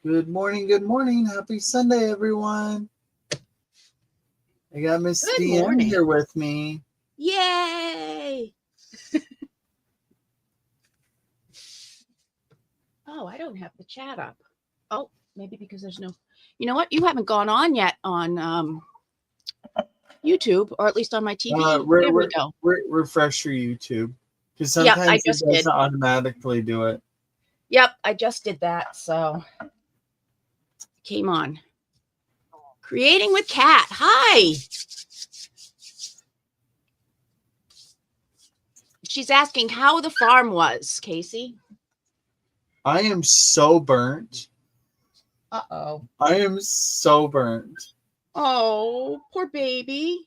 Good morning, good morning. Happy Sunday, everyone. I got Miss Good DM morning. here with me. Yay! Oh, I don't have the chat up. Oh, maybe because there's no. You know what? You haven't gone on yet on YouTube, or at least on my TV. There we go. Refresh your YouTube. Because Yep, I sometimes it just did. doesn't automatically do it. Yep, I just did that. So came on. Creating with Kat. Hi. She's asking how the farm was, Casey. I am so burnt. Uh-oh. I am so burnt. Oh, poor baby.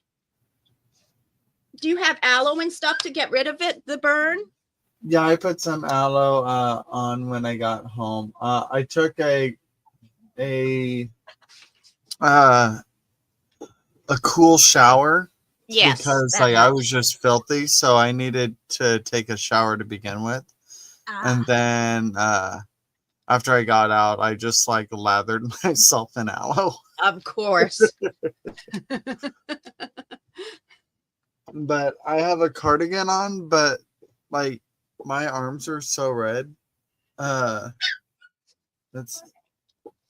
Do you have aloe and stuff to get rid of it, the burn? Yeah, I put some aloe on when I got home. I took a cool shower. Yes. Because I was just filthy, so I needed to take a shower to begin with. And then after I got out, I just lathered myself in aloe. Of course. But I have a cardigan on, but my arms are so red. That's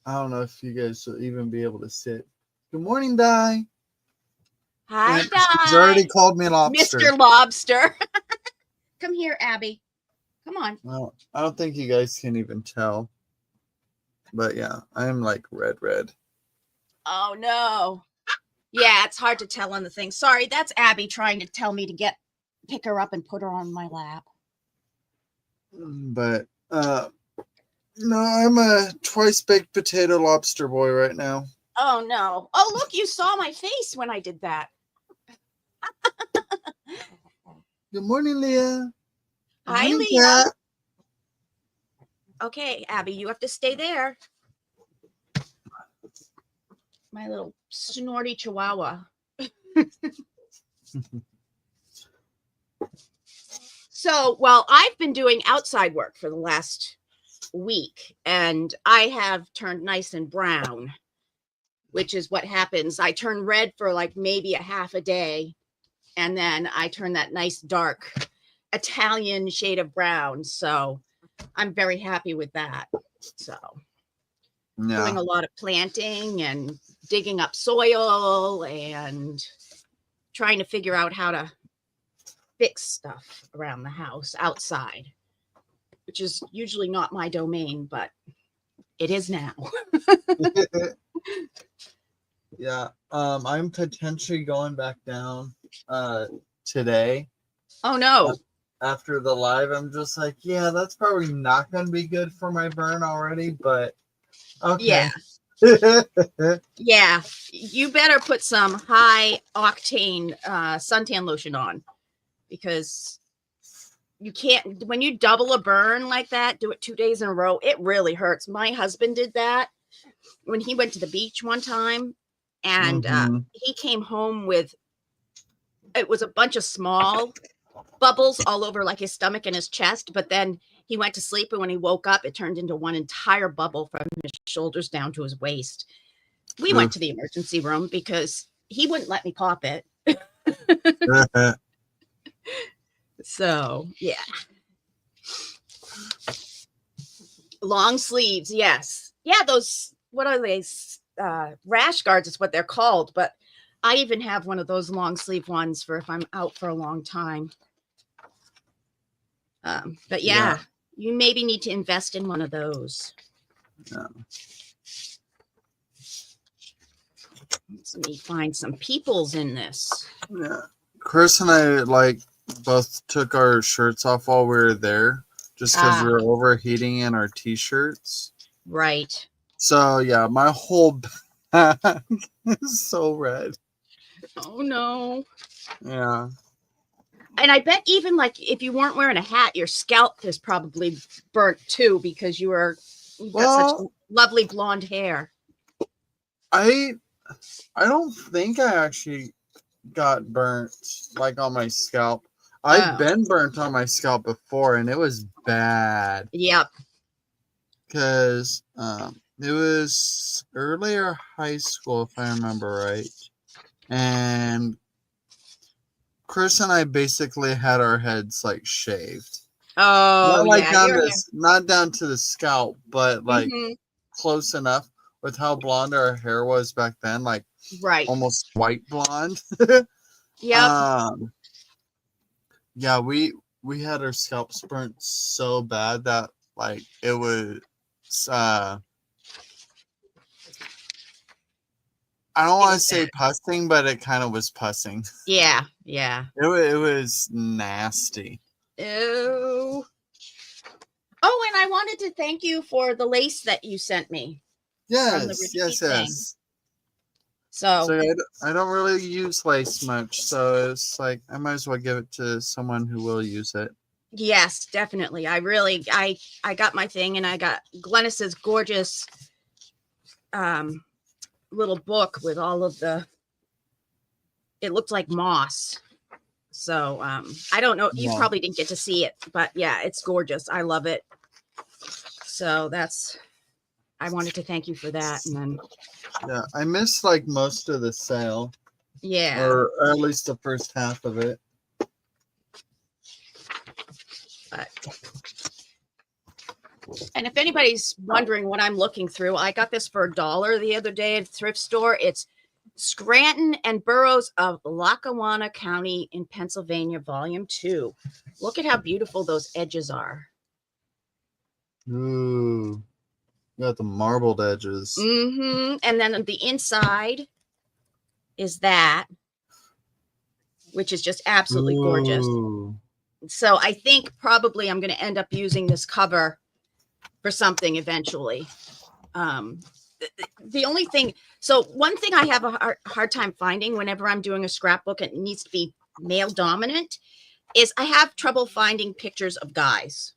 I don't know if you guys will even be able to sit. Good morning, Di. Hi, Di. She's already called me lobster. Mr. Lobster. Come here, Abby. Come on. Well, I don't think you guys can even tell. But yeah, I'm red. Oh, no. Yeah, it's hard to tell on the thing. Sorry, that's Abby trying to tell me to pick her up and put her on my lap. But no, I'm a twice baked potato lobster boy right now. Oh, no. Oh, look, you saw my face when I did that. Good morning, Leah. Hi, morning, Leah. Kat. Okay, Abby, you have to stay there. My little snorty chihuahua. So, well, I've been doing outside work for the last week, and I have turned nice and brown, which is what happens. I turn red for maybe a half a day, and then I turn that nice dark Italian shade of brown. So I'm very happy with that. So doing a lot of planting and digging up soil and trying to figure out how to fix stuff around the house outside, which is usually not my domain, but it is now. Yeah. I'm potentially going back down today. Oh no. After the live, I'm just yeah, that's probably not going to be good for my burn already, but okay. Yeah. Yeah. You better put some high octane suntan lotion on, because you can't, when you double a burn like that, do it 2 days in a row, it really hurts. My husband did that when he went to the beach one time, and he came home with, it was a bunch of small bubbles all over his stomach and his chest, but then he went to sleep, and when he woke up, it turned into one entire bubble from his shoulders down to his waist. We went to the emergency room because he wouldn't let me pop it. So yeah, long sleeves, yes. Yeah, those, what are they, rash guards is what they're called, but I even have one of those long sleeve ones for if I'm out for a long time. But yeah, you maybe need to invest in one of those. Let me find some peoples in this. Yeah, Chris and I both took our shirts off while we were there, just because we were overheating in our t-shirts. Right. So yeah, my whole back is so red. Oh no. Yeah. And I bet even if you weren't wearing a hat, your scalp is probably burnt too, because you've got such lovely blonde hair. I don't think I actually got burnt on my scalp. I've been burnt on my scalp before, and it was bad. Yep. Because It was earlier high school, if I remember right. And Chris and I basically had our heads like shaved. Oh Not like yeah, down your to hair. not down to the scalp, but like Hmm. close enough with how blonde our hair was back then, like Right. almost white blonde. Yep. um yeah, we had our scalps burnt so bad that like it was uh I don't It want to was say bad. pussing, but it kind of was pussing. Yeah. Yeah. It was nasty. Ew. Oh, and I wanted to thank you for the lace that you sent me from the Yes, retreat yes, thing. yes. So, So I don't really use lace much, so it's like I might as well give it to someone who will use it. yes, definitely. I got my thing, and I got Glennis's gorgeous little book with all of the, it looked like moss. So I don't know, you Yeah, probably didn't get to see it, but yeah, it's gorgeous. I love it. So I wanted to thank you for that. And then yeah. I missed like most of the sale, yeah, or at least the first half of it. but and if anybody's wondering what I'm looking through, I got this for $1 the other day at a thrift store. It's Scranton and Burroughs of Lackawanna County in Pennsylvania, Volume 2. Look at how beautiful those edges are. Ooh, you got the marbled edges. And then the inside is that, which is just absolutely gorgeous. Ooh. So I think probably I'm going to end up using this cover for something eventually. The only thing, so one thing I have a hard time finding whenever I'm doing a scrapbook, and it needs to be male dominant, is I have trouble finding pictures of guys,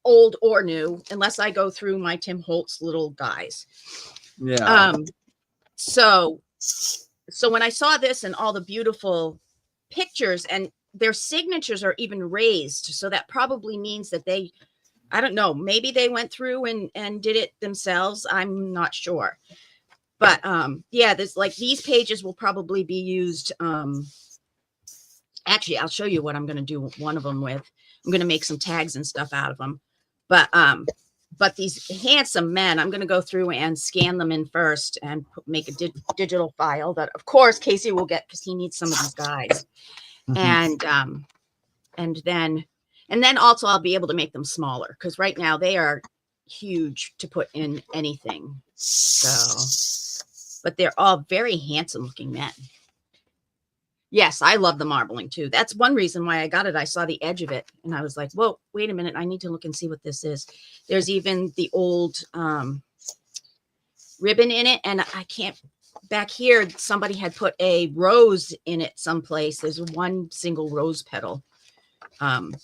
old or new, unless I go through my Tim Holtz little guys. Yeah. So when I saw this and all the beautiful pictures, and their signatures are even raised, so that probably means that they, I don't know, maybe they went through and did it themselves. I'm not sure. But yeah, there's like these pages will probably be used. Actually, I'll show you what I'm going to do one of them with. I'm going to make some tags and stuff out of them. But these handsome men, I'm going to go through and scan them in first and make a digital file that, of course, Casey will get because he needs some of these guys. And then also I'll be able to make them smaller because right now they are huge to put in anything. So, but they're all very handsome looking men. Yes, I love the marbling too. That's one reason why I got it. I saw the edge of it and I was like, whoa, wait a minute. I need to look and see what this is. There's even the old ribbon in it. And I can't, back here, somebody had put a rose in it someplace. There's one single rose petal. And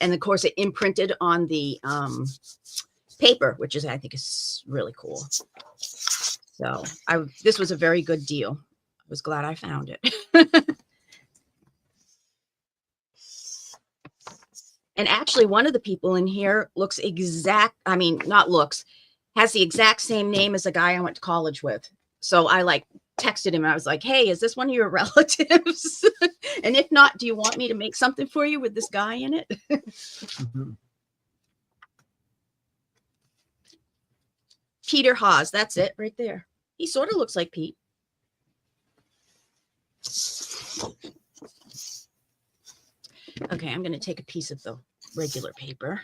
of course it imprinted on the paper, which is, I think, is really cool. So this was a very good deal. I was glad I found it. And actually, one of the people in here looks has the exact same name as a guy I went to college with. So I like texted him and I was like, hey, is this one of your relatives? And if not, do you want me to make something for you with this guy in it? Peter Haas, that's it right there. He sort of looks like Pete. Okay, I'm going to take a piece of the regular paper.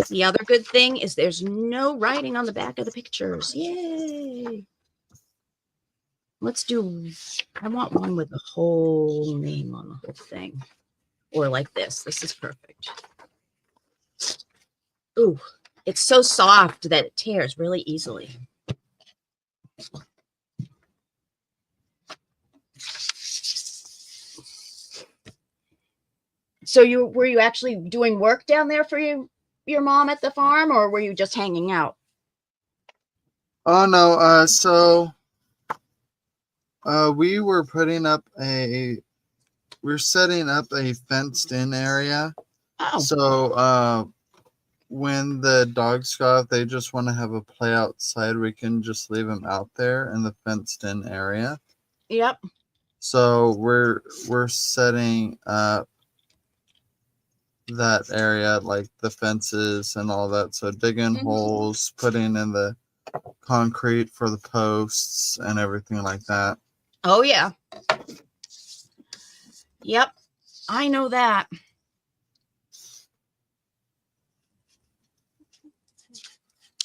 The other good thing is there's no writing on the back of the pictures. Yay! I want one with the whole name on the whole thing. Or like this. This is perfect. Ooh, it's so soft that it tears really easily. So were you actually doing work down there for your mom at the farm, or were you just hanging out? Oh no, so we were putting up we're setting up a fenced in area. Oh. So when the dogs go out, they just want to have a play outside. We can just leave them out there in the fenced in area. Yep. So we're setting up that area, like the fences and all that. So digging holes, putting in the concrete for the posts and everything like that. Oh yeah. Yep. I know that.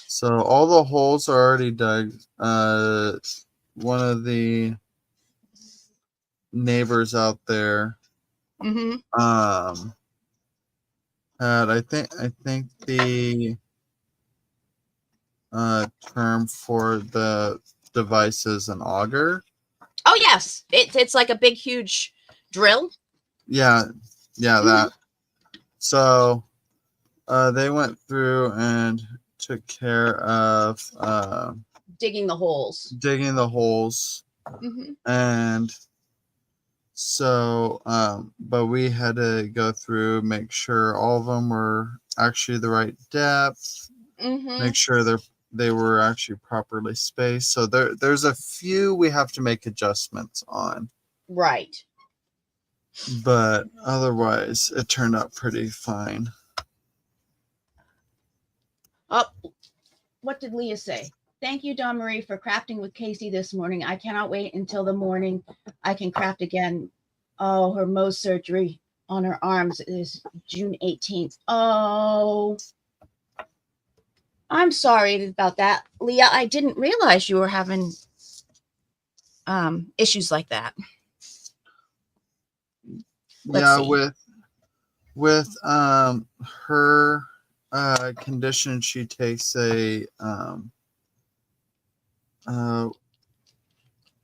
So all the holes are already dug. One of the neighbors out there had I think the term for the device is an auger. Oh yes, it's like a big huge drill. Yeah, that. So they went through and took care of digging the holes. And so but we had to go through, make sure all of them were actually the right depth, make sure they were actually properly spaced. So there's a few we have to make adjustments on. Right. But otherwise it turned out pretty fine. Oh, what did Leah say? Thank you, Dawn Marie, for crafting with Casey this morning. I cannot wait until the morning I can craft again. Oh, her Mohs surgery on her arms is June 18th. Oh, I'm sorry about that, Leah. I didn't realize you were having issues like that. With her condition, she takes a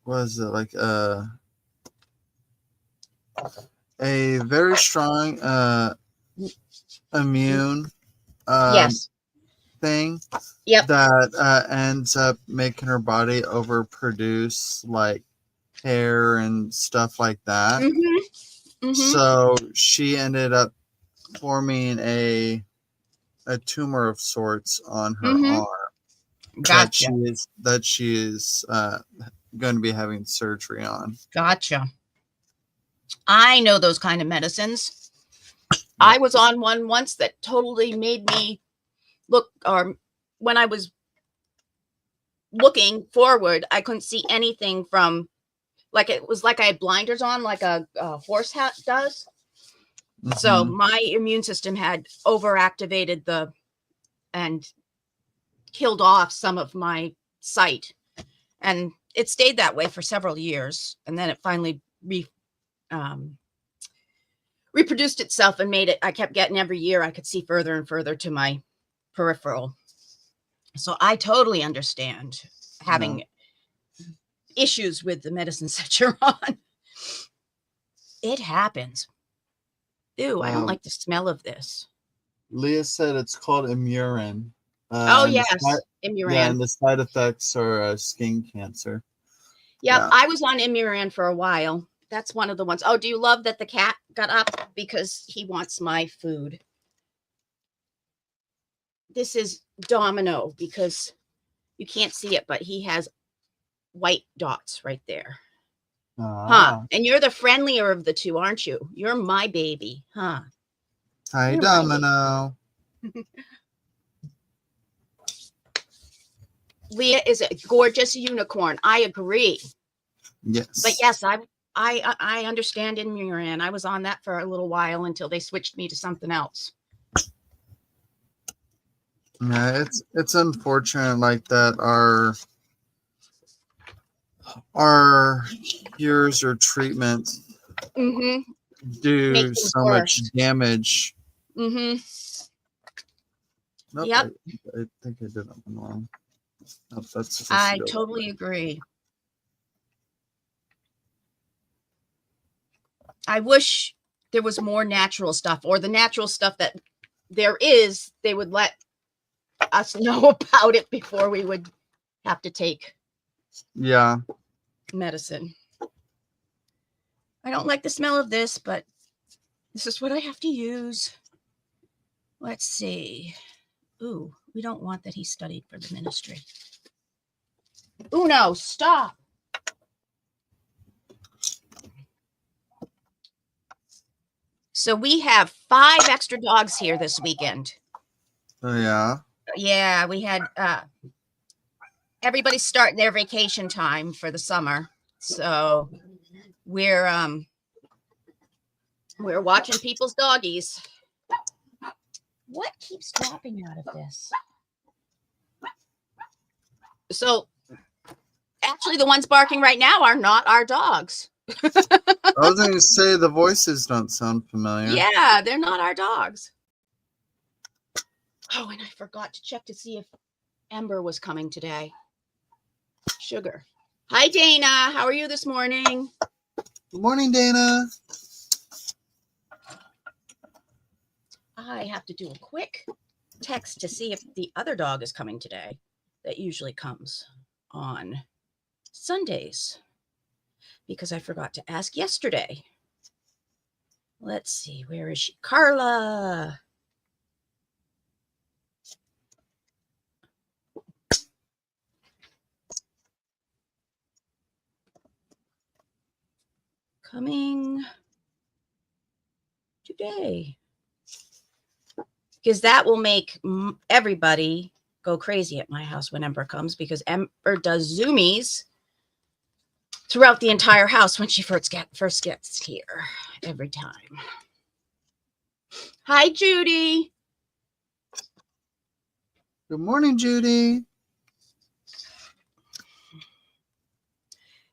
what is it, like a very strong immune yes. thing. Yep. That ends up making her body overproduce like hair and stuff like that. So she ended up forming a tumor of sorts on her arm. Gotcha. That she is going to be having surgery on. Gotcha. I know those kind of medicines. I was on one once that totally made me look, or when I was looking forward, I couldn't see anything from, like, it was like I had blinders on, like a horse hat does. So my immune system had overactivated and killed off some of my sight. And it stayed that way for several years. And then it finally reproduced itself and made it, I kept getting every year I could see further and further to my peripheral. So I totally understand having issues with the medicines that you're on. It happens. Ew, I don't like the smell of this. Leah said it's called Imuran. Oh, yes, Imuran. Yeah, and the side effects are skin cancer. Yep, yeah. I was on Imuran for a while. That's one of the ones. Oh, do you love that the cat got up because he wants my food? This is Domino, because you can't see it, but he has white dots right there. Huh? And you're the friendlier of the two, aren't you? You're my baby, huh? Hi, you're Domino. Leah is a gorgeous unicorn. I agree. Yes. But yes, I understand Imuran. I was on that for a little while until they switched me to something else. Yeah, it's unfortunate like that. Our cures or treatments do so much damage. Nope, Yep. I think I did that one wrong. Nope, that's I totally agree. I wish there was more natural stuff, or the natural stuff that there is, they would let us know about it before we would have to take medicine. I don't like the smell of this, but this is what I have to use. Let's see. Ooh, we don't want that he studied for the ministry. Uno, stop. So we have 5 extra dogs here this weekend. Oh, yeah? Yeah, we had everybody's starting their vacation time for the summer. So we're watching people's doggies. What keeps dropping out of this? So actually the ones barking right now are not our dogs. I was going to say the voices don't sound familiar. Yeah, they're not our dogs. Oh, and I forgot to check to see if Ember was coming today. Sugar. Hi, Dana. How are you this morning? Good morning, Dana. I have to do a quick text to see if the other dog is coming today. That usually comes on Sundays because I forgot to ask yesterday. Let's see. Where is she? Carla. Coming today. Because that will make everybody go crazy at my house when Ember comes, because Ember does zoomies throughout the entire house when she first gets here every time. Hi, Judy. Good morning, Judy.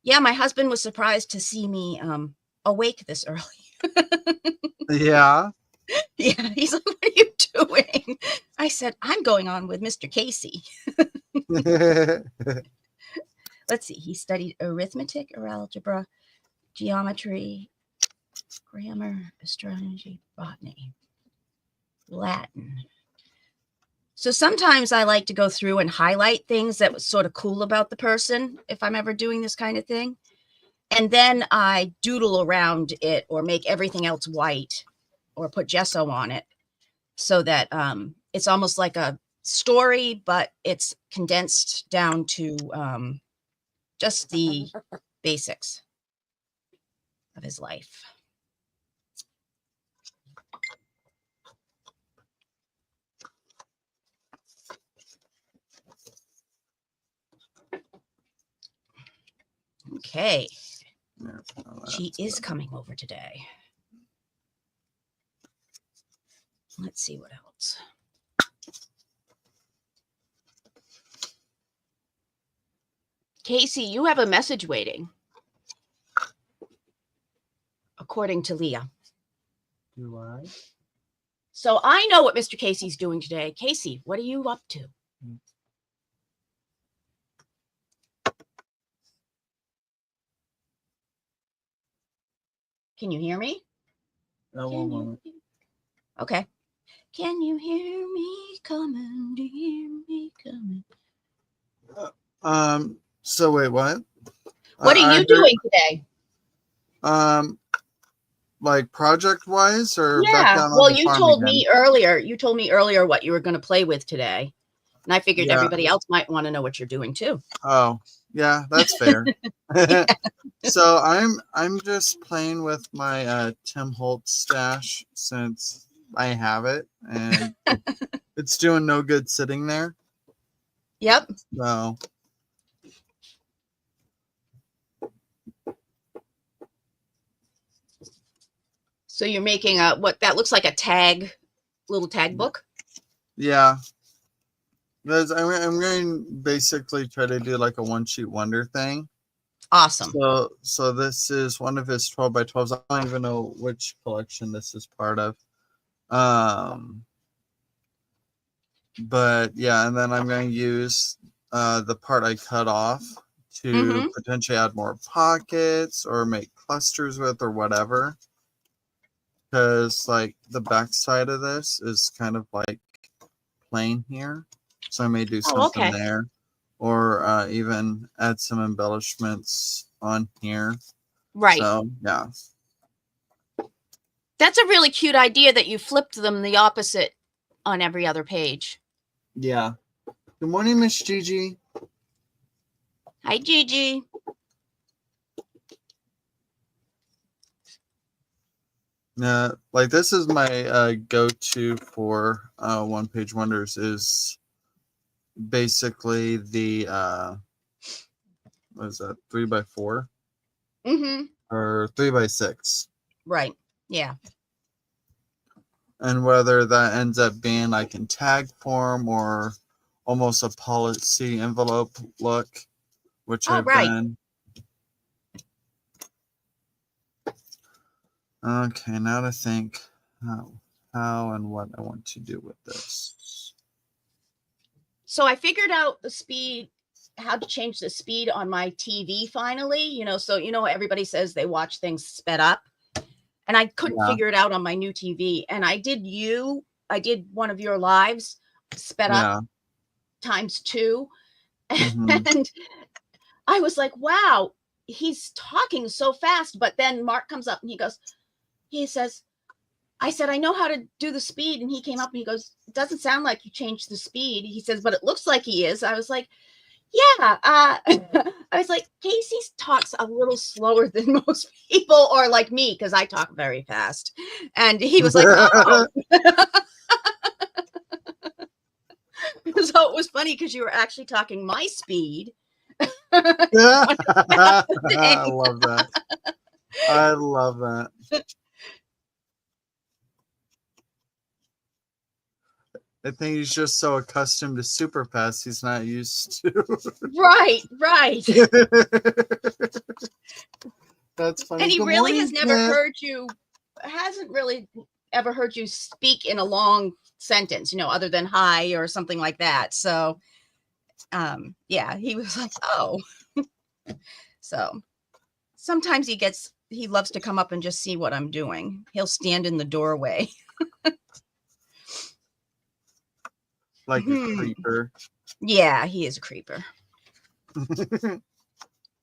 Yeah, my husband was surprised to see me awake this early. Yeah. Yeah, he's like, what are you doing? I said, I'm going on with Mr. Casey. Let's see. He studied arithmetic or algebra, geometry, grammar, astrology, botany, Latin. So sometimes I like to go through and highlight things that was sort of cool about the person if I'm ever doing this kind of thing. And then I doodle around it or make everything else white or put gesso on it so that it's almost like a story, but it's condensed down to just the basics of his life. Okay. She is coming over today. Let's see what else. Casey, you have a message waiting. According to Leah. Do I? So I know what Mr. Casey's doing today. Casey, what are you up to? Can you hear me? One moment. Okay. Can you hear me coming? Do you hear me coming? So wait, what? What are you doing today? Like project wise or Yeah. back down on Well, the you farm told again? me earlier. You told me earlier what you were going to play with today, and I figured everybody else might want to know what you're doing too. Oh, yeah, that's fair. So I'm just playing with my Tim Holtz stash since I have it, and it's doing no good sitting there. Yep. So So you're making what that looks like a little tag book. yeah, because I'm going to basically try to do like a one sheet wonder thing. Awesome. So this is one of his 12 by 12s. I don't even know which collection this is part of. But yeah, and then I'm going to use the part I cut off to potentially add more pockets or make clusters with or whatever. Because like the back side of this is kind of like plain here. So I may do something there. Or even add some embellishments on here. Right. So yeah. That's a really cute idea that you flipped them the opposite on every other page. Yeah. Good morning, Miss Gigi. Hi, Gigi. Like this is my go-to for one-page wonders is basically the what is that, 3x4 or 3x6, Right. Yeah. and whether that ends up being like in tag form or almost a policy envelope look, which Oh, I've right. done. Okay, now to think how and what I want to do with this. So I figured out the speed, how to change the speed on my TV finally, you know, so everybody says they watch things sped up, and I couldn't figure it out on my new TV, and I did one of your lives sped up ×2, and I was like, wow, he's talking so fast. But then Mark comes up and he says, I said, I know how to do the speed. And he came up and he goes, it doesn't sound like you changed the speed. He says, but it looks like he is. I was like, yeah. I was like, Casey talks a little slower than most people, or like me, because I talk very fast. And he was like, oh. So it was funny because you were actually talking my speed. I love that. I love that. I think he's just so accustomed to super fast, he's not used to. Right. That's funny. And he Good really morning, has never hasn't really ever heard you speak in a long sentence, other than hi or something like that. So, yeah, he was like, oh. So sometimes he loves to come up and just see what I'm doing. He'll stand in the doorway. Like a creeper. Yeah, he is a creeper.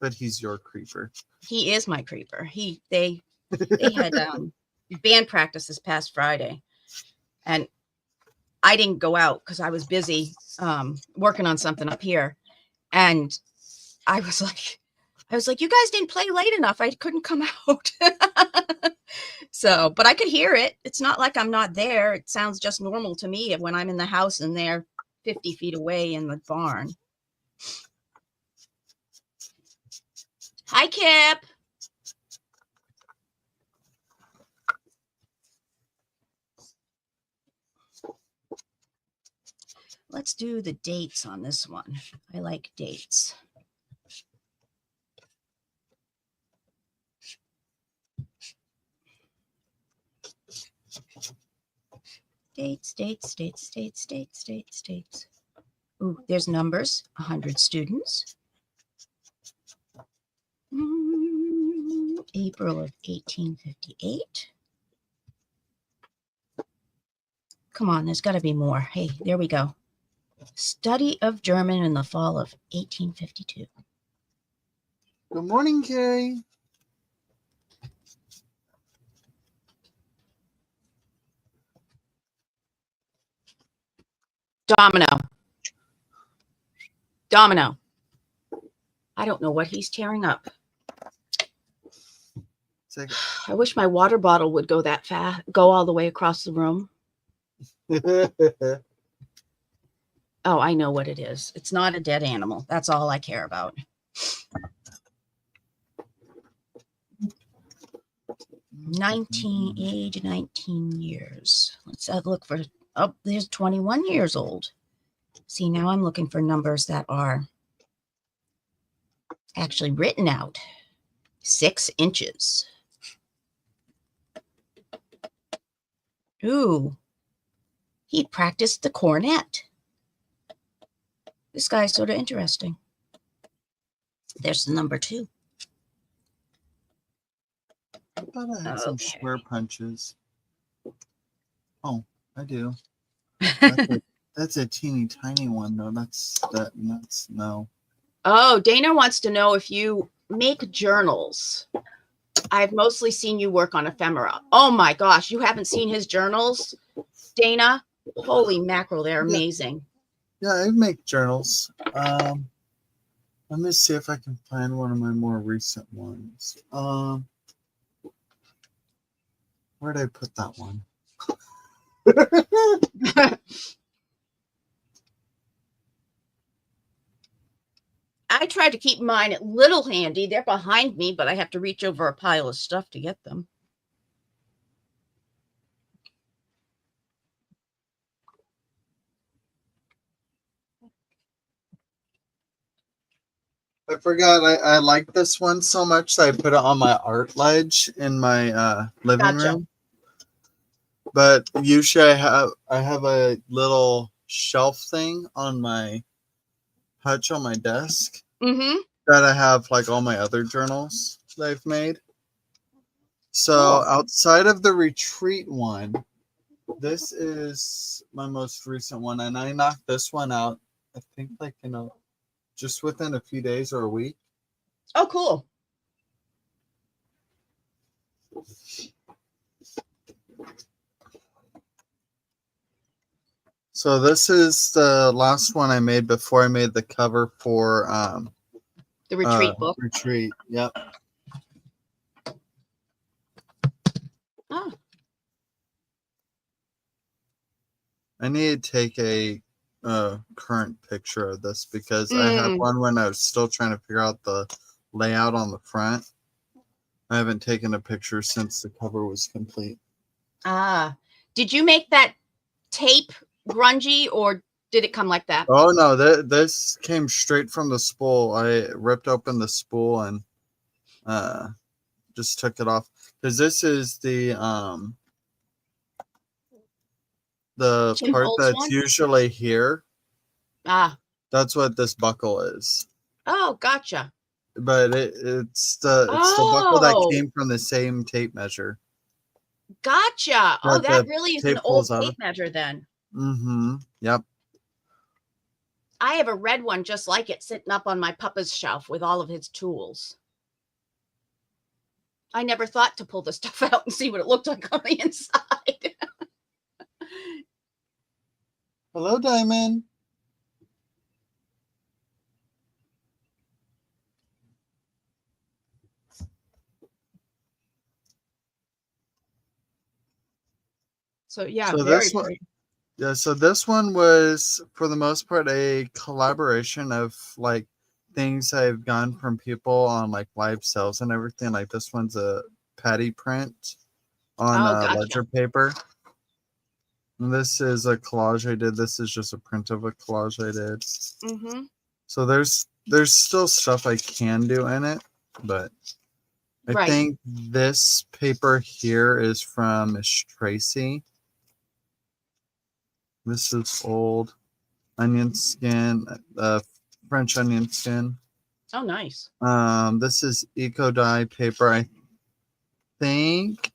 But he's your creeper. He is my creeper. They had band practice this past Friday, and I didn't go out because I was busy working on something up here. And I was like, you guys didn't play late enough. I couldn't come out. So, but I could hear it. It's not like I'm not there. It sounds just normal to me when I'm in the house and they're 50 feet away in the barn. Hi, Kip. Let's do the dates on this one. I like dates. Dates. Ooh, there's numbers. 100 students. April of 1858. Come on, there's got to be more. Hey, there we go. Study of German in the fall of 1852. Good morning, Carrie. Domino. I don't know what he's tearing up. I wish my water bottle would go that fast, go all the way across the room. Oh, I know what it is. It's not a dead animal. That's all I care about. Age 19 years. Let's look for, oh, there's 21 years old. See, now I'm looking for numbers that are actually written out. 6 inches. Ooh, he practiced the cornet. This guy's sort of interesting. There's the number 2. I thought I had some square punches. Oh, I do. That's a teeny tiny one, though. That's no. Oh, Dana wants to know if you make journals. I've mostly seen you work on ephemera. Oh my gosh, you haven't seen his journals, Dana? Holy mackerel, they're amazing. Yeah, I make journals. Let me see if I can find one of my more recent ones. Where'd I put that one? I tried to keep mine a little handy. They're behind me, but I have to reach over a pile of stuff to get them. I forgot I like this one so much that I put it on my art ledge in my living room. But usually I have a little shelf thing on my hutch on my desk that I have like all my other journals that I've made. So outside of the retreat one, this is my most recent one, and I knocked this one out. I think like just within a few days or a week. Oh, cool. So this is the last one I made before I made the cover for the retreat book. Retreat, yep. Oh. I need to take a current picture of this because I had one when I was still trying to figure out the layout on the front. I haven't taken a picture since the cover was complete. Did you make that tape grungy or did it come like that? Oh no, this came straight from the spool. I ripped open the spool and just took it off because this is the part that's one? Usually here. That's what this buckle is. Oh, gotcha. But it's the buckle that came from the same tape measure. Gotcha. Oh, that really is an old tape measure then. Yep. I have a red one just like it sitting up on my papa's shelf with all of his tools. I never thought to pull the stuff out and see what it looked like on the inside. Hello, Diamond. So yeah, so very pretty. Yeah, so this one was for the most part a collaboration of like things I've gotten from people on like live sales and everything. Like this one's a patty print on ledger paper. And this is a collage I did. This is just a print of a collage I did. So there's still stuff I can do in it, but I think this paper here is from Miss Tracy. This is old onion skin, French onion skin. Oh, nice. This is eco dye paper. I think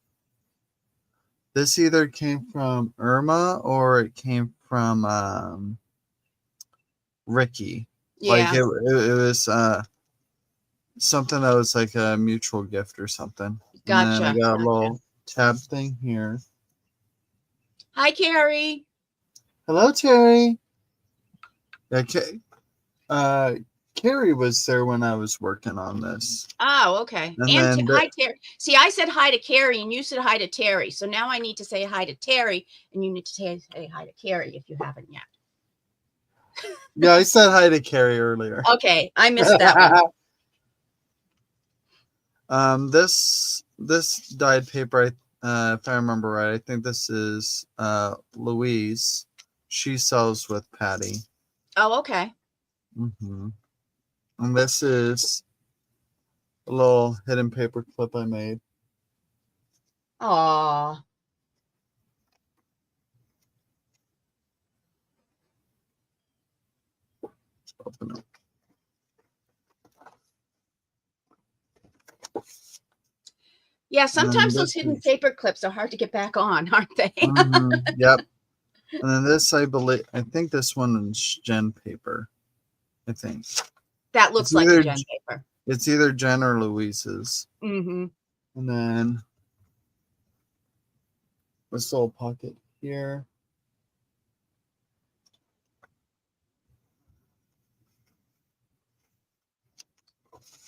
this either came from Irma or it came from Ricky. Yeah. Like it was something that was like a mutual gift or something. Gotcha. And then I got a little tab thing here. Hi, Carrie. Hello, Terry. Yeah, Carrie was there when I was working on this. Oh, okay. And hi, Terry. See, I said hi to Carrie and you said hi to Terry. So now I need to say hi to Terry and you need to say hi to Carrie if you haven't yet. Yeah, I said hi to Carrie earlier. Okay, I missed that one. This dyed paper, if I remember right, I think this is Louise. She sells with Patty. Oh, okay. And this is a little hidden paper clip I made. Aww. Open it. Yeah, sometimes those hidden paper clips are hard to get back on, aren't they? Yep. And then this, I think this one is Gen paper. I think that looks like a Gen paper. It's either Jen or Louise's. And then this little pocket here.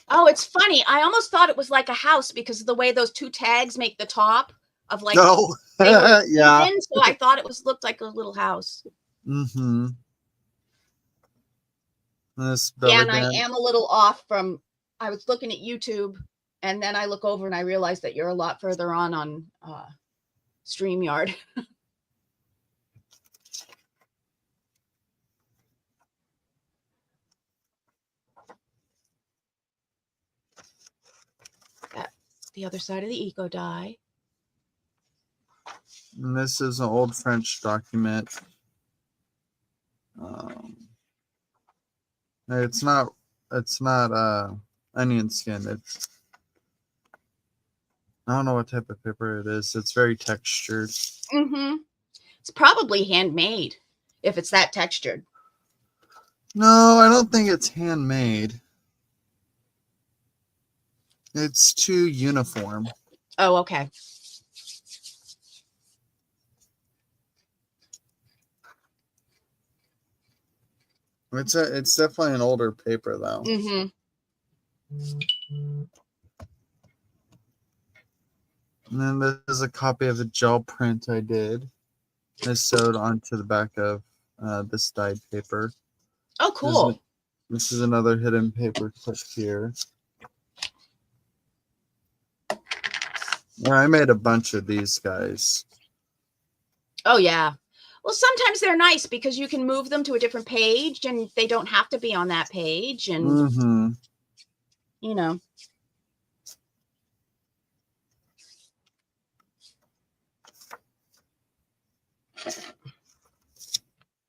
Oh, it's funny. I almost thought it was like a house because of the way those two tags make the top of like No. they were Yeah. even, so I thought it looked like a little house. Mm-hmm. This Yeah, belly and I band. am a little off from. I was looking at YouTube, and then I look over and I realize that you're a lot further on StreamYard. That's the other side of the eco die. And this is an old French document. It's not onion skin. I don't know what type of paper it is. It's very textured. Mm-hmm. It's probably handmade if it's that textured. No, I don't think it's handmade. It's too uniform. Oh, okay. It's definitely an older paper though. Mm-hmm. And then this is a copy of a gel print I did. I sewed onto the back of this dyed paper. Oh, cool. This is another hidden paper clip here. Yeah, I made a bunch of these guys. Oh, yeah. Well, sometimes they're nice because you can move them to a different page and they don't have to be on that page. And, you know.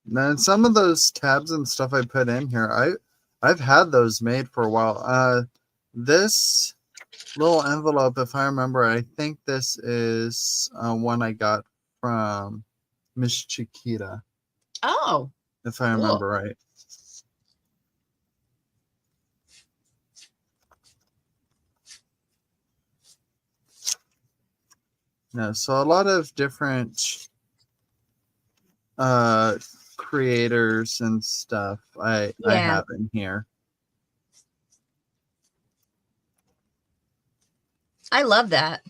Then some of those tabs and stuff I put in here, I've had those made for a while. This little envelope, if I remember, I think this is one I got from Miss Chiquita. Oh, if I remember right. Yeah, so a lot of different creators and stuff I have in here. I love that.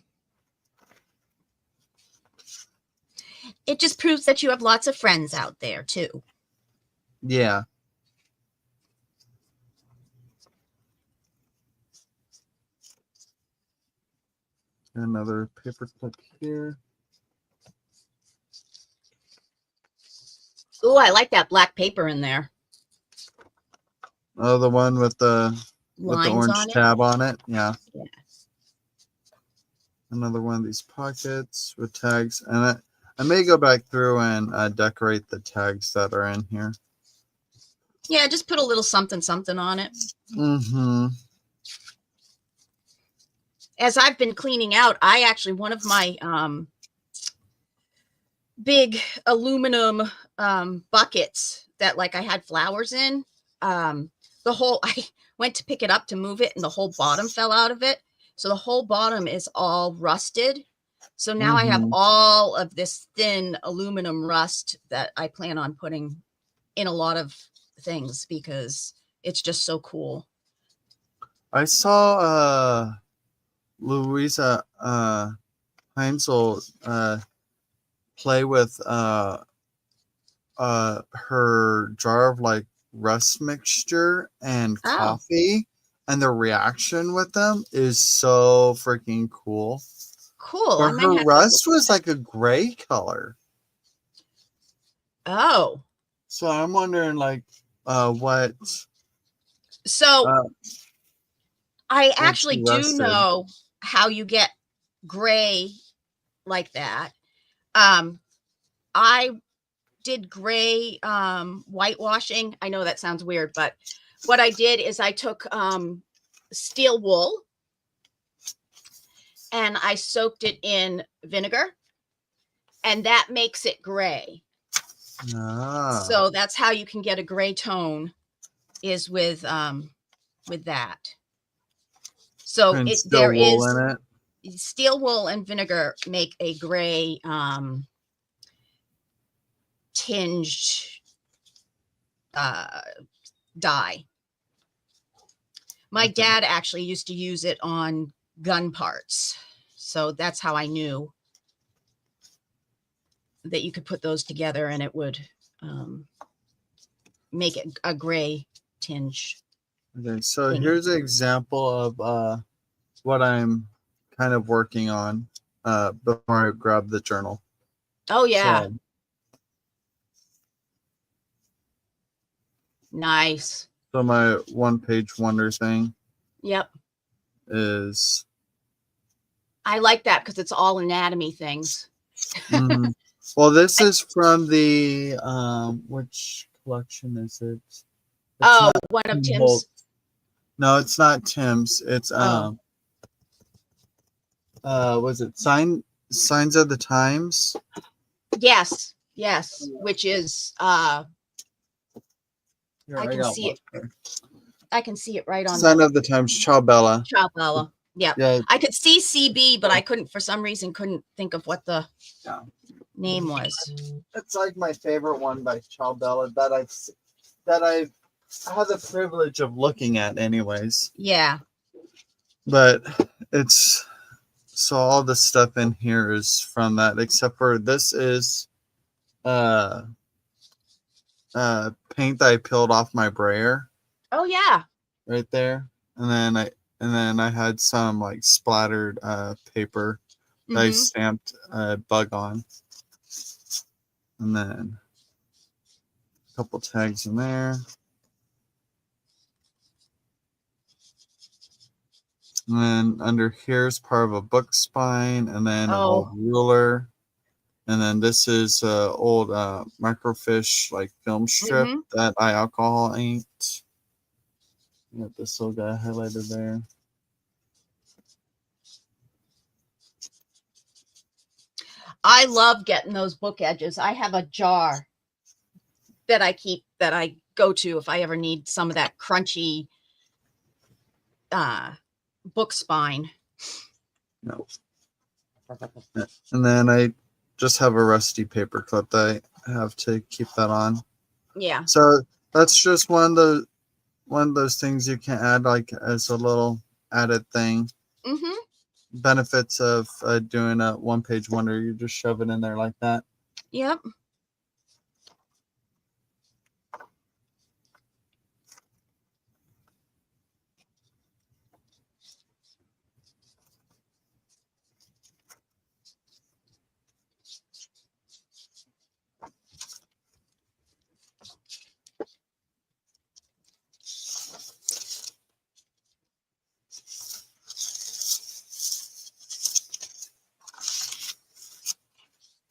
It just proves that you have lots of friends out there too. Yeah. Another paper clip here. Oh, I like that black paper in there. Oh, the one with the orange tab on it. Yeah. Another one of these pockets with tags, and I may go back through and decorate the tags that are in here. Yeah, just put a little something on it. Mm-hmm. As I've been cleaning out, one of my big aluminum buckets that like I had flowers in, I went to pick it up to move it and the whole bottom fell out of it. So the whole bottom is all rusted. So now I have all of this thin aluminum rust that I plan on putting in a lot of things because it's just so cool. I saw Louisa Heinzel play with her jar of like rust mixture and coffee, and the reaction with them is so freaking cool. Cool. But her rust was like a gray color. Oh. So I'm wondering like what. So I actually do know how you get gray like that. I did gray whitewashing. I know that sounds weird, but what I did is I took steel wool and I soaked it in vinegar, and that makes it gray. So that's how you can get a gray tone, is with that. So there is wool in it. steel wool and vinegar make a gray tinged dye. My dad actually used to use it on gun parts. So that's how I knew that you could put those together and it would make it a gray tinge. Okay, so here's an example of what I'm kind of working on before I grab the journal. Oh, yeah. So, nice. So my one-page wonder thing. Yep. Is. I like that because it's all anatomy things. Mm-hmm. Well, this is from the which collection is it? It's one of Tim's. No, it's not Tim's. It's was it Signs of the Times? Yes, which is Here, I can see it. I can see it right on Sign of the Times, Ciao Bella. Ciao Bella. Yep. Yeah. I could see CB, but I couldn't, for some reason, couldn't think of what the name was. It's like my favorite one by Ciao Bella that I've had the privilege of looking at anyways. Yeah. But it's so all the stuff in here is from that, except for this is paint that I peeled off my brayer. Oh yeah. Right there. And then I had some like splattered paper that I stamped a bug on. And then a couple tags in there. And then under here is part of a book spine, and then an old ruler. And then this is old microfiche like film strip that I alcohol inked. Got this little guy highlighted there. I love getting those book edges. I have a jar that I keep, that I go to if I ever need some of that crunchy book spine. No. And then I just have a rusty paper clip that I have to keep that on. Yeah. So that's just one of those things you can add like as a little added thing. Benefits of doing a one-page wonder, you just shove it in there like that. Yep.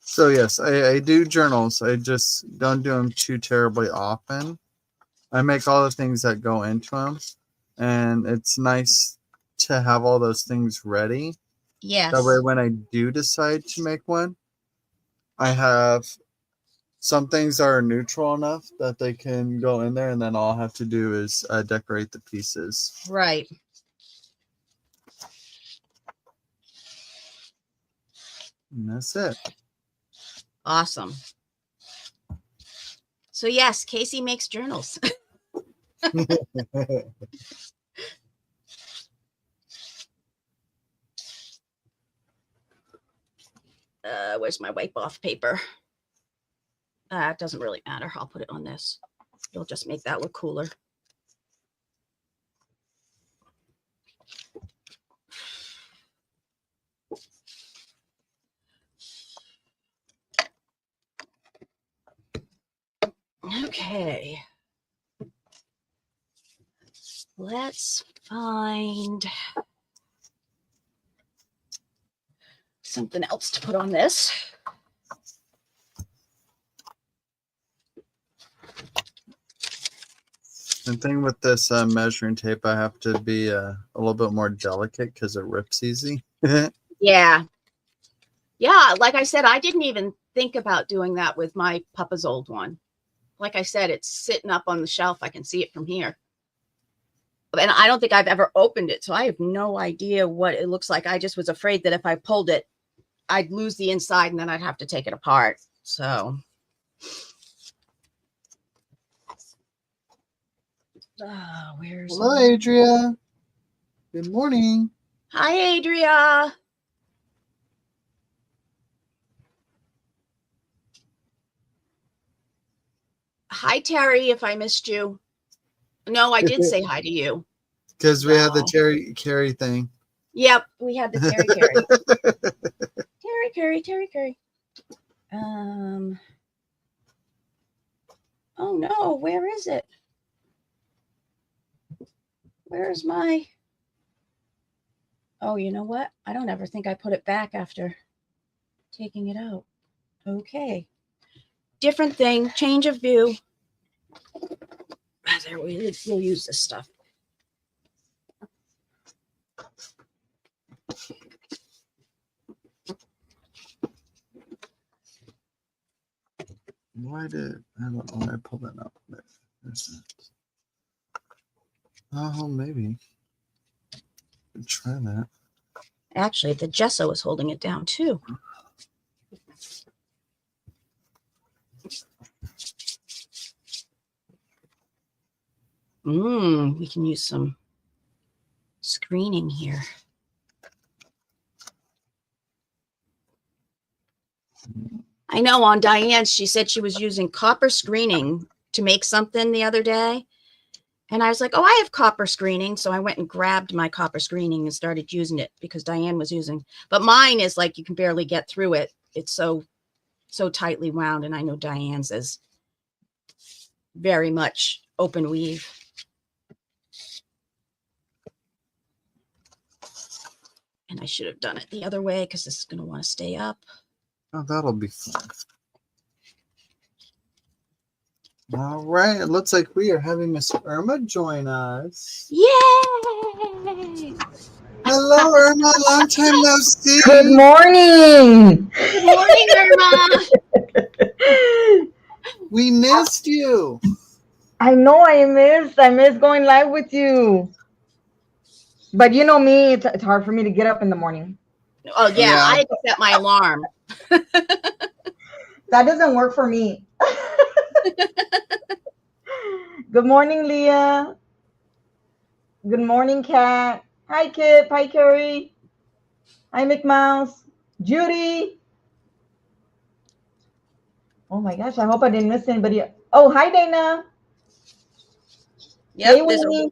So yes, I do journals. I just don't do them too terribly often. I make all the things that go into them, and it's nice to have all those things ready. Yes. That way, when I do decide to make one, I have some things that are neutral enough that they can go in there, and then all I have to do is decorate the pieces. Right. And that's it. Awesome. So yes, Casey makes journals. Where's my wipe off paper? It doesn't really matter. I'll put it on this. It'll just make that look cooler. Okay. Let's find something else to put on this. The thing with this measuring tape, I have to be a little bit more delicate because it rips easy. Yeah. Yeah, like I said, I didn't even think about doing that with my Papa's old one. Like I said, it's sitting up on the shelf. I can see it from here. And I don't think I've ever opened it, so I have no idea what it looks like. I just was afraid that if I pulled it, I'd lose the inside and then I'd have to take it apart. So, where's... Hello, Adria. Good morning. Hi, Adria. Hi, Terry, if I missed you. No, I did say hi to you. Because we had the Terry Carey thing. Yep, we had the Terry Carey. Terry. Oh no, where is it? Where's my... Oh, you know what? I don't ever think I put it back after taking it out. Okay. Different thing, change of view. There, we'll use this stuff. Why did I don't know why I pulled that up? There's that. Oh, maybe. Could try that. Actually, the gesso is holding it down too. We can use some screening here. I know on Diane's, she said she was using copper screening to make something the other day. And I was like, oh, I have copper screening. So I went and grabbed my copper screening and started using it because Diane was using. But mine is like you can barely get through it. It's so tightly wound. And I know Diane's is very much open weave. And I should have done it the other way because this is going to want to stay up. Oh, that'll be fun. All right. It looks like we are having Miss Irma join us. Yay! Hello, Irma. Long time no see. Good morning. Good morning, Irma. We missed you. I know I miss going live with you. But you know me, it's hard for me to get up in the morning. Oh, yeah. I had to set my alarm. That doesn't work for me. Good morning, Leah. Good morning, Kat. Hi, Kip. Hi, Carrie. Hi, McMouse. Judy. Oh my gosh, I hope I didn't miss anybody. Oh, hi, Dana. Yep, hey, there's a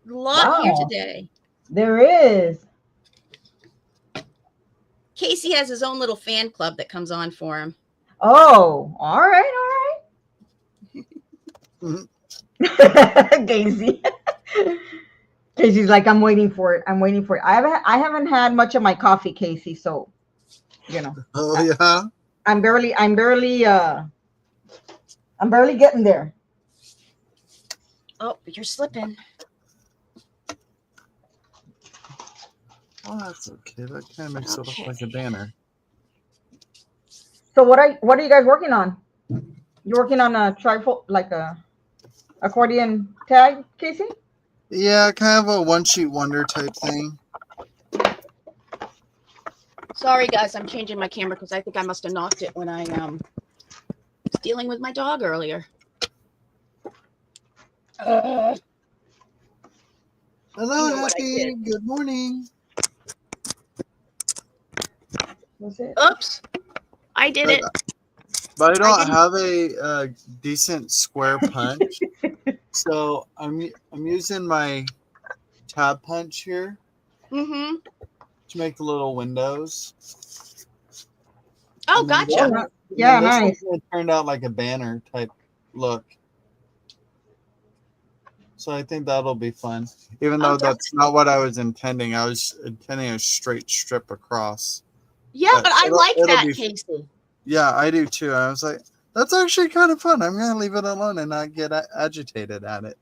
lot here today. There is. Casey has his own little fan club that comes on for him. Oh, all right. Casey. Casey's like, I'm waiting for it. I haven't had much of my coffee, Casey. So, you know. Oh yeah. I'm barely getting there. Oh, you're slipping. Oh, that's okay. That kind of makes it look like a banner. So what are you guys working on? You're working on a trifold, like a accordion tag, Casey? Yeah, kind of a one-sheet wonder type thing. Sorry, guys, I'm changing my camera because I think I must have knocked it when I was dealing with my dog earlier. Hello, Happy. Good morning. Oops, I did it. But I don't have a decent square punch, so I'm using my tab punch here to make the little windows. Oh, gotcha. Yeah, nice. It turned out like a banner type look. So I think that'll be fun. Even though that's not what I was intending. I was intending a straight strip across. Yeah, but I like that, Casey. Yeah, I do too. I was like, that's actually kind of fun. I'm going to leave it alone and not get agitated at it.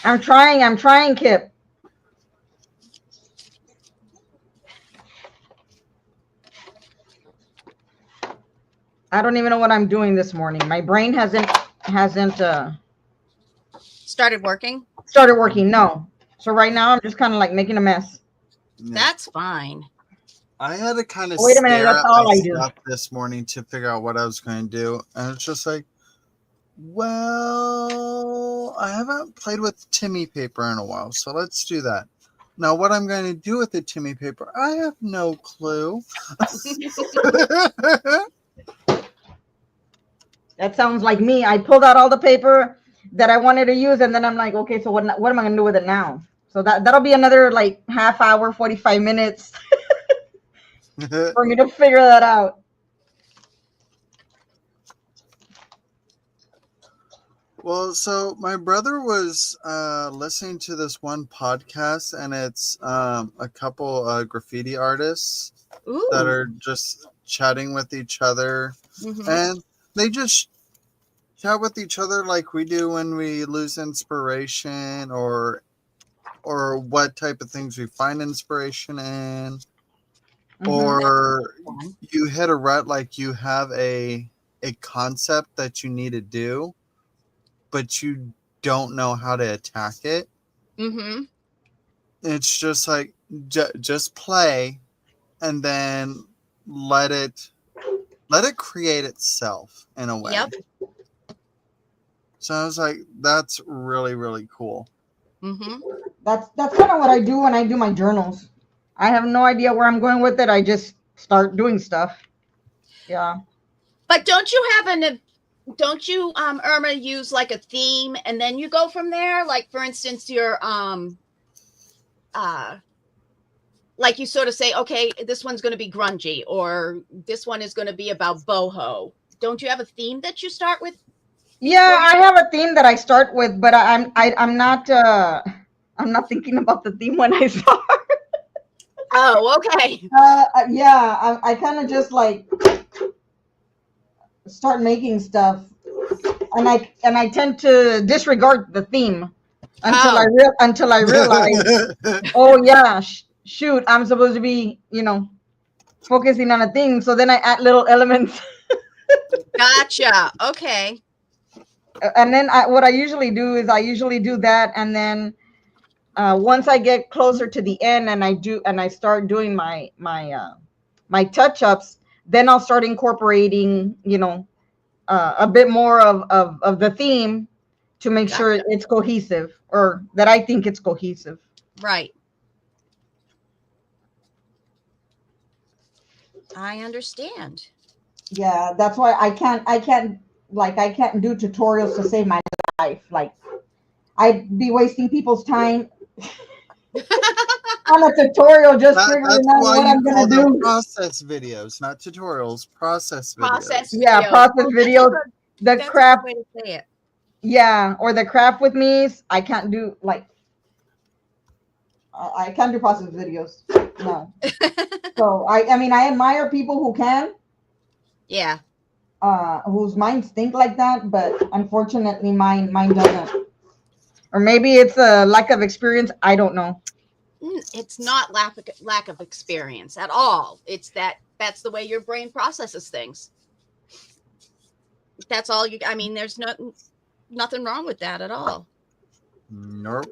I'm trying, Kip. I don't even know what I'm doing this morning. My brain hasn't hasn't Started working. started working. No. So right now I'm just kind of like making a mess. Yeah. That's fine. I had to kind of Wait a minute, stare that's at my all I do. stuff this morning to figure out what I was going to do. And it's just like, well, I haven't played with Timmy paper in a while, so let's do that. Now, what I'm going to do with the Timmy paper, I have no clue. That sounds like me. I pulled out all the paper that I wanted to use, and then I'm like, okay, so what am I gonna do with it now? So that'll be another like half hour, 45 minutes for me to figure that out. Well, so my brother was listening to this one podcast, and it's a couple graffiti artists that Ooh. are just chatting with each other, Mhm. and they just chat with each other like we do when we lose inspiration, or what type of things we find inspiration in, or Fun. you hit a rut, like you have a concept that you need to do, but you don't know how to attack it. Mhm. It's just like just play, and then let it create itself in a way. Yep. So I was like, that's really, really cool. Mhm. That's kind of what I do when I do my journals. I have no idea where I'm going with it. I just start doing stuff. Yeah. But don't you Irma, use like a theme and then you go from there? Like for instance, your like you sort of say, okay, this one's going to be grungy, or this one is going to be about boho. Don't you have a theme that you start with? Yeah, I have a theme that I start with, but I'm not thinking about the theme when I start. Oh, okay. Yeah, I kind of just like start making stuff, and I tend to disregard the theme until I realize, oh yeah, shoot, I'm supposed to be focusing on a thing. So then I add little elements, Gotcha. Okay. and then what I usually do is I usually do that, and then once I get closer to the end and I start doing my touch ups, then I'll start incorporating a bit more of the theme to make sure Gotcha. it's cohesive, or that I think it's cohesive. Right. I understand. Yeah, that's why I can't do tutorials to save my life. Like, I'd be wasting people's time on a tutorial just figuring That's out why what you I'm call gonna them do. process videos, not tutorials. Process Process videos. Yeah, video. process Oh, videos. The that's a craft, good way to say it. yeah, or the craft with me. I can't do like I can't do process videos. No. So I mean I admire people who can, Yeah. whose minds think like that, but unfortunately mine doesn't. Or maybe it's a lack of experience. I don't know. It's not lack of experience at all. It's that's the way your brain processes things. That's all I mean, there's nothing wrong with that at all. Nope.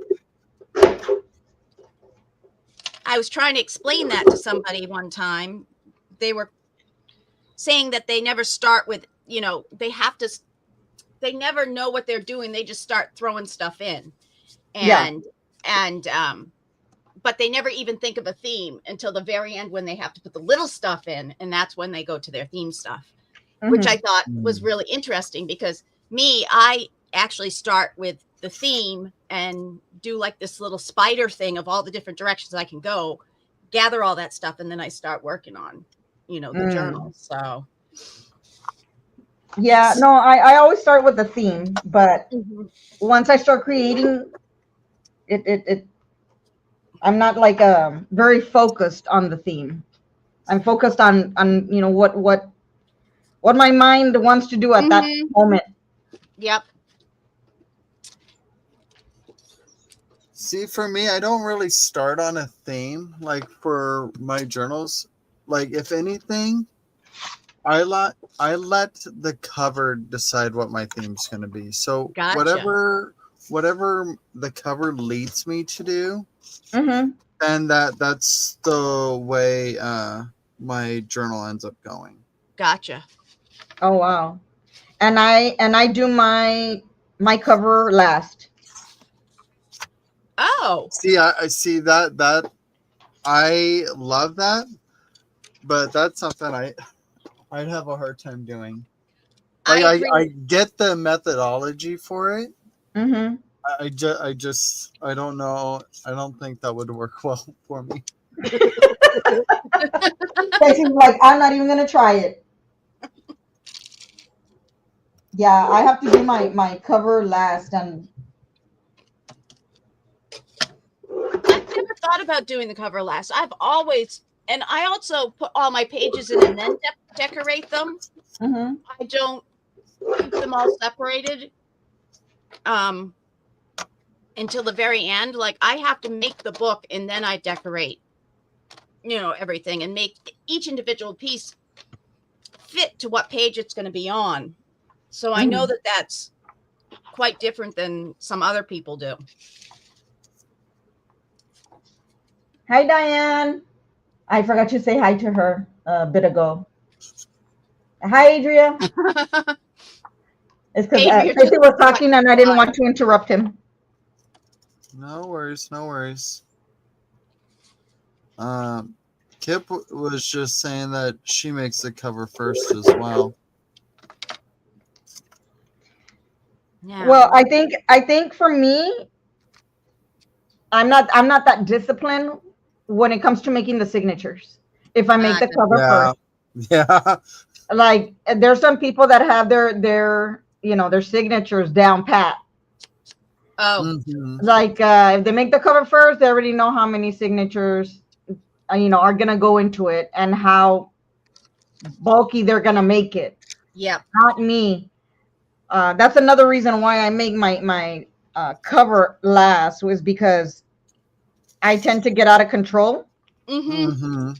I was trying to explain that to somebody one time. They were saying that they never start with, they never know what they're doing. They just start throwing stuff in. Yeah. And but they never even think of a theme until the very end when they have to put the little stuff in, and that's when they go to their theme stuff, which I thought was really interesting, because I actually start with the theme and do like this little spider thing of all the different directions I can go, gather all that stuff, and then I start working on, the journal. So yeah, no, I always start with the theme, but once I start creating it I'm not like very focused on the theme. I'm focused on what my mind wants to do at that moment. Yep. See, for me, I don't really start on a theme like for my journals. Like, if anything, I let the cover decide what my theme's going to be. So Gotcha. whatever the cover leads me to do, Mm-hmm. and that's the way my journal ends up going. Gotcha. Oh wow. And I do my cover last. Oh, See, I see that I love that, but that's something I'd have a hard time doing. Like I I agree. get the methodology for it. Mm-hmm. I don't know. I don't think that would work well for me. She's like, I'm not even gonna try it. Yeah, I have to do my cover last, and I've never thought about doing the cover last. I've always, and I also put all my pages in and then decorate them. mm-hmm. I don't keep them all separated um until the very end. Like I have to make the book and then I decorate, everything and make each individual piece fit to what page it's going to be on. So I know Mm-hmm. that that's quite different than some other people do. Hi, Diane. I forgot to say hi to her a bit ago. Hi, Adria. It's because Adria just Tracy was quite talking and I didn't want quiet. to interrupt him. No worries, no worries. Um, Kip was just saying that she makes the cover first as well. Yeah. Well, I think for me, I'm not that disciplined when it comes to making the signatures. If I make the cover Yeah, first, yeah. like there's some people that have their signatures down pat. Oh, Hmm. Like if they make the cover first, they already know how many signatures are gonna go into it and how bulky they're gonna make it. yep. Not me. That's another reason why I make my cover last, was because I tend to get out of control Mm-hmm.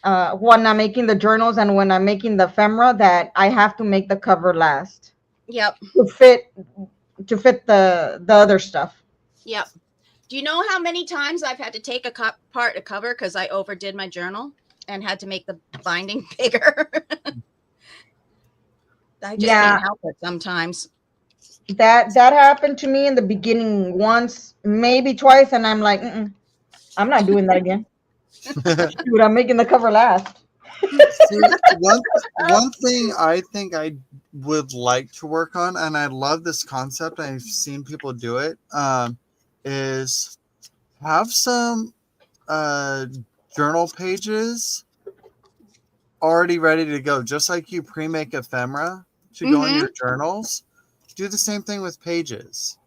Hmm. when I'm making the journals and when I'm making the ephemera, that I have to make the cover last Yep. to fit the other stuff. Yep. Do you know how many times I've had to take apart a cover because I overdid my journal and had to make the binding bigger? I just Yeah, can't help it sometimes. that happened to me in the beginning once, maybe twice, and I'm like, mm-mm, I'm not doing that again. Dude, I'm making the cover last. See, one thing I think I would like to work on, and I love this concept. I've seen people do it. Is have some uh, journal pages already ready to go, just like you pre-make ephemera to go in Mm-hmm. your journals. Do the same thing with pages.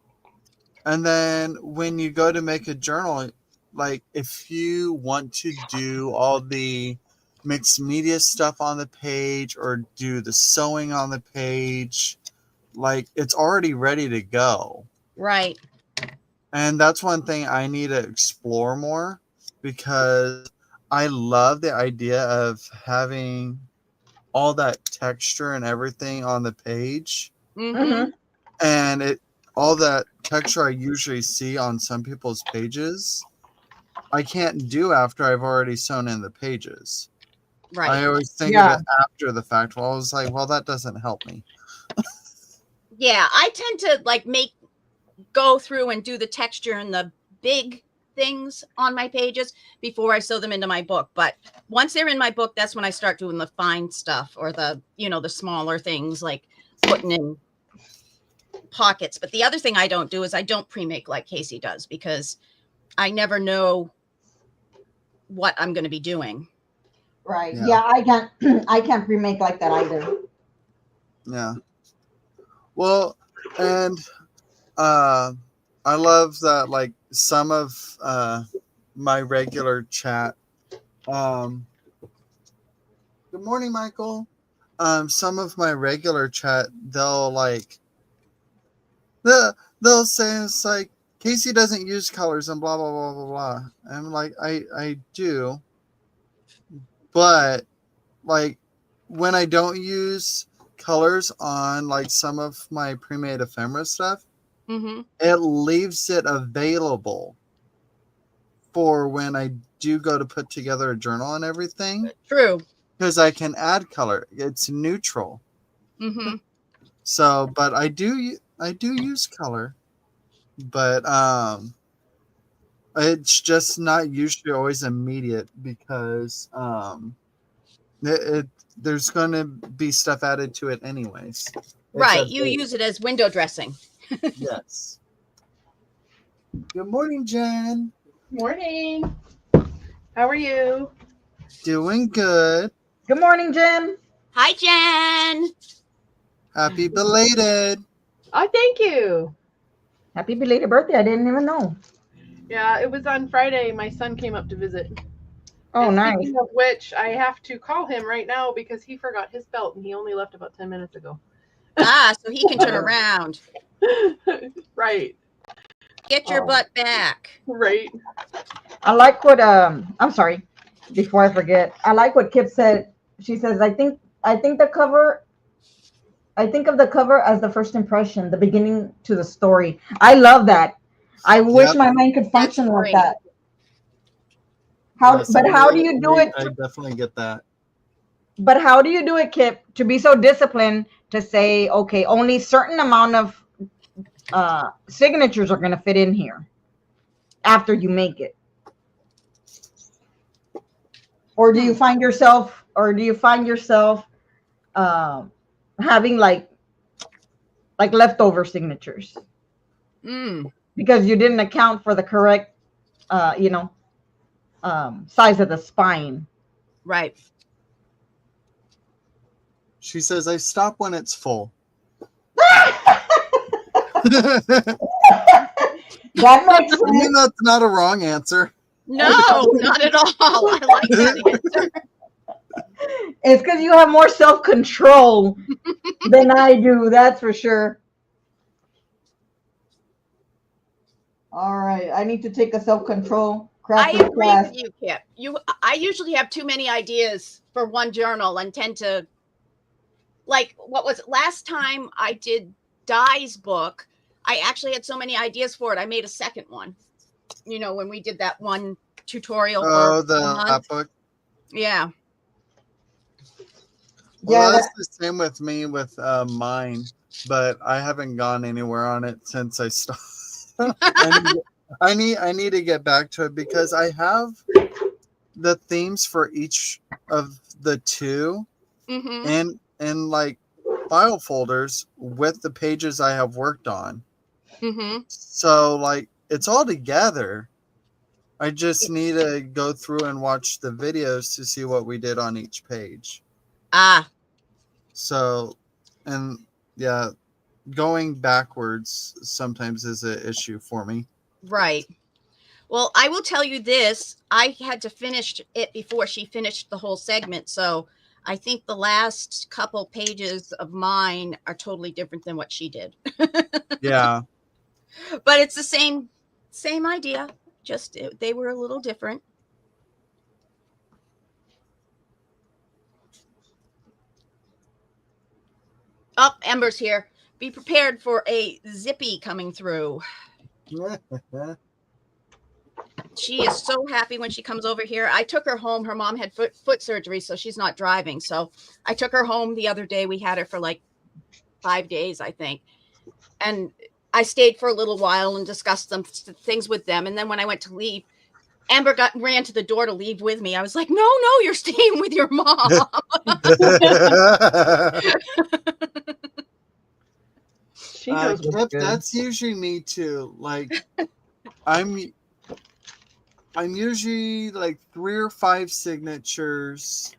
And then when you go to make a journal, like if you want to do all the mixed media stuff on the page or do the sewing on the page, like it's already ready to go. Right. And that's one thing I need to explore more, because I love the idea of having all that texture and everything on the page, Mm-hmm. Mm-hmm. and it all that texture I usually see on some people's pages I can't do after I've already sewn in the pages. Right. I always think of Yeah. it after the fact. Well, I was like, well, that doesn't help me. Yeah, I tend to like go through and do the texture and the big things on my pages before I sew them into my book. But once they're in my book, that's when I start doing the fine stuff or the smaller things like putting in pockets. But the other thing I don't do is I don't pre-make like Casey does, because I never know what I'm going to be doing. Right. Yeah, Yeah, I can't I can't pre-make like that either. yeah. Well, and uh, I love that. Like some of my regular chat. Um, Good morning, Michael. Some of my regular chat, they'll say it's like Casey doesn't use colors and blah blah blah blah blah. And I'm like, I do, but like when I don't use colors on like some of my pre-made ephemera stuff, it leaves it available for when I do go to put together a journal and everything. True. Because I can add color. It's neutral. So, but I do use color, but it's just not usually always immediate because there's going to be stuff added to it anyways. Right. You use it as window dressing. Yes. Good morning, Jen. Morning. How are you? Doing good. Good morning, Jen. Hi, Jen. Happy belated. Oh, thank you. Happy belated birthday. I didn't even know. Yeah, it was on Friday. My son came up to visit. Oh, and nice. Speaking of which, I have to call him right now because he forgot his belt and he only left about 10 minutes ago. So he can turn around. Right. Get your butt back. Right. I like what I'm sorry, before I forget. I like what Kip said. She says, I think of the cover as the first impression, the beginning to the story. I love that. I wish my mind could function like that. How do you do it? I definitely get that. But how do you do it, Kip, to be so disciplined to say, okay, only certain amount of signatures are going to fit in here after you make it? Or do you find yourself having like leftover signatures because you didn't account for the correct size of the spine? Right. She says, I stop when it's full. That makes sense. I mean, that's not a wrong answer. No, not at all. I like that answer. It's because you have more self-control than I do, that's for sure. All right, I need to take a self-control I crafting agree class. with you, Kip. I usually have too many ideas for one journal and tend to, like, what was it? Last time I did Di's book, I actually had so many ideas for it. I made a second one. You know, when we did that one tutorial. Oh, that book. Yeah. Well, that's the same with me with mine, but I haven't gone anywhere on it since I stopped. I need to get back to it because I have the themes for each of the two in like file folders with the pages I have worked on. So like it's all together. I just need to go through and watch the videos to see what we did on each page. So, and yeah, going backwards sometimes is an issue for me. Right. Well, I will tell you this. I had to finish it before she finished the whole segment. So I think the last couple pages of mine are totally different than what she did. Yeah. But it's the same idea. Just they were a little different. Oh, Ember's here. Be prepared for a zippy coming through. She is so happy when she comes over here. I took her home. Her mom had foot surgery, so she's not driving. So I took her home the other day. We had her for like 5 days, I think. And I stayed for a little while and discussed some things with them. And then when I went to leave, Amber ran to the door to leave with me. I was like, no, you're staying with your mom. That's usually me too. Like I'm usually like 3 or 5 signatures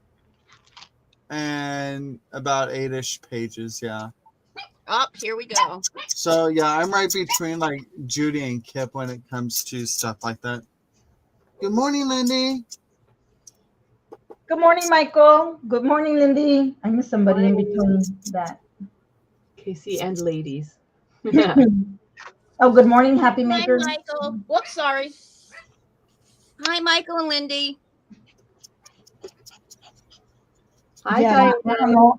and about 8-ish pages. Yeah. Oh, here we go. So yeah, I'm right between like Judy and Kip when it comes to stuff like that. Good morning, Lindy. Good morning, Michael. Good morning, Lindy. I missed somebody in between that. Casey and ladies. Oh, good morning, Happy Maker. Hi, Michael. Whoops, sorry. Hi, Michael and Lindy. Hi, Yeah, I don't know.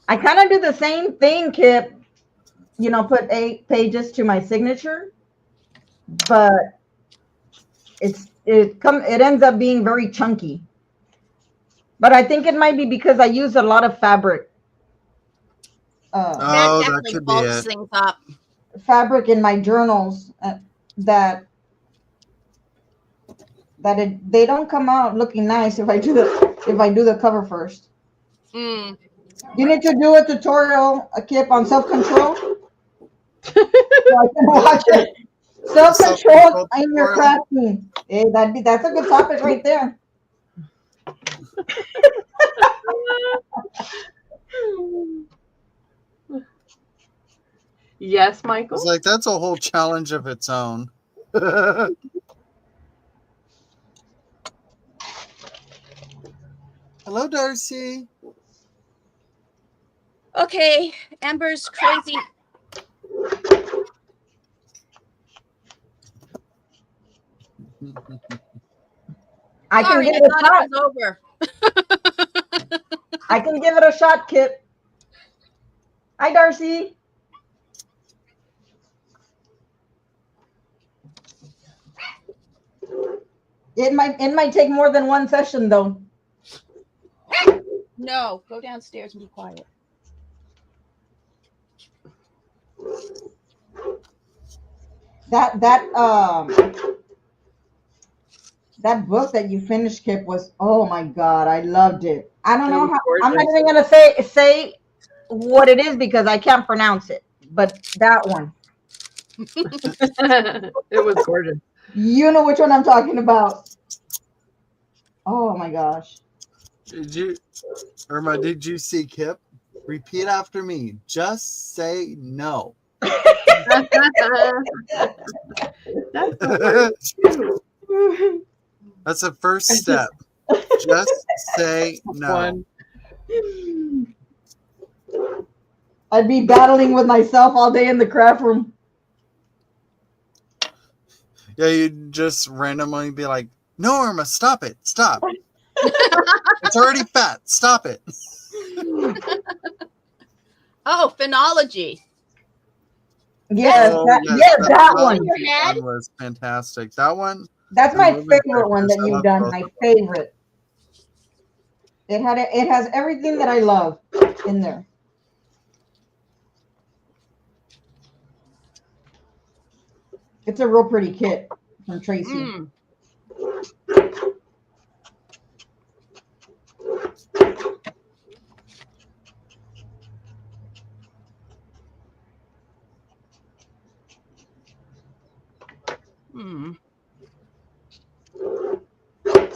I kind of do the same thing, Kip. You know, put 8 pages to my signature, but it ends up being very chunky. But I think it might be because I use a lot of fabric. That Oh, that definitely could be bulks it. things up. Fabric in my journals that they don't come out looking nice if I do the cover first. Mm. You need to do a tutorial, a Kip, on self control. So I can watch it. Self control Self-control in your tutorial. crafting. Hey, that's a good topic right there. Yes, It's Michael. like that's a whole challenge of its own. Hello, Darcy. Okay, Amber's crazy. I can Sorry, give I it a thought shot. it was over. I can give it a shot, Kip. Hi, Darcy. It might take more than one session though. No, go downstairs and be quiet. That book that you finished, Kip, was, oh my God, I loved it. I don't It know was how. I'm not gorgeous. even gonna say what it is because I can't pronounce it. But that one, It was gorgeous. you know which one I'm talking about. Oh my gosh. Did you, Irma? Did you see Kip? Repeat after me. Just say no. That's the word. That's the first step. Just say no. One. I'd be battling with myself all day in the craft room. Yeah, you'd just randomly be like, "No, Irma, stop it! Stop! It's already fat. Stop it!" Oh, phenology. Yes, Oh, that one. In your head? One was fantastic. That one. That's and my moving favorite one pictures, that I you've love done. both My of them. favorite. It has everything that I love in there. It's a real pretty kit from Tracy. Mm. Mm.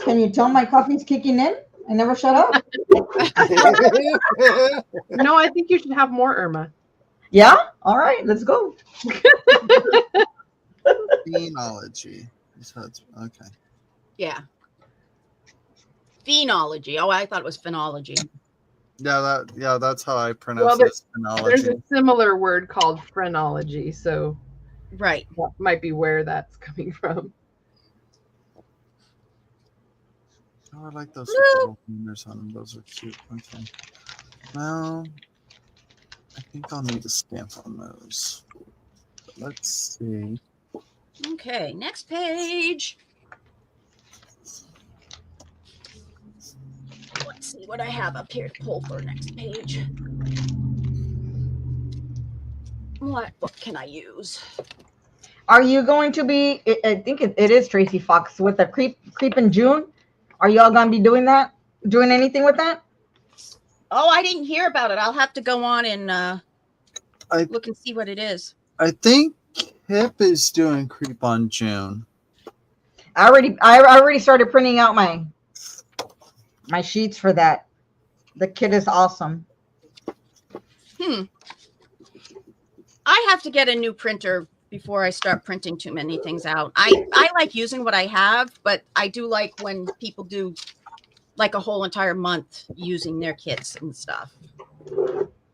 Can you tell my coffee's kicking in? I never shut up. No, I think you should have more, Irma. Yeah? All right, let's go. Phenology. So it's okay. Yeah. Phenology. Oh, I thought it was phenology. Yeah, that's how I pronounce Well, it. There's a Phenology. similar word called phrenology, so Right. that might be where that's coming from. Oh, I like those Woo! little fingers on them. Those are cute. Okay. Well, I think I'll need a stamp on those. But let's see. Okay, next page. Let's see what I have up here to pull for next page. What book can I use? Are you going to be? I think it is Tracy Fox with the creep in June. Are y'all gonna be doing that? Doing anything with that? Oh, I didn't hear about it. I'll have to go on and look and see what it is. I think Kip is doing Creep on June. I already started printing out my sheets for that. The kit is awesome. I have to get a new printer before I start printing too many things out. I like using what I have, but I do like when people do like a whole entire month using their kits and stuff.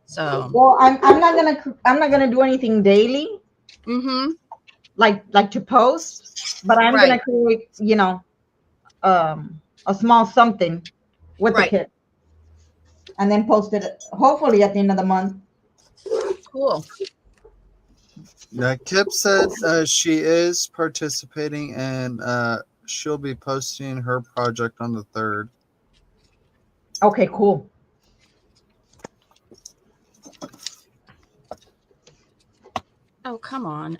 So Well, I'm not gonna do anything daily, like to post, but I'm Right. gonna create, a small something with Right. the kit, and then post it hopefully at the end of the month. Cool. Kip said she is participating and she'll be posting her project on the 3rd. Okay, cool. Oh, come on.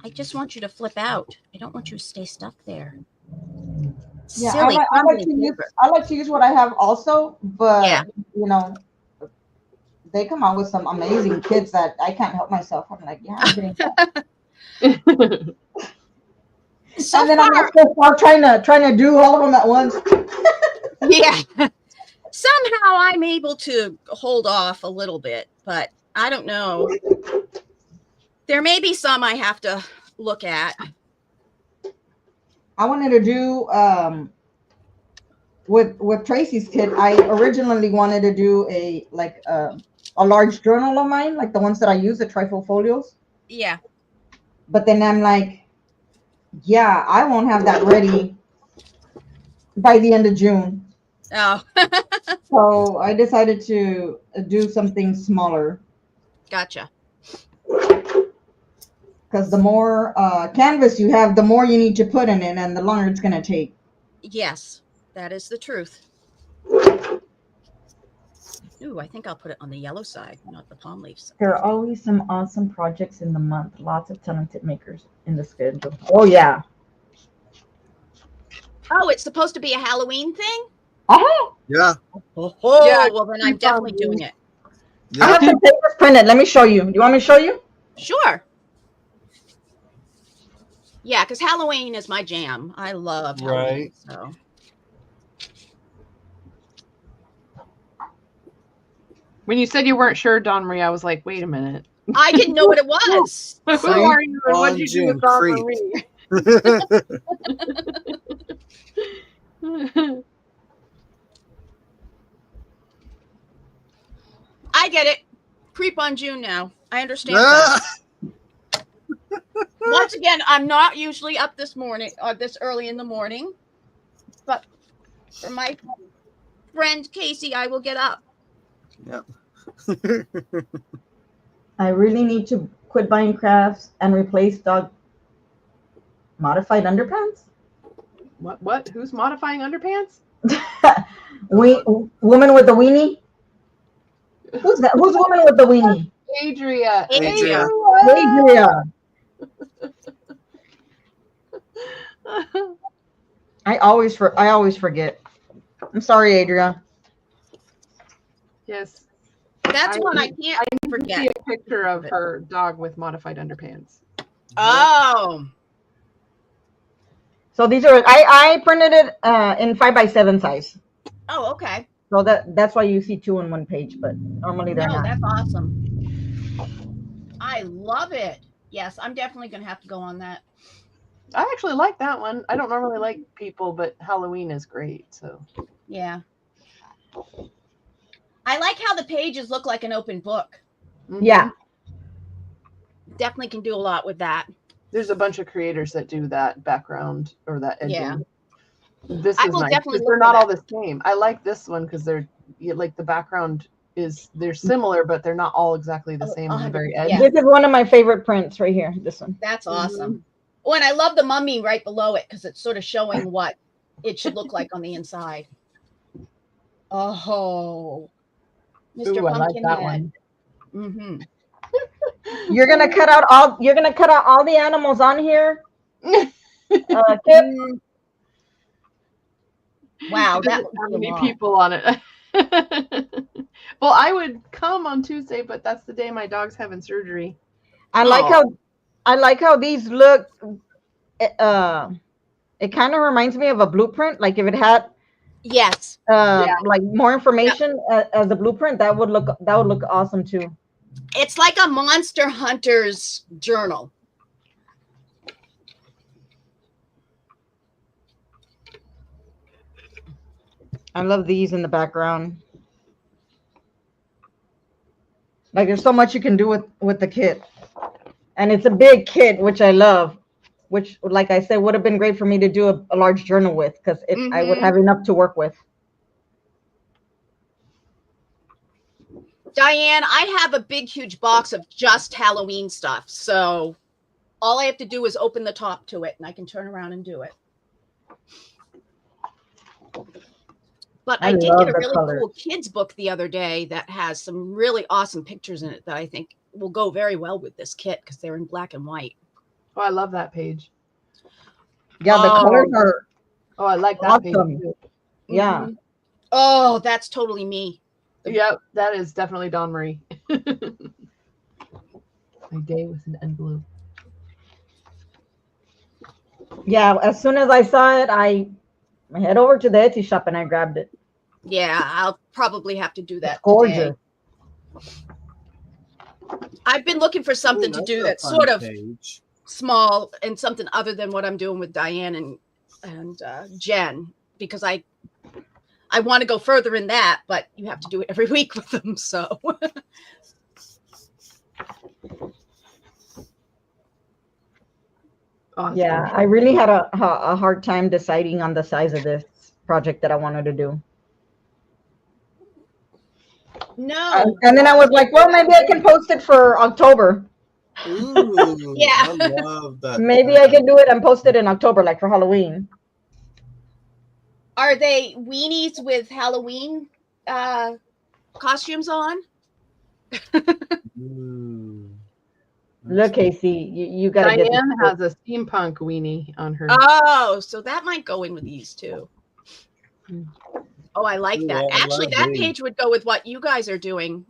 I just want you to flip out. I don't want you to stay stuck there. Yeah, Silly. I like to use what I have also, but Yeah. you know, they come out with some amazing kits that I can't help myself. I'm like, yeah, I'm getting that. So and then far, I'm also start trying to do all of them at once. yeah. Somehow I'm able to hold off a little bit, but I don't know. There may be some I have to look at. I wanted to do with Tracy's kit. I originally wanted to do a large journal of mine, like the ones that I use, the trifle folios. Yeah. But then I'm like, yeah, I won't have that ready by the end of June. Oh. So I decided to do something smaller. Gotcha. Because the more canvas you have, the more you need to put in it, and the longer it's going to take. Yes, that is the truth. Ooh, I think I'll put it on the yellow side, not the palm leaves. There are always some awesome projects in the month. Lots of talented makers in the schedule. Oh, yeah. Oh, it's supposed to be a Halloween thing? Uh-huh. Yeah. Oh, Yeah, well, then I'm definitely doing it. I have some papers printed. Let me show you. Do you want me to show you? Sure. Yeah, because Halloween is my jam. I love Halloween. Right. So. When you said you weren't sure, Dawn Marie, I was like, wait a minute. I didn't know what it was. Who are you and what did you do with Dawn Marie? I get it. Creep on June now. I understand that. Once again, I'm not usually up this morning or this early in the morning, but for my friend Casey, I will get up. Yep. I really need to quit buying crafts and replace dog modified underpants. What? Who's modifying underpants? Woman with the weenie. Who's that? Who's the woman with the weenie? Adria. Adria. I always forget. I'm sorry, Adria. Yes. That's one I can't I forget. see a picture of her dog with modified underpants. Oh. So these are I printed it in 5x7 size. Oh, okay. So that's why you see 2 on one page, but normally they're not. That's awesome. I love it. Yes, I'm definitely going to have to go on that. I actually like that one. I don't normally like people, but Halloween is great. So yeah. I like how the pages look like an open book. Mm-hmm. Yeah. Definitely can do a lot with that. There's a bunch of creators that do that background or that edging. Yeah. This I is will nice definitely because they're look not for all that. the same. I like this one because they're like the background they're similar, but they're not all exactly the same on the very edge. Yeah. This is one of my favorite prints right here. This one. That's awesome. Oh, and I love the mummy right below it because it's sort of showing what it should look like on the inside. Oh, Mr. Ooh, I like Pumpkinhead. that one. Mm-hmm. You're gonna cut out all the animals on here. Kip. Wow, that how many people on it. Well, I would come on Tuesday, but that's the day my dog's having surgery. I like how these look. It kind of reminds me of a blueprint. Like if it had like more information as a blueprint, that would look awesome too. It's like a Monster Hunter's journal. I love these in the background. Like there's so much you can do with the kit, and it's a big kit, which I love. which, like I said, would have been great for me to do a large journal with, because I would Mhm. have enough to work with. Diane, I have a big, huge box of just Halloween stuff. So all I have to do is open the top to it and I can turn around and do it. But I did love get a the really colors. cool kids book the other day that has some really awesome pictures in it that I think will go very well with this kit because they're in black and white. Oh, I love that page. Yeah, the colors are Oh, I like that awesome. page too. Yeah. Mhm. Oh, that's totally me. Yep, that is definitely Dawn Marie. My day with an envelope. Yeah, as soon as I saw it, I head over to the Etsy shop and I grabbed it. Yeah, I'll probably have to do that It's gorgeous. today. I've been looking for something to do that's sort of small and something other than what I'm doing with Diane and Jen, because I want to go further in that, but you have to do it every week with them. So Yeah, I really had a hard time deciding on the size of this project that I wanted to do. no. And then I was like, well, maybe I can post it for October. Ooh, Yeah. I love that. Maybe I can do it and post it in October, like for Halloween. Are they weenies with Halloween costumes on? Ooh. Look, Casey, you gotta get this Diane book. has a steampunk weenie on her. Oh, so that might go in with these too. Oh, I like that. Ooh, I Actually, love that these. page would go with what you guys are doing.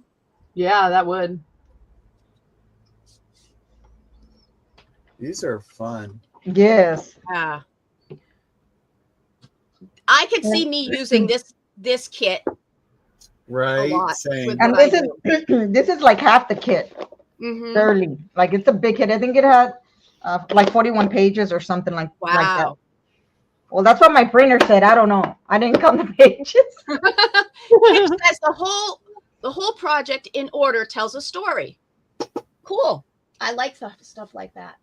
Yeah, that would. These are fun. Yes. Yeah. I could see me using this kit a Right? lot. Same. With And what this I is do. this is like half the kit. Mhm. Barely. Like it's a big kit. I think it had like 41 pages or something like that. Wow. Well, that's what my printer said. I don't know. I didn't count the pages. It says the whole project in order tells a story. Cool. I like stuff like that.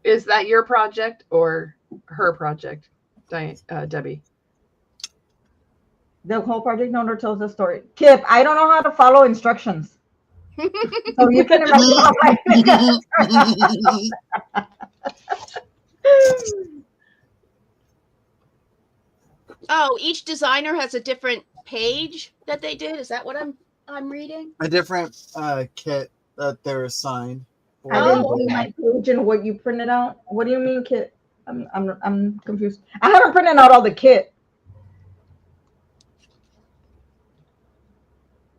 Is that your project or her project, Diane, Debbie? The whole project in order tells a story. Kip, I don't know how to follow instructions. So you can imagine how my Oh, each designer has a different page that they did. Is that what I'm reading? A different kit that they're assigned. I didn't Oh, see okay. my page and what you printed out. What do you mean, kit? I'm confused. I haven't printed out all the kit.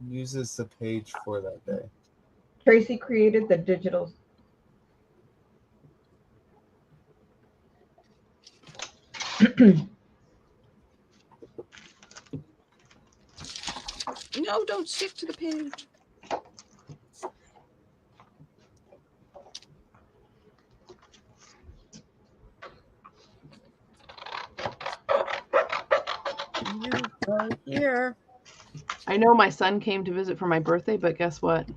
Uses the page for that day. Tracy created the digital. No, don't stick to the page. You go here. I know my son came to visit for my birthday, but guess what?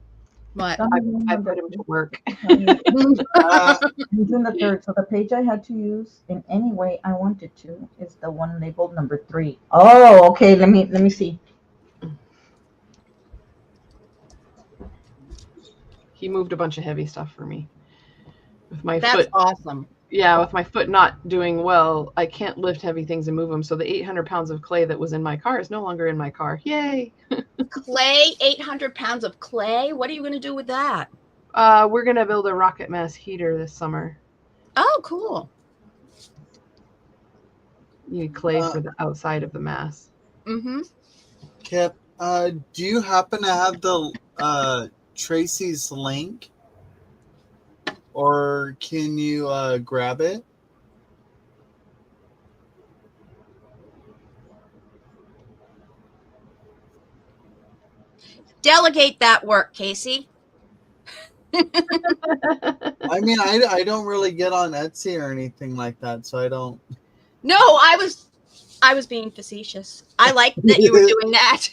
What? I put him to work. June the 3rd. So the page I had to use in any way I wanted to is the one labeled number 3. Oh, okay. Let me see. He moved a bunch of heavy stuff for me. With my That's foot. awesome. Yeah, with my foot not doing well, I can't lift heavy things and move them. So the 800 pounds of clay that was in my car is no longer in my car. Yay! Clay, 800 pounds of clay. What are you going to do with that? We're gonna build a rocket mass heater this summer. Oh, cool. You need clay for the outside of the mass. Mm-hmm. Kip, do you happen to have the Tracy's link? Or can you grab it? Delegate that work, Casey. I mean, I don't really get on Etsy or anything like that, so I don't. No, I was being facetious. I like that you were doing that.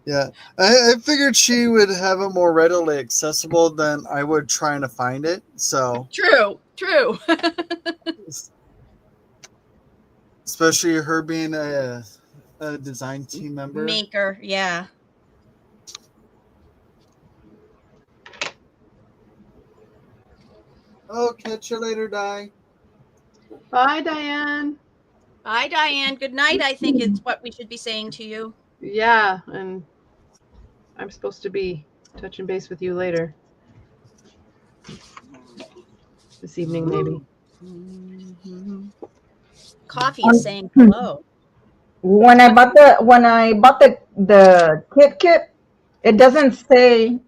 Yeah, I figured she would have it more readily accessible than I would trying to find it. So, True. especially her being a design team member. Maker, yeah. Oh, catch you later, Di. Bye, Diane. Bye, Diane. Good night, I think it's what we should be saying to you. Yeah, and I'm supposed to be touching base with you later. This evening, maybe. Coffee is saying hello. When I bought the kit, it doesn't say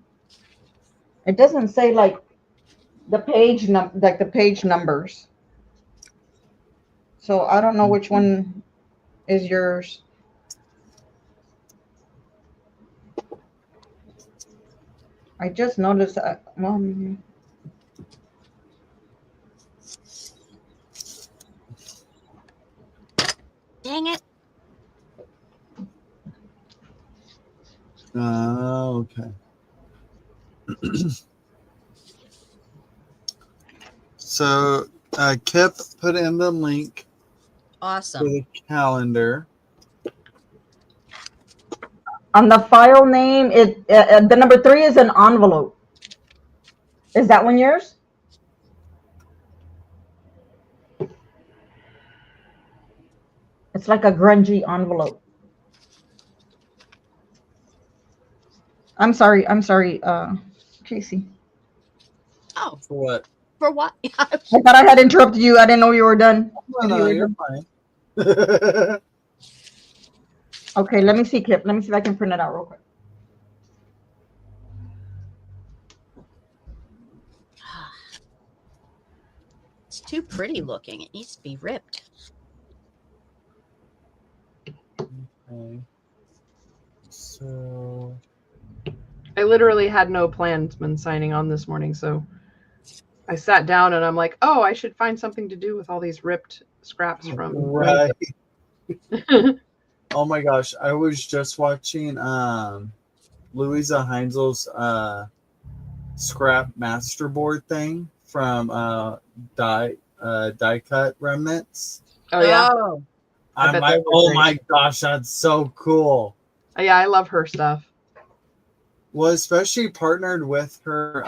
like the page numbers. So I don't know which one is yours. I just noticed that. Dang it. Okay. So, Kip put in the link for Awesome. the calendar. On the file name, the number 3 is an envelope. Is that one yours? It's like a grungy envelope. I'm sorry, Casey. Oh, For what? for what? I thought I had interrupted you. I didn't know you were done. No, you're fine. Okay, let me see, Kip. Let me see if I can print it out real quick. It's too pretty looking. It needs to be ripped. Okay. So, I literally had no plans when signing on this morning, so I sat down and I'm like, oh, I should find something to do with all these ripped scraps from. right. Oh my gosh, I was just watching Louisa Heinzel's scrap masterboard thing from die cut remnants. Oh yeah. Oh, I I'm bet like, those are oh great. my gosh, that's so cool. Yeah, I love her stuff. Well, especially partnered with her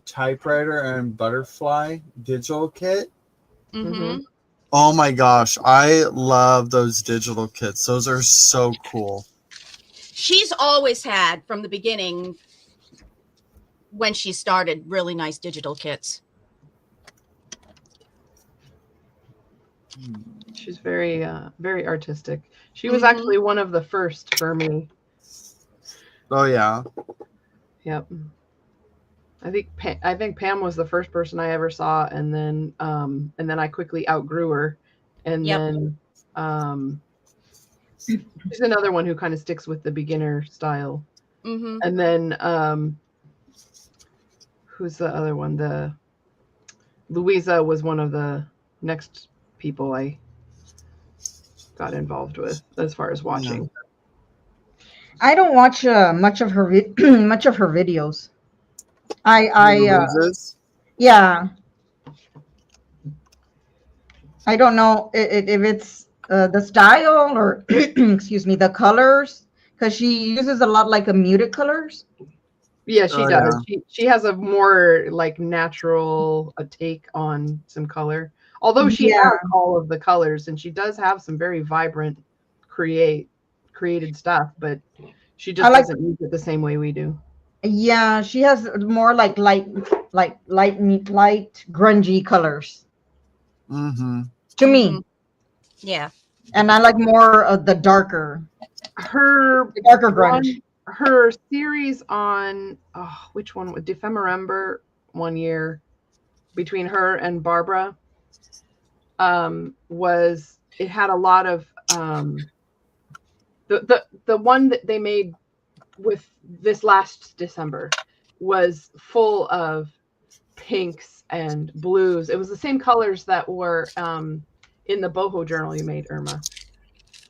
typewriter and butterfly digital kit. mm-hmm. Oh my gosh, I love those digital kits. Those are so cool. She's always had, from the beginning, when she started, really nice digital kits. She's very very artistic. She was actually one of the first for me. Oh yeah. Yep. I think Pam was the first person I ever saw, and then I quickly outgrew her, and then she's another one who kind of sticks with the beginner style. Mm-hmm. And then who's the other one? The Louisa was one of the next people I got involved with as far as watching. I don't watch much of her videos. Yeah. I don't know if it's the style or excuse me, the colors, because she uses a lot like a muted colors. Yeah, she does. Yeah. She has a more like natural take on some color. Although she has all of the colors, and she does have some very vibrant created stuff, but she just doesn't use it the same way we do. Yeah, she has more like light grungy colors. Mm-hmm. To me. Yeah. And I like more of the darker grunge. Her series on which one? Defemorember one year between her and Barbara it had a lot of the one that they made with this last December was full of pinks and blues. It was the same colors that were in the boho journal you made, Irma.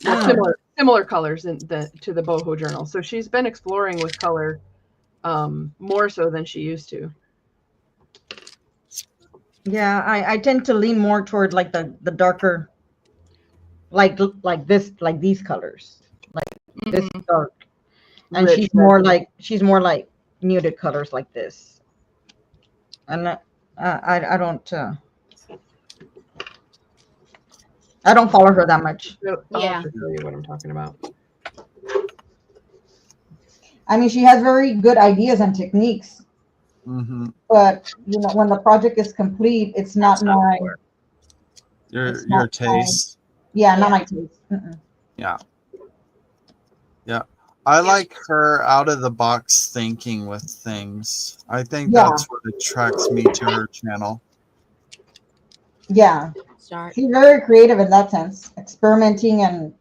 Similar colors to the boho journal. So she's been exploring with color more so than she used to. Yeah, I tend to lean more toward like the darker, like this, like these colors, like this dark, and Rich, she's more like muted colors like this, and I don't follow her that much. I'll have to show you what I'm talking about. I mean, she has very good ideas and techniques, but you know, when the project is complete, it's not my your taste. Not my taste. Yeah. I like her out of the box thinking with things. I think that's what attracts me to her channel. Yeah. She's very creative in that sense, experimenting and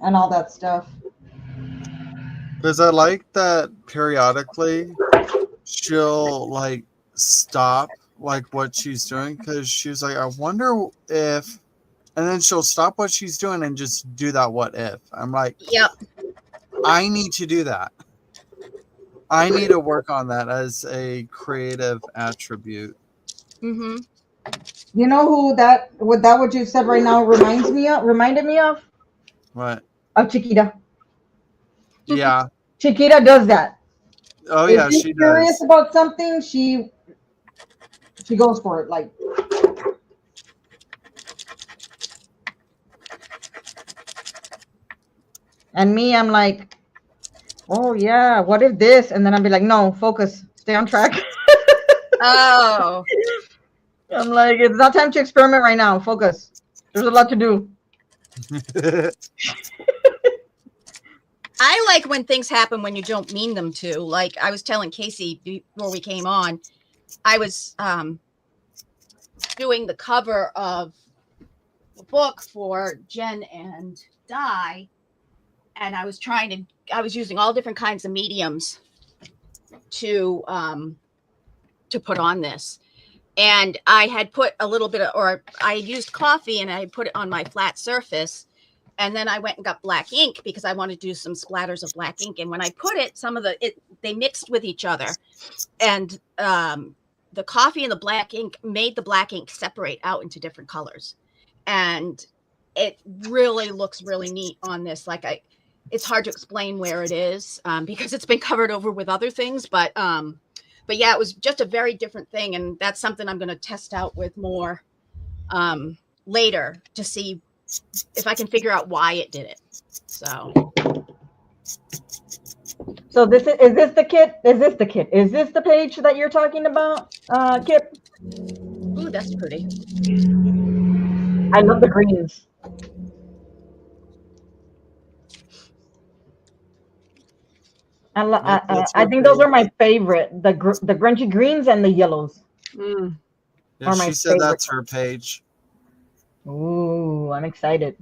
all that stuff. Because I like that periodically she'll like stop like what she's doing, because she's like, I wonder if, and then she'll stop what she's doing and just do that what if. I'm like, yep, I need to do that. I need to work on that as a creative attribute. You know who what you said right now reminded me of? What? Of Chiquita. Yeah. Chiquita does that. Oh yeah, she does. Curious about something, she goes for it. Like, and me, I'm like, oh yeah, what if this? And then I'll be like, no, focus, stay on track. Oh. I'm like, it's not time to experiment right now. Focus. There's a lot to do. I like when things happen when you don't mean them to. Like I was telling Casey before we came on, I was doing the cover of a book for Jen and Di, and I was using all different kinds of mediums to put on this. And I had put a little bit I used coffee and I put it on my flat surface. And then I went and got black ink because I wanted to do some splatters of black ink. And when I put it, they mixed with each other. And the coffee and the black ink made the black ink separate out into different colors. And it really looks really neat on this. Like it's hard to explain where it is because it's been covered over with other things. But yeah, it was just a very different thing. And that's something I'm going to test out with more later to see if I can figure out why it did it. So this is this the kit? Is this the kit? Is this the page that you're talking about, Kip? Ooh, that's pretty. I love the greens. I think those are my favorite. The grungy greens and the yellows. Yeah, she said that's her page. Ooh, I'm excited.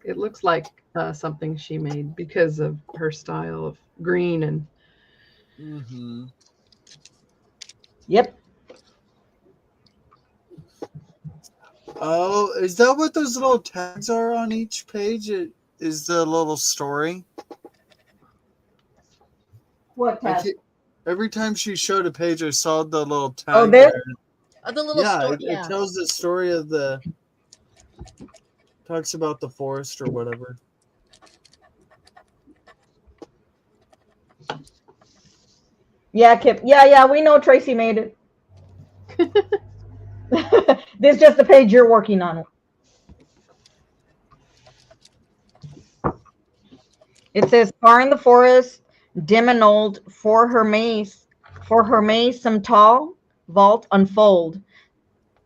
It looks like something she made because of her style of green and. Yep. Oh, is that what those little tags are on each page? It is the little story. What tag? Every time she showed a page, I saw the little tag. Oh, this? The little story. It tells the story of talks about the forest or whatever. Yeah, Kip. Yeah, we know Tracy made it. This is just the page you're working on. It says, far in the forest, dim and old, for her maze some tall vault unfold,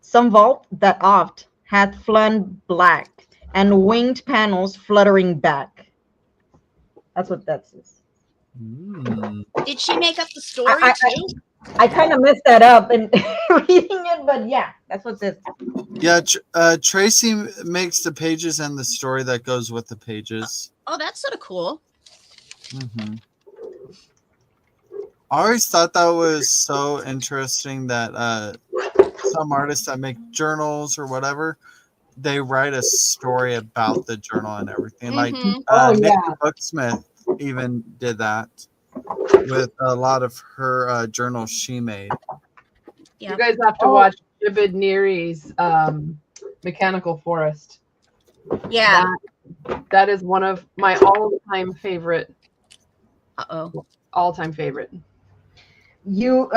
some vault that oft hath flown black, and winged panels fluttering back. That's what that says. Did she make up the story too? I kind of messed that up in reading it, but yeah, that's what this. Yeah, Tracy makes the pages and the story that goes with the pages. Oh, that's sort of cool. I always thought that was so interesting that some artists that make journals or whatever, they write a story about the journal and everything. Like Nikki Booksmith even did that with a lot of her journals she made. You guys have to watch Jibid Neri's Mechanical Forest. Yeah. That is one of my all-time favorite. All-time favorite. You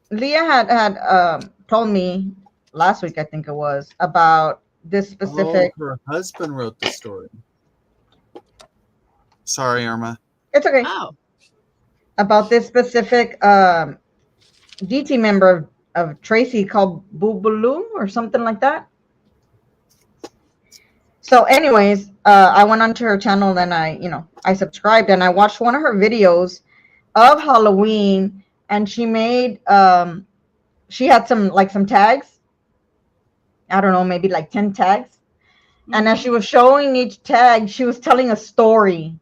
Leah had told me last week, I think it was, about this specific. Oh, her husband wrote the story. Sorry, Irma. It's okay. Oh. About this specific DT member of Tracy called Boobaloo or something like that. So anyways, I went onto her channel and I subscribed and I watched one of her videos of Halloween, and she made she had some tags. I don't know, maybe like 10 tags. And as she was showing each tag, she was telling a story.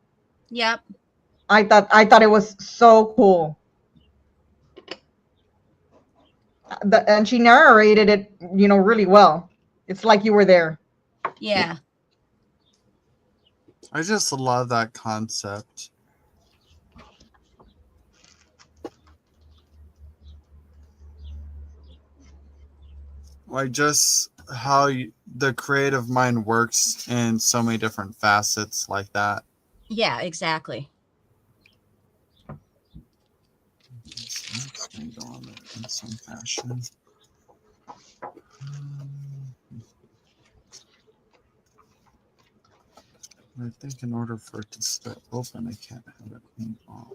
Yep. I thought it was so cool. And she narrated it, really well. It's like you were there. Yeah. I just love that concept. Like just how the creative mind works in so many different facets like that. Yeah, exactly. It's going to go on there in some fashion. I think in order for it to stay open, I can't have it clean off.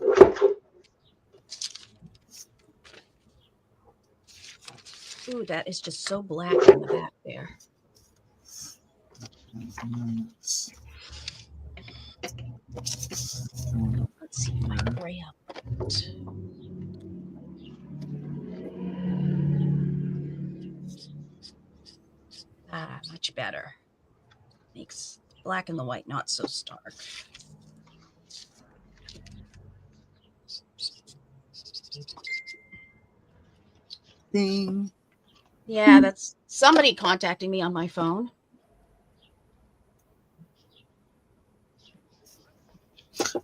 Ooh, that is just so black in the back there. Let's see if I can gray up. Much better. Makes black and the white not so stark. Ding. Yeah, that's somebody contacting me on my phone.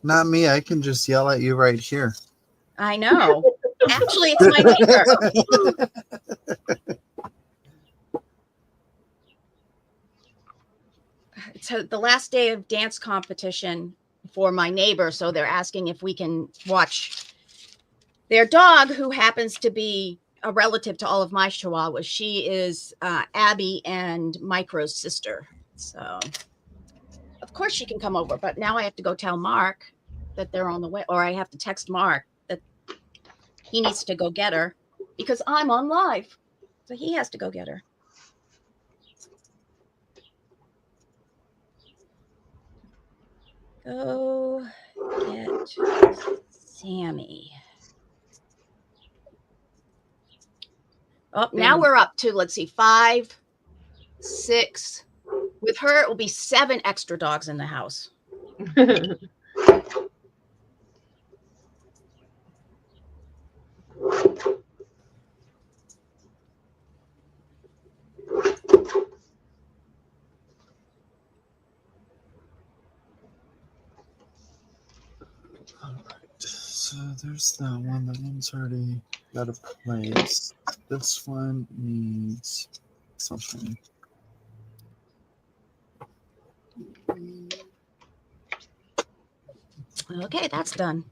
Not me. I can just yell at you right here. I know. Actually, it's my neighbor. It's the last day of dance competition for my neighbor, so they're asking if we can watch their dog, who happens to be a relative to all of my chihuahuas. She is Abby and Micro's sister. So, of course, she can come over. But now I have to go tell Mark that they're on the way, or I have to text Mark that he needs to go get her because I'm on live. So he has to go get her. Go get Sammy. Oh, now we're up to, let's see, 5, 6. With her, it will be 7 extra dogs in the house. So there's that one. That one's already got a place. This one needs something. Okay, that's done.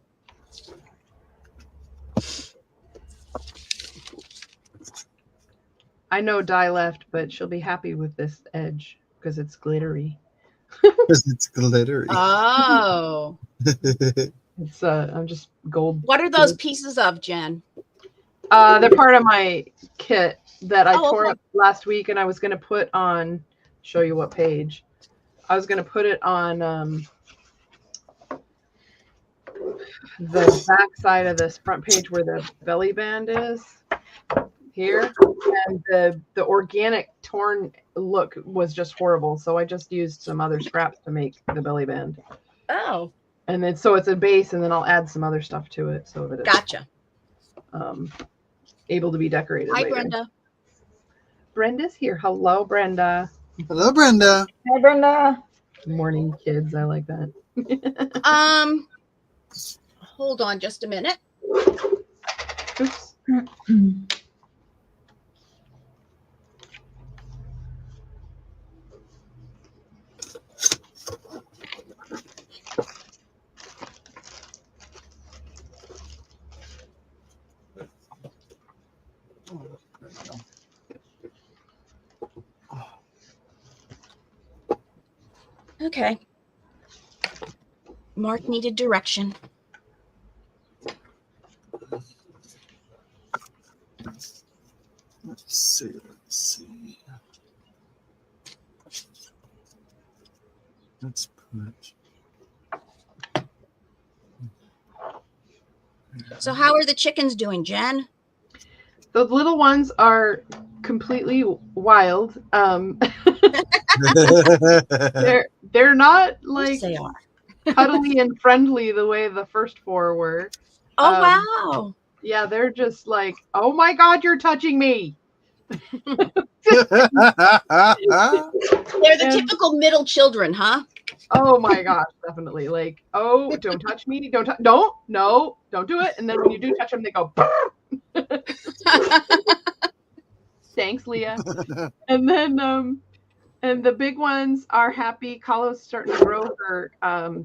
I know Di left, but she'll be happy with this edge because it's glittery. Because it's glittery. Oh. It's I'm just gold. What are those pieces of, Jen? They're part of my kit that I tore up last week, and I was going to put on. Show you what page. I was going to put it on the back side of this front page where the belly band is here, and the organic torn look was just horrible. So I just used some other scraps to make the belly band. Oh. And then so it's a base, and then I'll add some other stuff to it so that it's gotcha. Able to be decorated. Hi, later. Brenda. Brenda's here. Hello, Brenda. Hello, Brenda. Hi, Brenda. Morning, kids. I like that. Hold on just a minute. Oops. Okay. Mark needed direction. Let's see. Let's put. So how are the chickens doing, Jen? The little ones are completely wild. They're not like They are. cuddly and friendly the way the first 4 were. Oh, wow. Yeah, they're just like, oh my God, you're touching me. They're the typical middle children, huh? Oh my gosh, definitely. Like, oh, don't touch me. Don't do it. And then when you do touch them, they go, thanks, Leah. And then, and the big ones are happy. Kalo's starting to grow her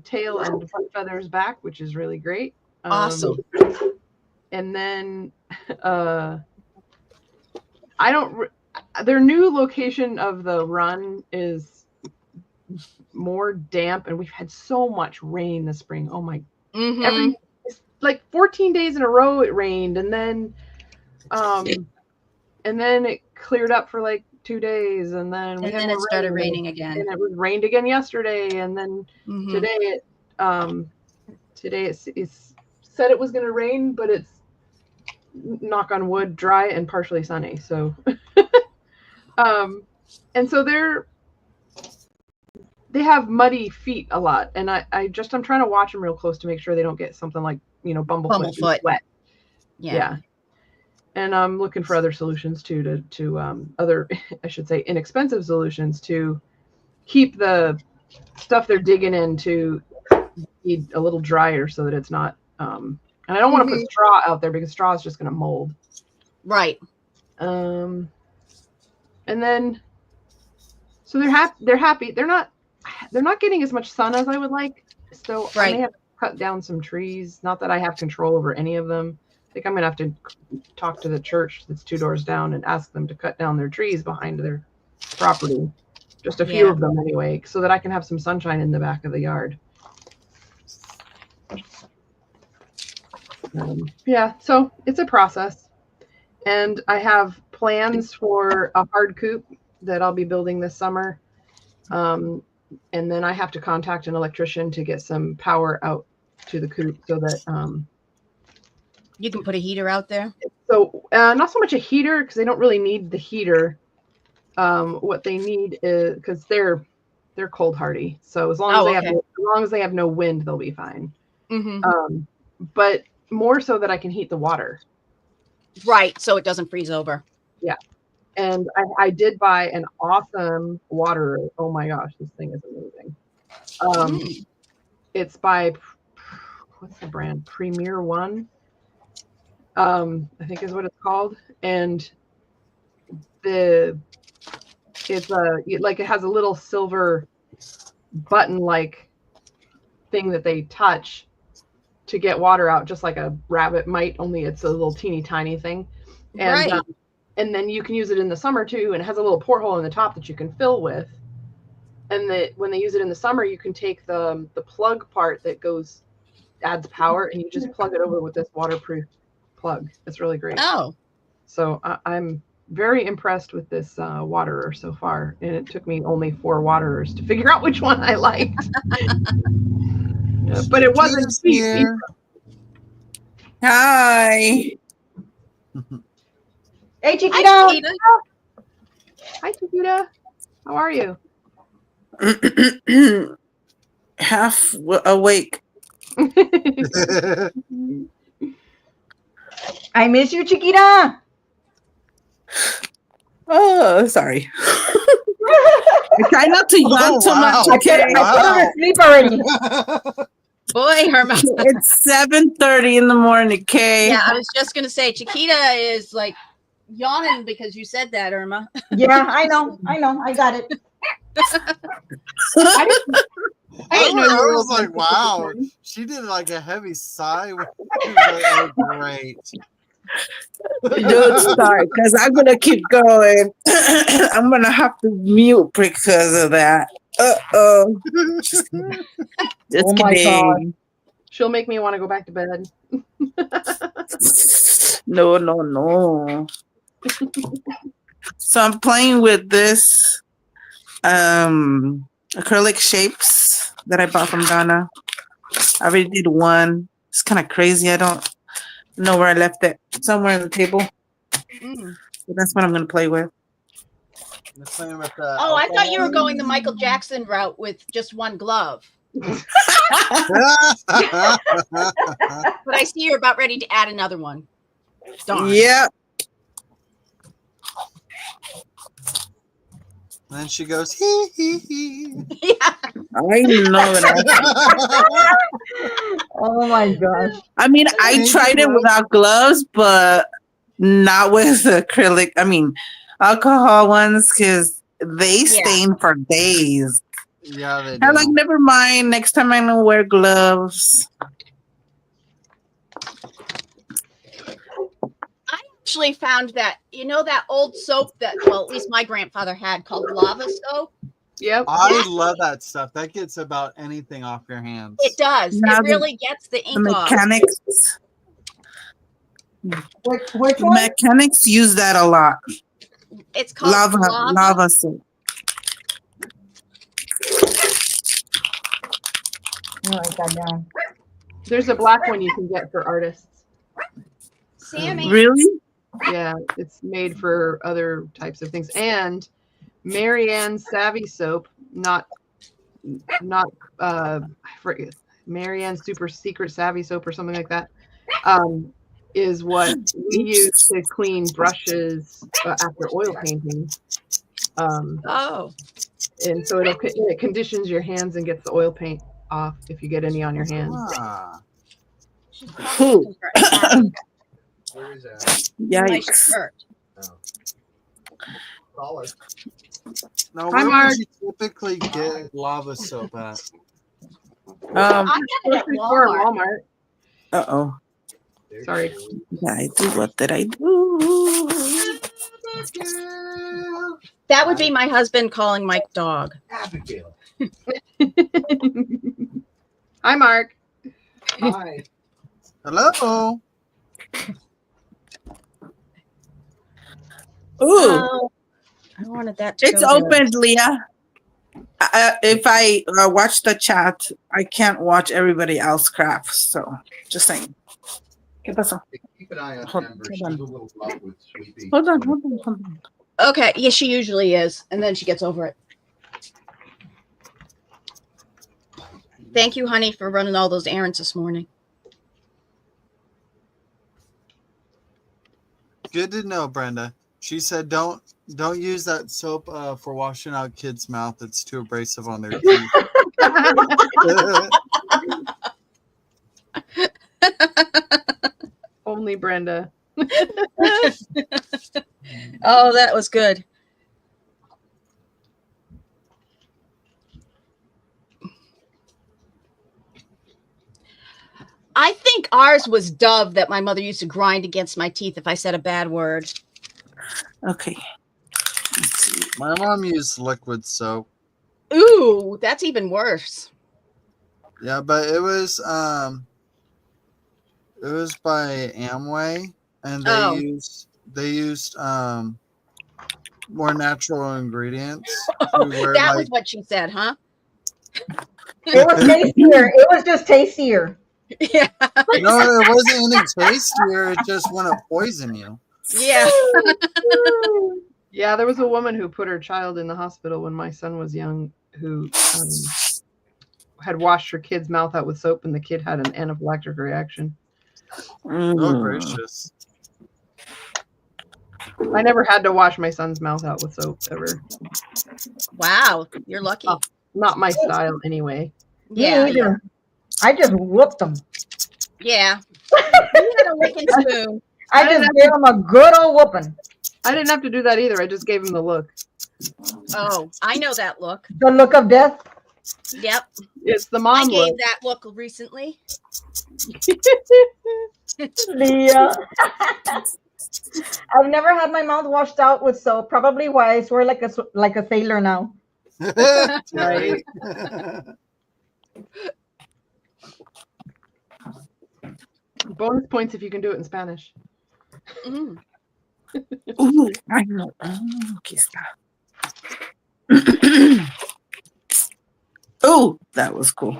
tail and front feathers back, which is really great. Awesome. And then, their new location of the run is more damp, and we've had so much rain this spring. Oh my, it's like 14 days in a row it rained, and then it cleared up for like 2 days, and then it started raining again. And it was rained again yesterday, and then today it's said it was going to rain, but it's, knock on wood, dry and partially sunny. So and so they have muddy feet a lot, and I'm trying to watch them real close to make sure they don't get something like, bumblefoot wet. Yeah. And I'm looking for other solutions too, to other, I should say, inexpensive solutions to keep the stuff they're digging in to be a little drier so that it's not, and I don't want to put straw out there because straw is just going to mold. Right. And then, so they're happy. They're not getting as much sun as I would like. So I may have to cut down some trees. Not that I have control over any of them. I think I'm going to have to talk to the church that's 2 doors down and ask them to cut down their trees behind their property. Just a few of them anyway, so that I can have some sunshine in the back of the yard. So it's a process. And I have plans for a hard coop that I'll be building this summer. And then I have to contact an electrician to get some power out to the coop so that you can put a heater out there. So not so much a heater, because they don't really need the heater. What they need is, because they're cold hardy. So as long as they have no wind, they'll be fine. But more so that I can heat the water. Right, so it doesn't freeze over. Yeah. And I did buy an awesome water. Oh my gosh, this thing is amazing. It's by, what's the brand? Premier One, I think is what it's called. And it has a little silver button-like thing that they touch to get water out, just like a rabbit might, only it's a little teeny tiny thing. And and then you can use it in the summer too, and it has a little porthole in the top that you can fill with. And when they use it in the summer, you can take the plug part that adds power, and you just plug it over with this waterproof plug. It's really great. Oh. So I'm very impressed with this waterer so far, and it took me only 4 waterers to figure out which one I liked. But it wasn't cheap. Hi. Hey, Chiquita. Hi, Chiquita. How are you? Half awake. I miss you, Chiquita. Oh, sorry. I try not to yawn too much. I Okay. put her to sleep already. Boy, Irma. It's 7:30 in the morning. Okay. Yeah, I was just gonna say Chiquita is like yawning because you said that, Irma. Yeah, I know. I got it. I didn't know you were was open like, until 6 this wow. morning. She did like a heavy sigh. Oh, great. Don't start because I'm gonna keep going. I'm gonna have to mute because of that. Uh-oh. Just Oh my kidding. She'll make me want to go back to bed. No. So I'm playing with this acrylic shapes that I bought from Donna. I already did one. It's kind of crazy. I don't know where I left it. Somewhere on the table. Mm. So that's what I'm gonna play with. Oh, I thought you were going the Michael Jackson route with just one glove. But I see you're about ready to add another one. Darn. Yeah. And then she goes, hee hee hee. Yeah. I know that. Oh my gosh. I mean, I tried it without gloves, but not with acrylic. I mean, alcohol ones because they stain for days. Yeah, they do. I'm like, never mind. Next time I'm gonna wear gloves. I actually found that, you know, that old soap that, well, at least my grandfather had called lava soap. Yep. I love that stuff. That gets about anything off your hands. It does. Now It really gets the ink The off. mechanics. Which The one? mechanics use that a lot. It's called Lava soap. Write that down. There's a black one you can get for artists. Sammy. Really? Yeah, it's made for other types of things. And Marianne's Savvy soap, not I forget, Marianne's Super Secret Savvy soap or something like that, is what we use to clean brushes after oil painting. Oh. And so it conditions your hands and gets the oil paint off if you get any on your hands. Ah. Who? Where is that? Nice Yikes. shirt. Solid. Now, Hi, where Mark. would you typically get lava soap at? I get it at Grocery store or Walmart. Walmart. Uh-oh. Sorry. What did I do? That would be my husband calling Mike dog. Abigail. Hi, Mark. Hi. Hello. Ooh, Oh, I wanted that to it's go there. opened, Leah. If I watch the chat, I can't watch everybody else crap. So, just saying. ¿Qué pasó? Keep an eye on Hold- Amber. hold She's on. a little rough with Sweetie. Hold on. Okay, yeah, she usually is, and then she gets over it. Thank you, honey, for running all those errands this morning. Good to know, Brenda. She said, "Don't use that soap for washing out kids' mouth. It's too abrasive on their teeth." Only Brenda. Oh, that was good. I think ours was Dove that my mother used to grind against my teeth if I said a bad word. Okay. My mom used liquid soap. Ooh, that's even worse. Yeah, but it was by Amway, and they used more natural ingredients. That was what she said, huh? It was tastier. It was just tastier. Yeah. No, it wasn't any tastier. It just wouldn't poison you. Yeah. Yeah, there was a woman who put her child in the hospital when my son was young who had washed her kid's mouth out with soap and the kid had an anaphylactic reaction. Oh, gracious. I never had to wash my son's mouth out with soap ever. Wow, you're lucky. Oh, not my style anyway. Yeah, Me either. I just whooped them. yeah. You had a licking spoon. I just gave them a good old whooping. I didn't have to do that either. I just gave him the look. Oh, I know that look. The look of death. Yep, It's the I mom gave look. that look recently. I've never had my mouth washed out with soap. Probably why I swear like a sailor now. Right. Bonus points if you can do it in Spanish. Mm. Ooh, I know. Aquí está. Oh, that was cool.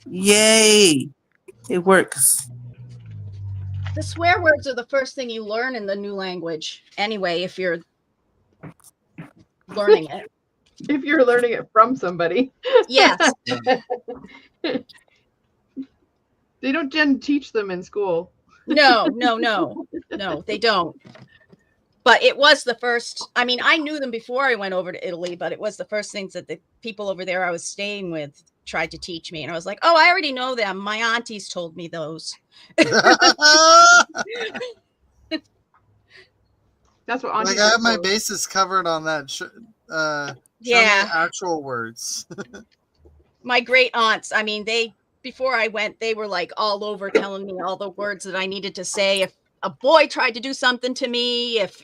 Yay. It works. The swear words are the first thing you learn in the new language. Anyway, if you're learning it. If you're learning it from somebody. Yes. They don't teach them in school. No, they don't. But it was the first. I mean, I knew them before I went over to Italy, but it was the first things that the people over there I was staying with tried to teach me. And I was like, oh, I already know them. My aunties told me those. That's what Like I have my bases covered on that. Yeah. Actual words. My great aunts. I mean, before I went, they were like all over telling me all the words that I needed to say. If a boy tried to do something to me, if,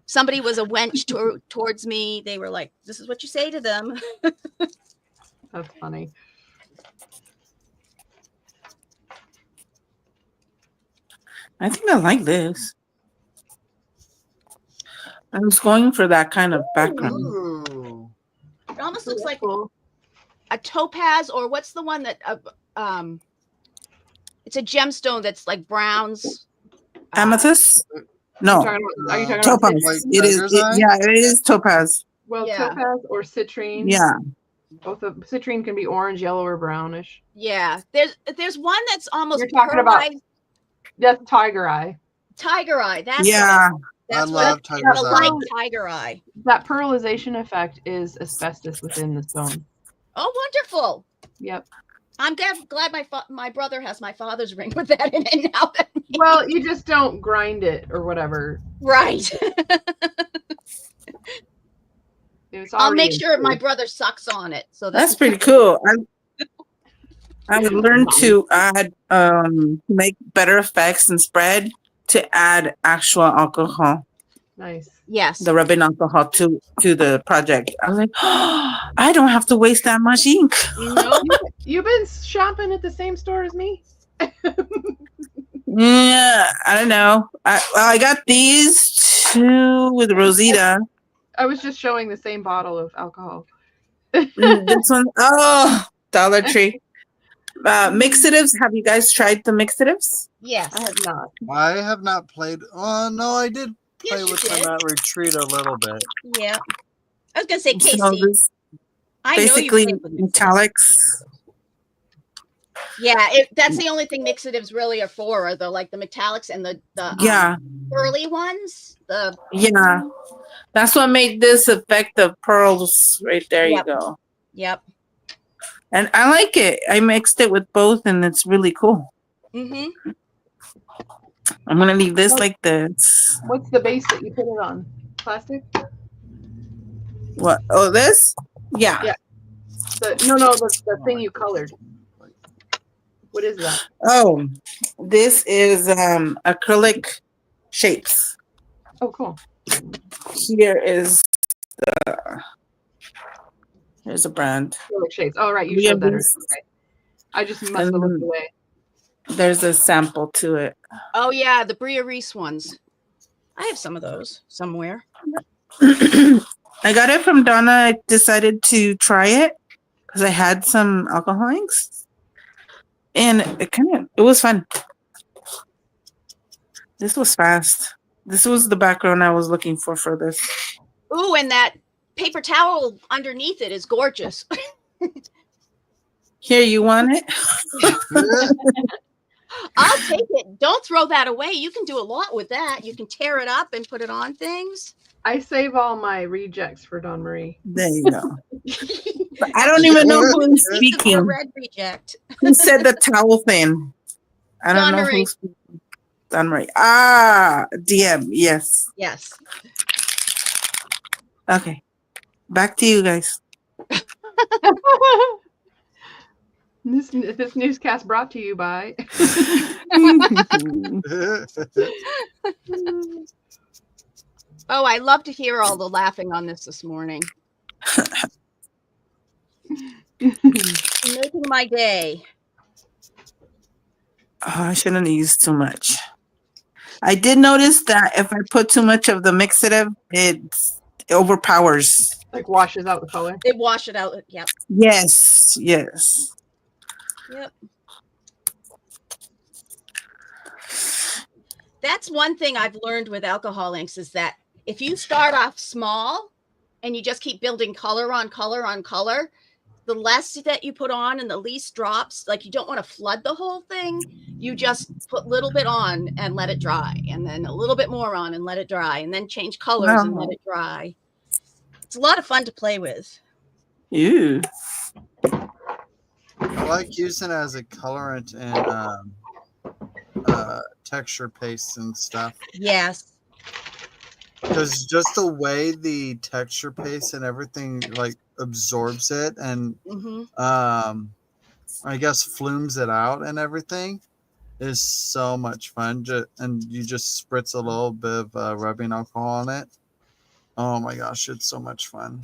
somebody was a wench towards me, they were like, this is what you say to them. That's funny. I think I like this. I was going for that kind of background. Ooh. It almost looks like Cool. a topaz, or what's the one that it's a gemstone that's like browns. Amethyst? No. Are you talking about Topaz. Like It is. tiger's eye? Yeah, it is topaz. Well, Yeah. topaz or citrine. Yeah. Both of citrine can be orange, yellow, or brownish. Yeah, there's one that's almost You're talking about pearlized. That's tiger eye. Tiger eye. That's Yeah. That's I what love tiger's a eye. light tiger eye. That pearlization effect is asbestos within the stone. Oh, wonderful! Yep. I'm glad my brother has my father's ring with that in it now. Well, you just don't grind it or whatever. Right. It's I'll make already sure my improved. brother sucks on it. So That's pretty cool. I would learn to add make better effects and spread to add actual alcohol, Nice. Yes. the rubbing alcohol to the project. I was like, oh, I don't have to waste that much ink. Nope. You've been shopping at the same store as me? Yeah, I don't know. I got these two with Rosita. I was just showing the same bottle of alcohol. This one, oh, Dollar Tree. Mixatives. Have you guys tried the mixatives? Yes. I have not. I have not played. Oh no, I did play Yes, you with did. them at retreat a little bit. Yeah. I was gonna say, Casey. So this I know you basically played with mixatives. metallics. Yeah, that's the only thing mixatives really are for, are the metallics and the Yeah, early ones. yeah. That's what made this effect of pearls right there. Yep. You go. Yep. And I like it. I mixed it with both, and it's really cool. Mm-hmm. I'm gonna leave this like this. What's the base that you put it on? Plastic? What? Oh, this? Yeah. Yeah. The thing you colored. What is that? Oh, this is acrylic shapes. Oh, cool. Here is here's a brand. Acrylic shades. Oh, right. You We have showed that. this- Okay. I just must have looked away. There's a sample to it. Oh yeah, the Bria Reese ones. I have some of those somewhere. I got it from Donna. I decided to try it because I had some alcohol inks, and it was fun. This was fast. This was the background I was looking for this. Ooh, and that paper towel underneath it is gorgeous. Here, you want it? I'll take it. Don't throw that away. You can do a lot with that. You can tear it up and put it on things. I save all my rejects for Dawn Marie. There you go. I don't even know who's The speaking. red reject. Who said the towel thing? I don't Dawn know Marie. who's speaking. Dawn Marie. Ah, DM. Yes. Yes. Okay. Back to you guys. This newscast brought to you by. Oh, I love to hear all the laughing on this morning. Making my day. Oh, I shouldn't have used too much. I did notice that if I put too much of the mixative, it overpowers. Like washes out the color. It wash it out. Yep. Yes. Yes. Yep. That's one thing I've learned with alcohol inks is that if you start off small and you just keep building color on color on color, the less that you put on and the least drops, like you don't want to flood the whole thing. You just put a little bit on and let it dry, and then a little bit more on and let it dry, and then change colors and let it dry. It's a lot of fun to play with. Ew. I like using it as a colorant in texture pastes and stuff. Yes. Because just the way the texture paste and everything like absorbs it and I guess flumes it out and everything is so much fun. And you just spritz a little bit of rubbing alcohol on it. Oh my gosh, it's so much fun.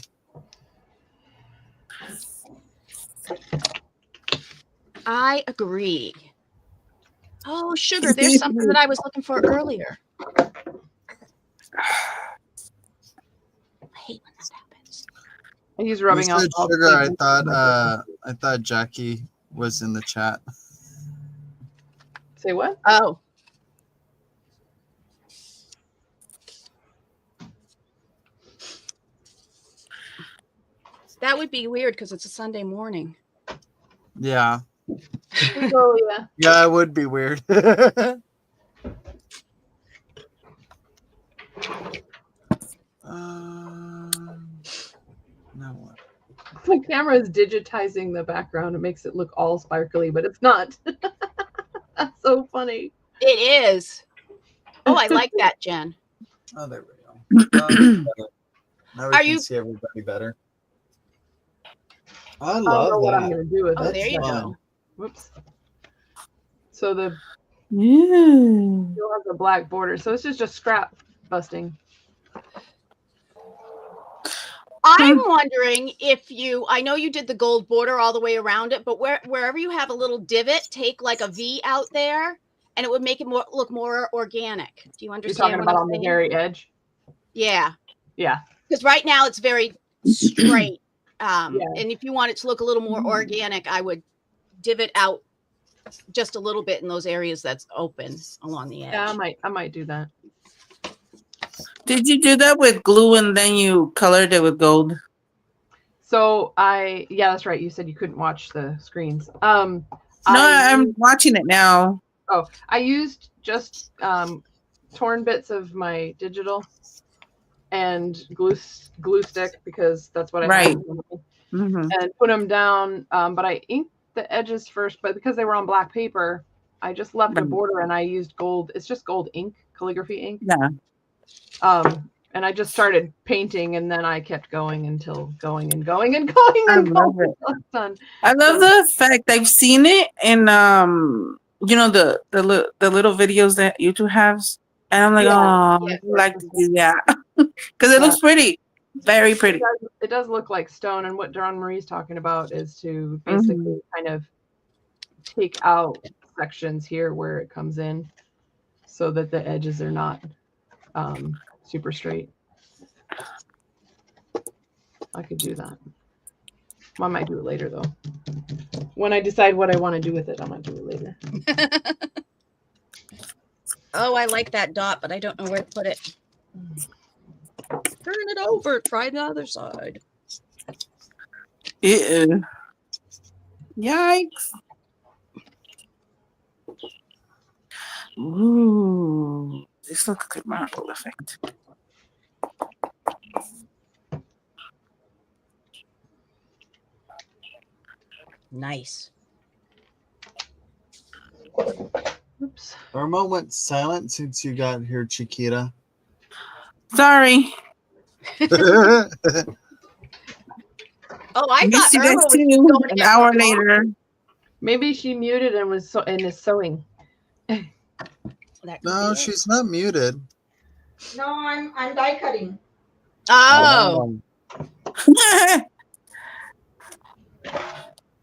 I agree. Oh, sugar, there's something that I was looking for earlier. I hate when that happens. He's rubbing You said out sugar. I thought Jackie was in the chat. Say what? Oh. That would be weird because it's a Sunday morning. Yeah. Oh yeah. Yeah, it would be weird. Now what? The camera is digitizing the background. It makes it look all sparkly, but it's not. That's so funny. It is. Oh, I like that, Jen. Oh, there we go. Now we Are can you- see everybody better. I I love don't know what I'm that. gonna do with Oh, it. there you fun. go. Whoops. So the Yeah. still has a black border. So this is just scrap busting. I'm wondering if I know you did the gold border all the way around it, but wherever you have a little divot, take like a V out there and it would make it look more organic. Do you You're understand talking what about I'm on the saying? very edge. Yeah. Yeah. Because right now it's very straight. Yeah. And if you want it to look a little more organic, I would divot out just a little bit in those areas that's open along the edge. Yeah, I might do that. Did you do that with glue and then you colored it with gold? So yeah, that's right. You said you couldn't watch the screens. No, I'm watching it now. Oh, I used just torn bits of my digital and glue stick because that's what I Right. had. And put them down. But I inked the edges first, but because they were on black paper, I just left the border and I used gold. It's just gold ink, calligraphy ink. Yeah. And I just started painting, and then I kept going until going. I love it. Done. I love the effect. I've seen it in you know the little videos that YouTube has, and I'm like, oh, Yeah. I like to do that because it looks pretty, very pretty. It does look like stone, and what Dawn Marie's talking about is to basically kind of take out sections here where it comes in, so that the edges are not super straight. I could do that. I might do it later though. When I decide what I want to do with it, I might do it later. Oh, I like that dot, but I don't know where to put it. Turn it over. Try the other side. Ew. Yikes. Ooh, this looks like marble effect. Nice. Oops. Irma went silent since you got here, Chiquita. Sorry. Oh, I Missed thought you guys Irma was too. going to An get hour her later. Maybe she muted and was and is sewing. That could No, be it. she's not muted. No, I'm die cutting. Oh,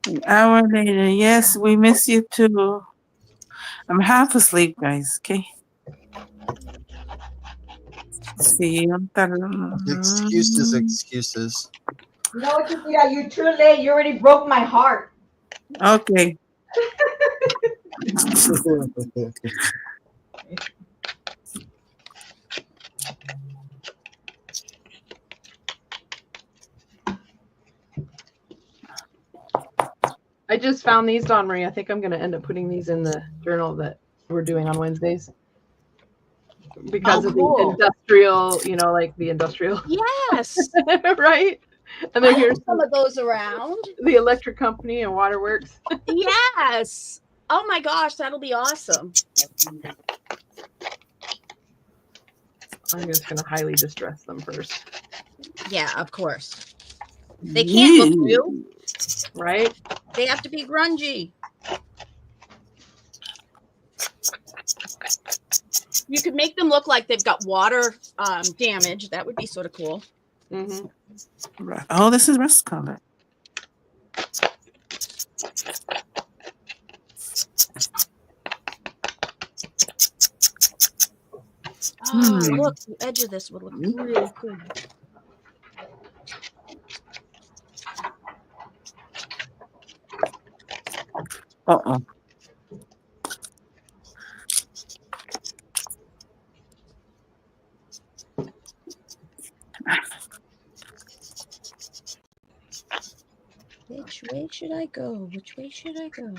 An hour later. Yes, we miss you too. I'm half asleep, guys. Okay. See. Excuses, excuses. No, Chiquita, you're too late. You already broke my heart. Okay. I just found these, Dawn Marie. I think I'm going to end up putting these in the journal that we're doing on Wednesdays. Because of cool. the industrial, you know, like the industrial. yes. Right? And I then have here's some of those around. the electric company and waterworks. Yes. Oh my gosh, that'll be awesome. I'm just going to highly distress them first. Yeah, of course. They can't look new. Right? They have to be grungy. You could make them look like they've got water damage. That would be sort of cool. Mm-hmm. Oh, this is rust color. Oh, look, the edge of this would look really cool. Uh-oh. Which way should I go? Which way should I go?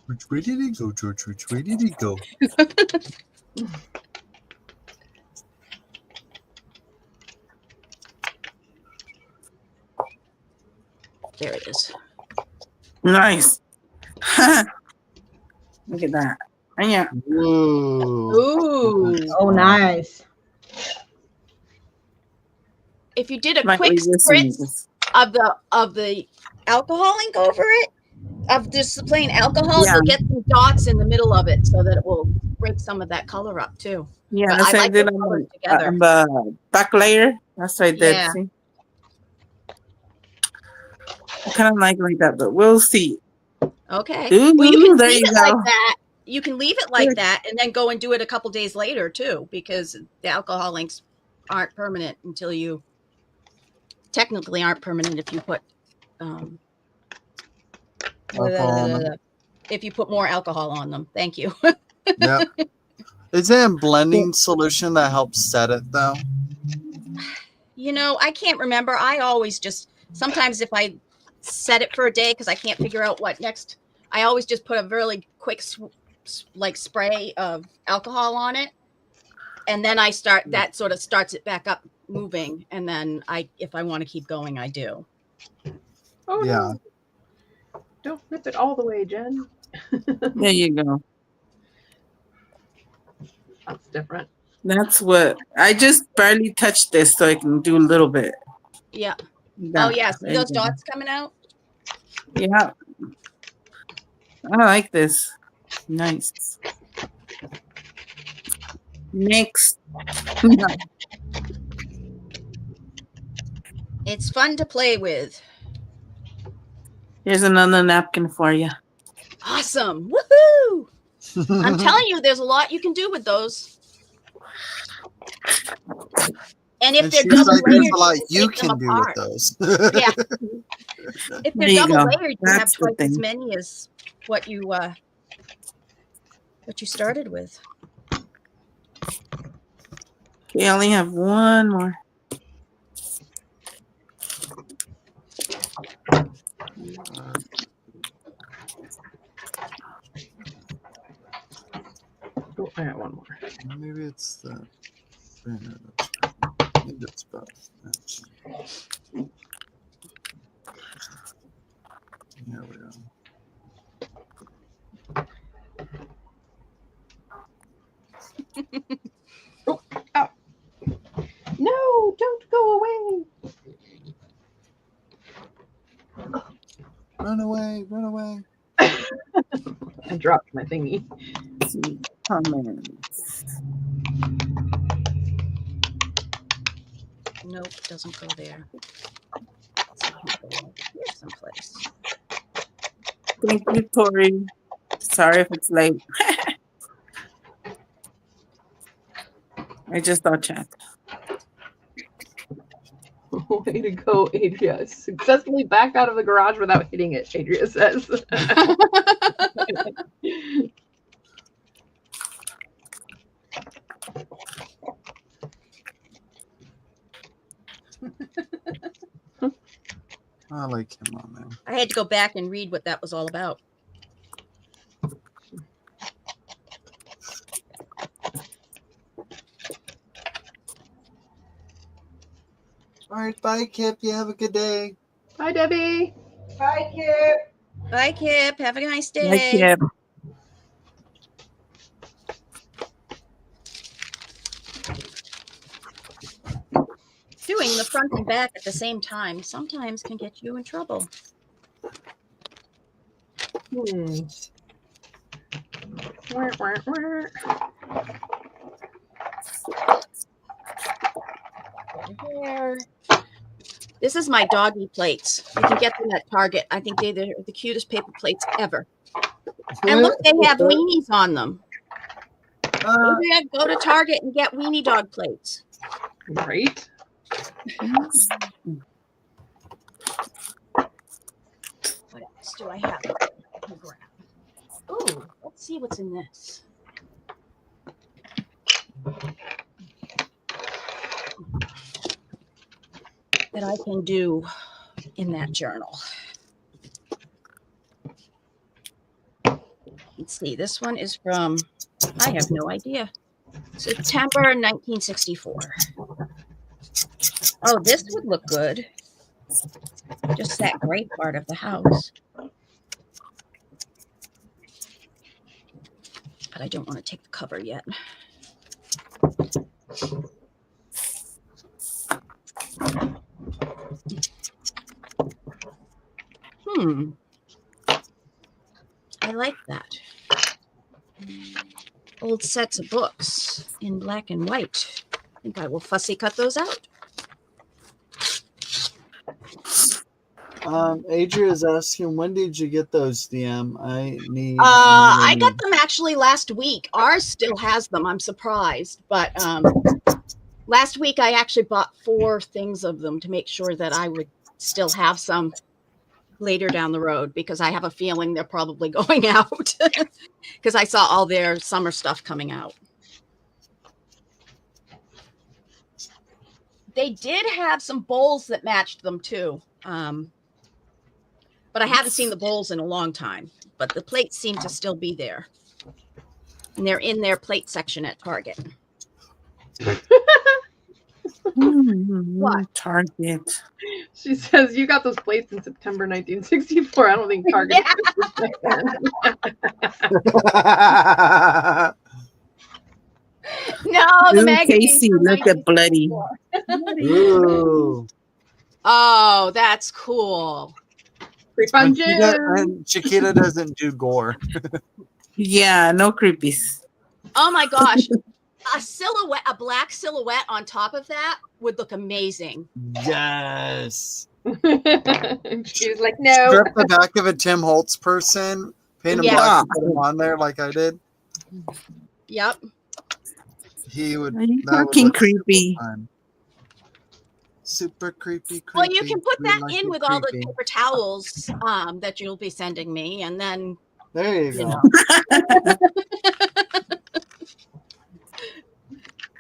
Which way did he go, George? Which way did he go? There it is. Nice. Look at that. Yeah. Ooh. Ooh. Oh, nice. If you did a Might quick leave this spritz in this. of the alcohol ink over it, of just plain alcohol, Yeah. you'll get some dots in the middle of it so that it will break some of that color up too. Yeah, But that's I what I like did the colors on together. the back layer. That's what I did. Yeah. See? I kind of like that, but we'll see. Okay. Ooh, Well, you can there leave you it go. like that. You can leave it like Good. that and then go and do it a couple days later too, because the alcohol inks aren't permanent until you technically aren't permanent if you put if you put more alcohol on them. Thank you. Yep. Is there a blending solution that helps set it though? You know, I can't remember. I always just sometimes if I set it for a day because I can't figure out what next, I always just put a really quick like spray of alcohol on it, and then I start that sort of starts it back up moving, and then if I want to keep going, I do. Oh, Yeah. no. Don't flip it all the way, Jen. There you go. That's different. That's what I just barely touched this, so I can do a little bit. Yeah. That, Oh yeah. See there you those go. dots coming out? Yeah. I like this. Nice. Next. It's fun to play with. Here's another napkin for you. Awesome. Woohoo! I'm telling you, there's a lot you can do with those. And if And they're she's double like, there's layered, a lot you take them can do with apart. those. Yeah. If There they're you double go. layered, you have That's the twice as thing. many as what you started with. Okay, I only have one more. I got one more. Maybe it's the banner. Maybe it's both. There we go. Oh, ow. No, don't go away. Run away, run away. I dropped my thingy. Comments. Nope, doesn't go there. Here's someplace. Thank you, Tori. Sorry if it's late. I just thought chat. Way to go, Adria. Successfully backed out of the garage without hitting it, Adria says. I like him on there. I had to go back and read what that was all about. All right, bye, Kip. You have a good day. Bye, Debbie. Bye, Kip. Bye, Kip. Have a nice day. Like, yeah. Doing the front and back at the same time sometimes can get you in trouble. There. This is my doggy plates. You can get them at Target. I think they're the cutest paper plates ever. And look, they have weenies on them. Go to Target and get weenie dog plates. Right? What else do I have? Oh, let's see what's in this. That I can do in that journal. Let's see. This one is from, I have no idea, September 1964. Oh, this would look good. Just that gray part of the house. But I don't want to take the cover yet. I like that. Old sets of books in black and white. I think I will fussy cut those out. Adria is asking, when did you get those, DM? I need. I got them actually last week. Ours still has them. I'm surprised, but last week I actually bought 4 things of them to make sure that I would still have some later down the road, because I have a feeling they're probably going out because I saw all their summer stuff coming out. They did have some bowls that matched them too. But I haven't seen the bowls in a long time, but the plates seem to still be there. And they're in their plate section at Target. What? Target. She says, you got those plates in September 1964. I don't think Target. No, the magazine. Casey, look at Bloody. Ooh. Oh, that's cool. And Chiquita doesn't do gore. Yeah, no creepies. Oh my gosh. A black silhouette on top of that would look amazing. Yes. She was like, no. Strip the back of a Tim Holtz person, paint him black, and put him on there like I did. Yep. He would. Are you fucking creepy? Super creepy. Well, you can put that in with all the paper towels that you'll be sending me, and then there you go.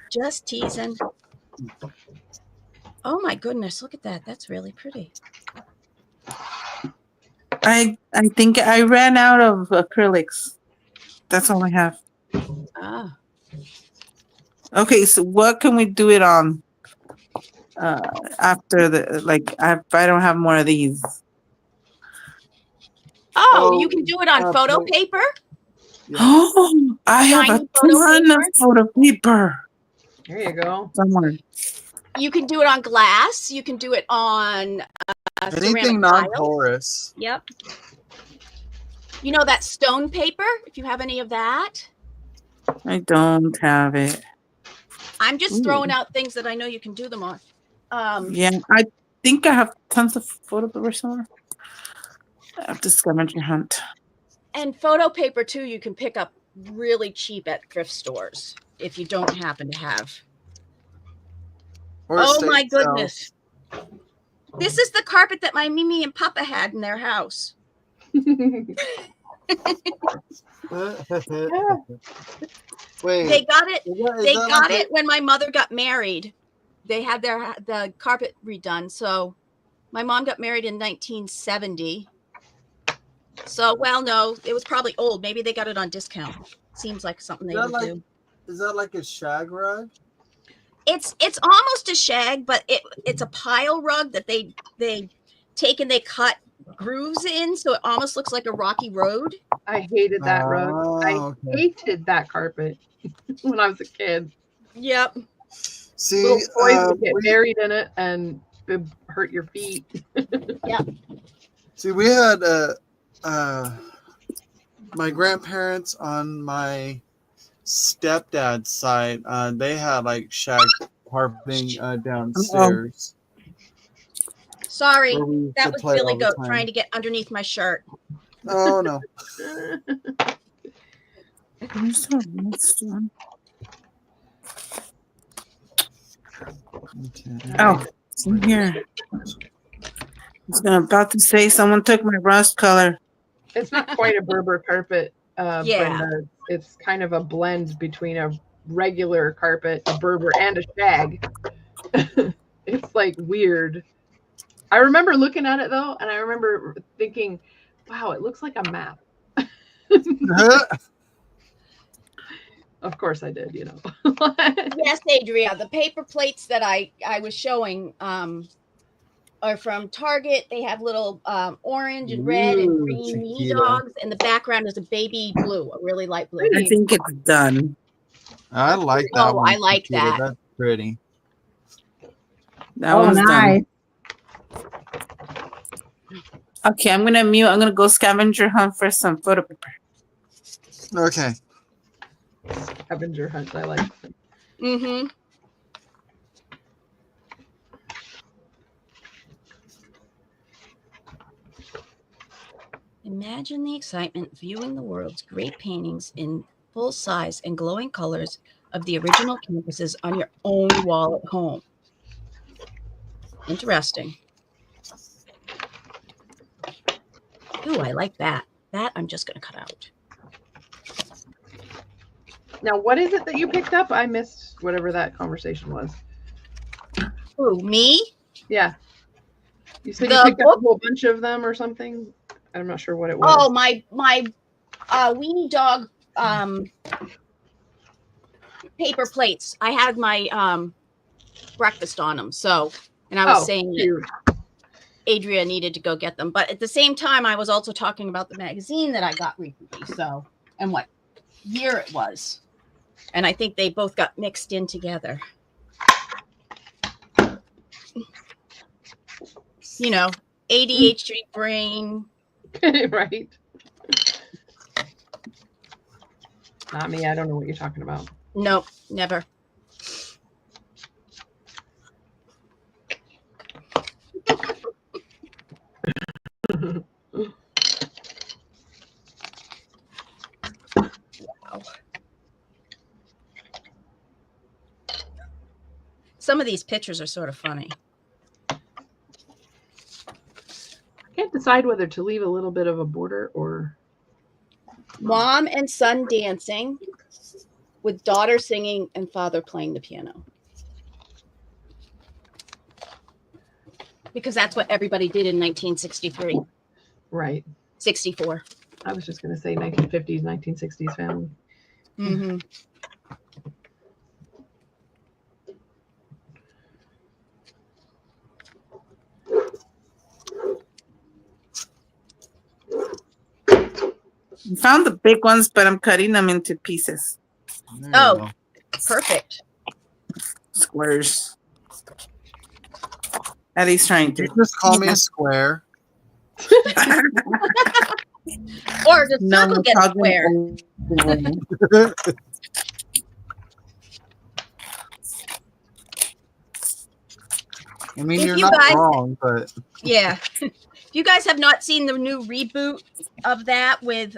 Just teasing. Oh my goodness, look at that. That's really pretty. I think I ran out of acrylics. That's all I have. Ah. Okay, so what can we do it on? After the if I don't have more of these. Oh, you can do it on photo paper. Yeah. Oh, I have a Shiny photo ton of paper. photo paper There you go. somewhere. You can do it on glass. You can do it on ceramic Anything tiles. non-porous. Yep. You know that stone paper, if you have any of that. I don't have it. I'm just throwing out things that I know you can do them on. Yeah, I think I have tons of photo paper somewhere. I have to scavenger hunt. And photo paper too, you can pick up really cheap at thrift stores if you don't happen to have. Or Oh my estate sales. goodness. This is the carpet that my Mimi and Papa had in their house. Wait, They got it. They got like it when my mother got married. They had the carpet redone. So my mom got married in 1970. So, well, no, it was probably old. Maybe they got it on discount. Seems like something they would do. Is that like a shag rug? It's almost a shag, but it's a pile rug that they take and they cut grooves in, so it almost looks like a rocky road. I hated that rug. I hated that carpet when I was a kid. Yep. See, little toys would get buried in it and it'd hurt your feet. Yep. See, we had my grandparents on my stepdad's side. They had like shag carpeting downstairs. Sorry, that was Billy Goat trying to get underneath my shirt. Oh no. Oh, it's in here. I was about to say someone took my rust color. It's not quite a Berber carpet, Yeah. Brenda. It's kind of a blend between a regular carpet, a Berber, and a shag. It's like weird. I remember looking at it though, and I remember thinking, wow, it looks like a map. Of course I did, you know. Yes, Adria, the paper plates that I was showing are from Target. They have little orange and red and green knee dogs, and the background is a baby blue, a really light blue. I think it's done. I like that one. I like that. That's pretty. That one's nice. done. Okay, I'm gonna mute. I'm gonna go scavenger hunt for some photo paper. Okay. Scavenger hunt, I like. Mm-hmm. Imagine the excitement viewing the world's great paintings in full size and glowing colors of the original canvases on your own wall at home. Interesting. Ooh, I like that. That I'm just going to cut out. Now, what is it that you picked up? I missed whatever that conversation was. Who, me? Yeah. You said you picked up a whole bunch of them or something? I'm not sure what it was. Oh, my weenie dog paper plates. I had my breakfast on them. So, and I was saying that Adria needed to go get them. But at the same time, I was also talking about the magazine that I got recently. So, and what year it was. And I think they both got mixed in together. You know, ADHD brain. Right. Not me. I don't know what you're talking about. Nope, never. Wow. Some of these pictures are sort of funny. I can't decide whether to leave a little bit of a border or... Mom and son dancing with daughter singing and father playing the piano. Because that's what everybody did in 1963. Right. 64. I was just going to say 1950s, 1960s family. Mm-hmm. Found the big ones, but I'm cutting them into pieces. There you Oh. go. Perfect. Squares. At least trying to. You just call me a square. Or the No, circle gets talking square. over. I mean, If you're you not guys- wrong, but Yeah. If you guys have not seen the new reboot of that with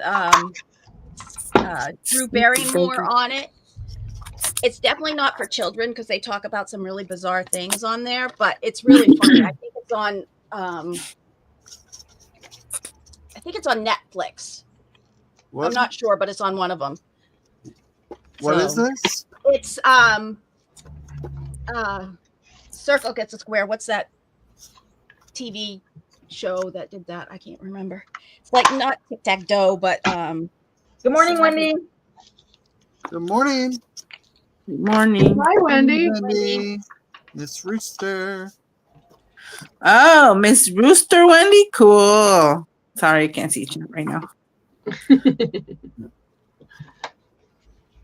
Drew Barrymore on it, it's definitely not for children because they talk about some really bizarre things on there, but it's really funny. I think it's on Netflix. what? I'm not sure, but it's on one of them. What is So, this? It's Circle Gets a Square. What's that TV show that did that? I can't remember. It's like not tic-tac-toe, but Good morning, Wendy. Good morning. Good morning. Hi, Wendy. Wendy. Miss Rooster. Oh, Miss Rooster Wendy? Cool. Sorry, I can't see you right now.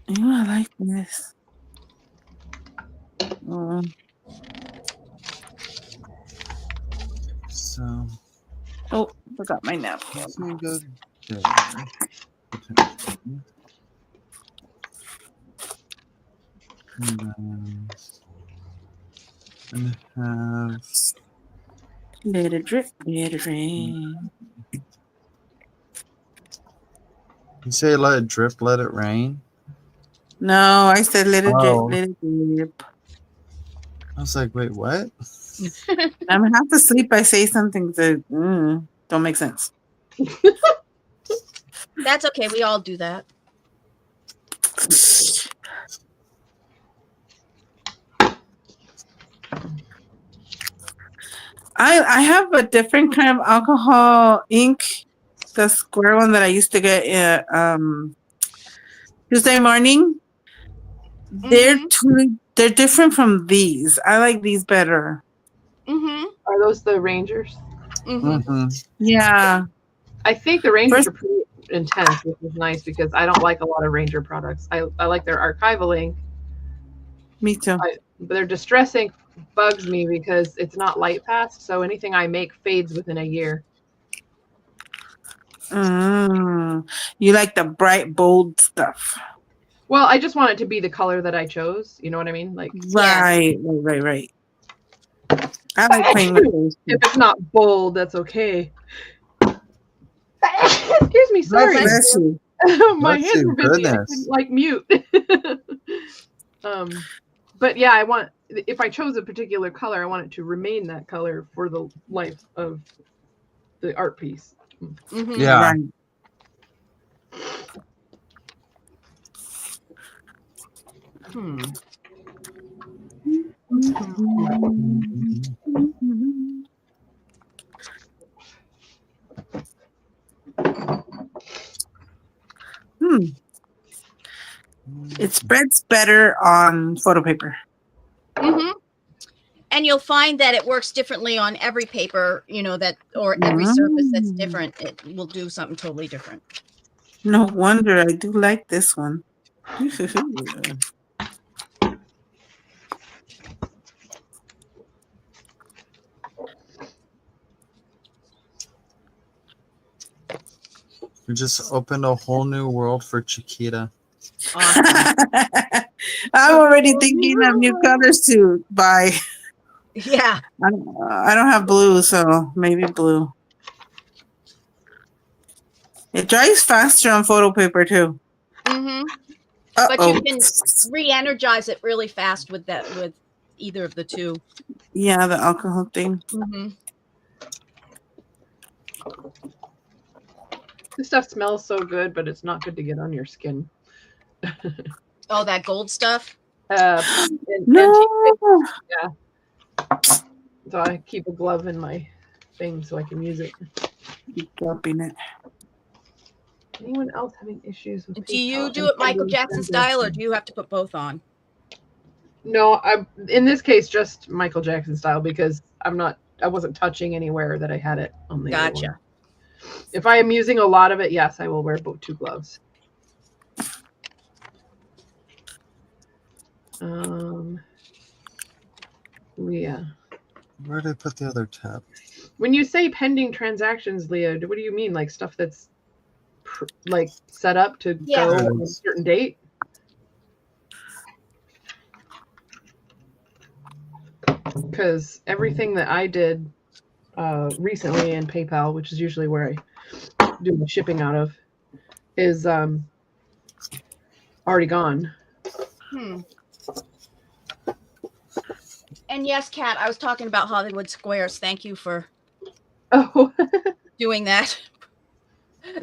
I like this. So, Oh, forgot my napkin. let me go there. And have Let it drip, let it rain. you say let it drip, let it rain? No, I said let it drip, Oh. let it drip. I was like, wait, what? I'm half asleep. I say something that don't make sense. that's okay. We all do that. I have a different kind of alcohol ink, the square one that I used to get Tuesday morning. They're different from these. I like these better. Are those the Rangers? Yeah. I think the Rangers are pretty intense, which is nice because I don't like a lot of Ranger products. I like their archival ink. Me too. But their distressing bugs me because it's not light fast, so anything I make fades within a year. You like the bright, bold stuff. Well, I just want it to be the color that I chose. You know what I mean? Like right. I like playing with those. If it's not bold, that's okay. Excuse me, sorry. Bless you. My Bless hands you, were busy. I goodness. couldn't like mute. But yeah, I want, if I chose a particular color, I want it to remain that color for the life of the art piece. Yeah. Right. It spreads better on photo paper. And you'll find that it works differently on every paper, or every surface that's different. It will do something totally different. No wonder. I do like this one. We just opened a whole new world for Chiquita. Awesome. I'm already thinking of new colors to buy. Yeah. I don't have blue, so maybe blue. It dries faster on photo paper too. But you can re-energize it really fast with either of the two. Yeah, the alcohol thing. This stuff smells so good, but it's not good to get on your skin. Oh, that gold stuff? No. Yeah. So I keep a glove in my thing so I can use it. Keep dropping it. Anyone else having issues with? Do you do it Michael Jackson style, or do you have to put both on? No, in this case just Michael Jackson style because I wasn't touching anywhere that I had it on the other one. Gotcha. If I am using a lot of it, yes, I will wear both 2 gloves. Leah. Where did I put the other tab? When you say pending transactions, Leah, what do you mean? Like stuff that's like set up to go on a certain date? Because everything that I did recently in PayPal, which is usually where I do the shipping out of, is already gone. And yes, Kat, I was talking about Hollywood Squares. Thank you for doing that.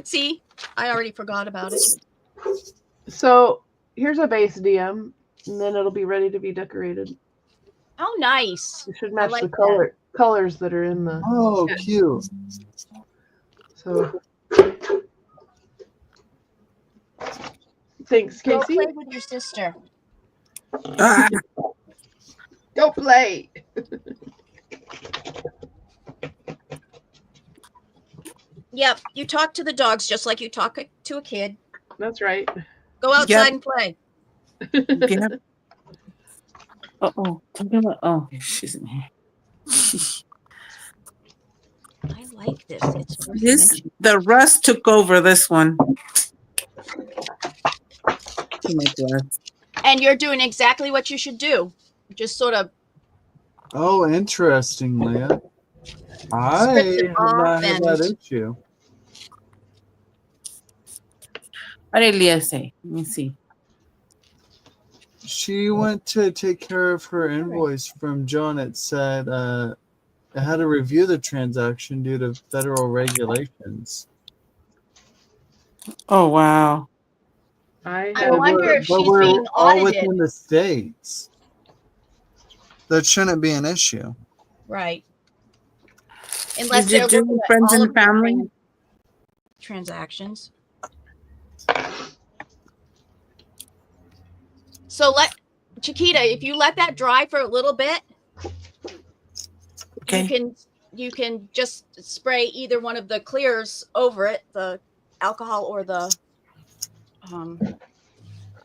See, I already forgot about it. So here's a base DM, and then it'll be ready to be decorated. Oh, nice. It should match the colors that are in the. Oh, cute. So thanks, Casey. Go play with your sister. Go play. Yep, you talk to the dogs just like you talk to a kid. That's right. Go outside and play. Yep. Oh, she's in here. I like this. The rust took over this one. And you're doing exactly what you should do. Just sort of. Oh, interesting, Leah. I have not had that issue. What did Leah say? Let me see. She went to take care of her invoice from John. It said it had to review the transaction due to federal regulations. Oh, wow. I wonder if she's being audited. All within the states. That shouldn't be an issue. Right. Unless Did you do friends and family transactions. So Chiquita, if you let that dry for a little bit, okay, you can just spray either one of the clears over it, the alcohol or the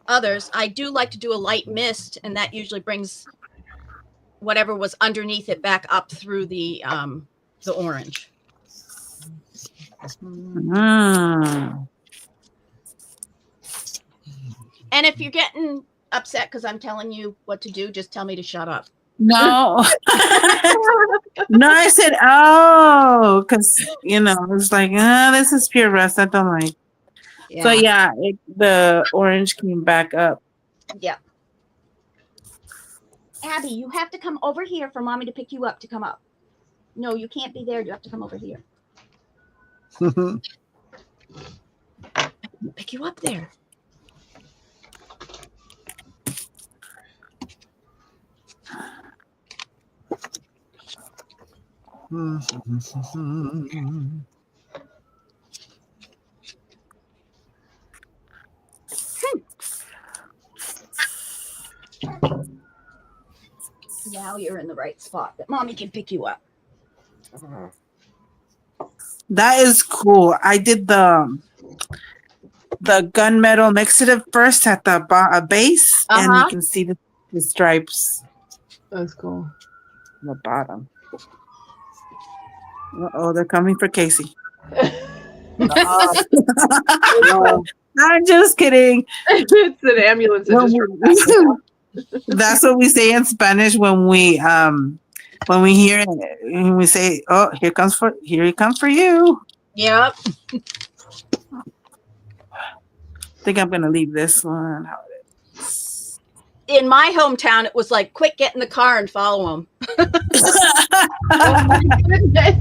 others. I do like to do a light mist, and that usually brings whatever was underneath it back up through the orange. And if you're getting upset because I'm telling you what to do, just tell me to shut up. No. No, I said, oh, because, it's like, this is pure rust. I don't like. Yeah. So, yeah, the orange came back up. Yeah. Abby, you have to come over here for Mommy to pick you up to come up. No, you can't be there. You have to come over here. Pick you up there. Now you're in the right spot that Mommy can pick you up. That is cool. I did the gunmetal mixative first at the base, and you can see the stripes. That's cool. On the bottom. Uh-oh, they're coming for Casey. I'm just kidding. It's an ambulance. That's what we say in Spanish when we hear it. And we say, "Oh, here he comes for you." Yep. I think I'm gonna leave this one. In my hometown, it was like, quick, get in the car and follow him. Oh my goodness.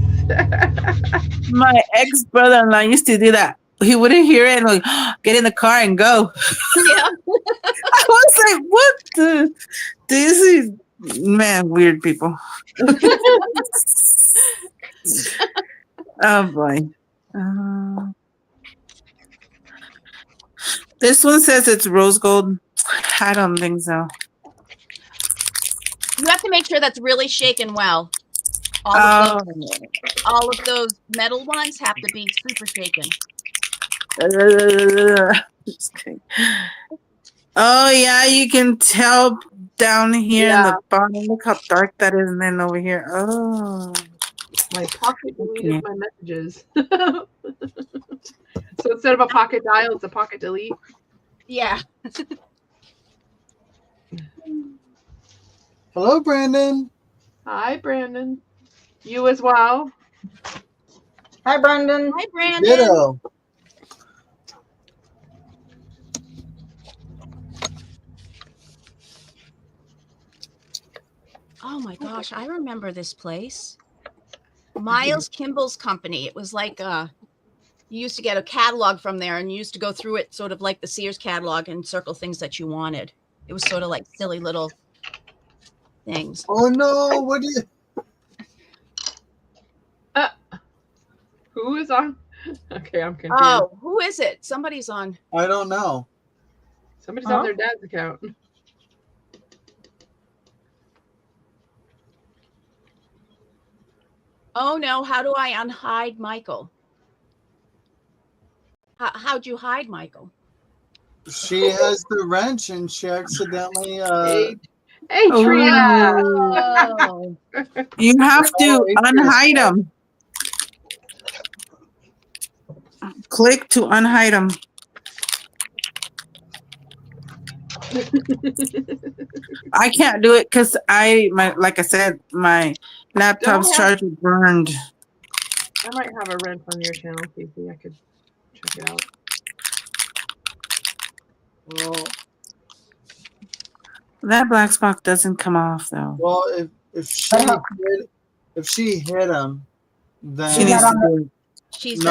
My ex-brother-in-law used to do that. He wouldn't hear it and like, get in the car and go. Yeah. I was like, what the? This is, man, weird people. Oh, boy. This one says it's rose gold. I don't think so. You have to make sure that's really shaken well. All of those metal ones have to be super shaken. Just kidding. Oh yeah, you can tell down here in the bottom. Look how dark that is, and then over here. Oh, my pocket deleted my messages. So instead of a pocket dial, it's a pocket delete. Yeah. Hello, Brandon. Hi, Brandon. You as well. Hi, Brandon. Hi, Brandon. Ditto. Oh my gosh, I remember this place. Miles Kimball's company. It was like you used to get a catalog from there, and you used to go through it sort of like the Sears catalog and circle things that you wanted. It was sort of like silly little things. Oh no, what do you Who is on? Okay, I'm confused. Oh, who is it? Somebody's on. I don't know. Somebody's on their dad's account. Oh no, how do I unhide Michael? How'd you hide Michael? She has the wrench and she accidentally Hey Tria. Oh. You have to unhide them. Click to unhide them. I can't do it because like I said, my laptop's charger burned. I might have a wrench on your channel, Casey. I could check it out. well, That black spot doesn't come off though. well if she hit him, then She needs to do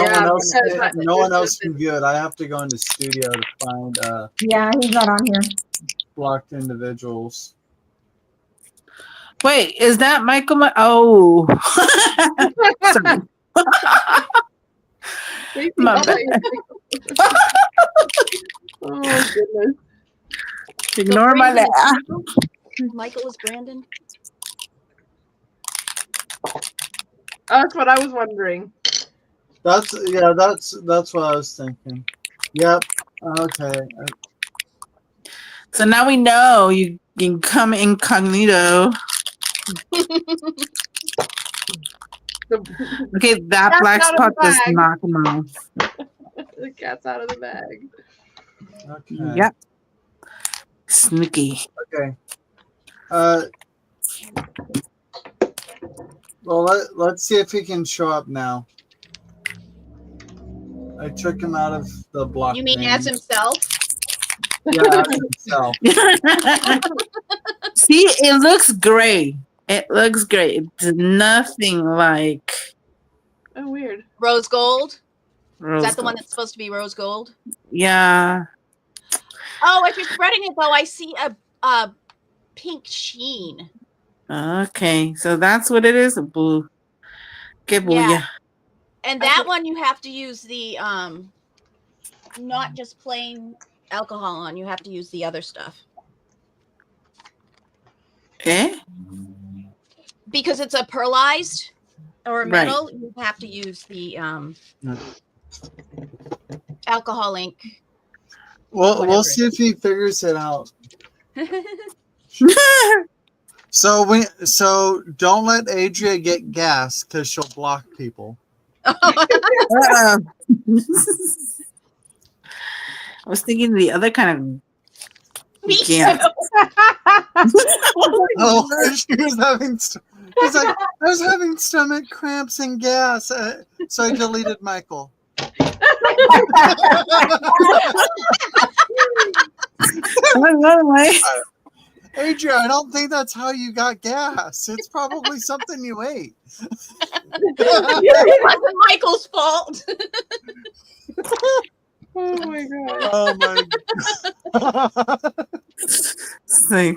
it. no one else can view it. I have to go into studio to find Yeah, he's not on here. blocked individuals. Wait, is that Michael? Oh, sorry. My bad. Oh goodness. Ignore my laugh. Michael is Brandon. That's what I was wondering. That's what I was thinking. Yep. Okay. So now we know you can come incognito. Okay, that black spot does not come off. The cat's out of the bag. Okay. Yep. Sneaky. Okay. Well, let's see if he can show up now. I took him out of the block. You mean as himself? Yeah, as himself. See, it looks gray. It looks great. It's nothing like. Oh, weird. Rose gold. Rose Is that the gold. one that's supposed to be rose gold? Yeah. Oh, if you're spreading it though, I see a pink sheen. Okay, so that's what it is. Boo. Que booyah. Yeah. And that one you have to use the not just plain alcohol on. You have to use the other stuff. Eh? Because it's a pearlized or a metal, you have to use the alcohol ink. Well, we'll see if he figures it out. So don't let Adria get gas because she'll block people. I was thinking the other kind of gas. Oh, she was having. He's like, I was having stomach cramps and gas, so I deleted Michael. Adria, I don't think that's how you got gas. It's probably something you ate. It wasn't Michael's fault. Oh my god. Oh my god. Say,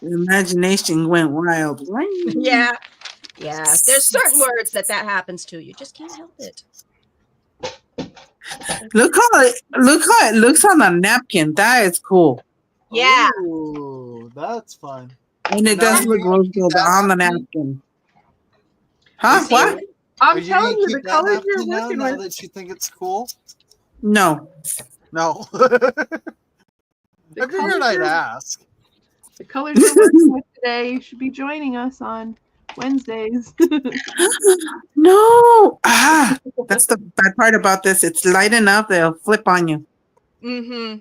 Imagination went wild. Yeah. Yeah, there's certain words that happens to. You just can't help it. Look how it looks on the napkin. That is cool. Yeah. Ooh, that's fun. And it Now, does look you real keep good that on the napkin? napkin. Huh? See? What? Are I'm you gonna telling you, keep the that colors you're napkin now, working now with. that you think it's cool? No. No. The I figured colors I'd you're- ask. The colors you're working with today, you should be joining us on Wednesdays. No. That's the bad part about this. It's light enough that it'll flip on you. Mm-hmm.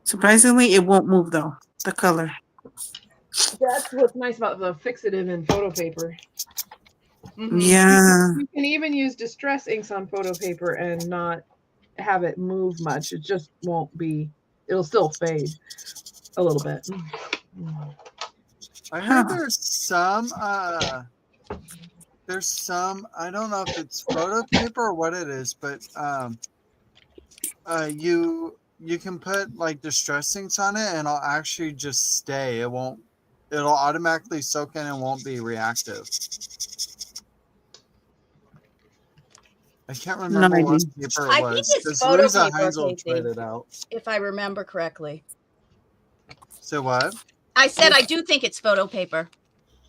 Surprisingly, it won't move though. The color. That's what's nice about the fixative in photo paper. Mm-hmm. Yeah. You can even use distress inks on photo paper and not have it move much. It just won't be. It'll still fade a little bit. I heard Huh. there's some, I don't know if it's photo paper or what it is, but you can put like distress inks on it and it'll actually just stay. It'll automatically soak in and won't be reactive. I can't remember No what idea. paper I it think was. it's Because photo Louisa paper, Heinzel Casey. tried it out. If I remember correctly. So what? I said I do think it's photo paper.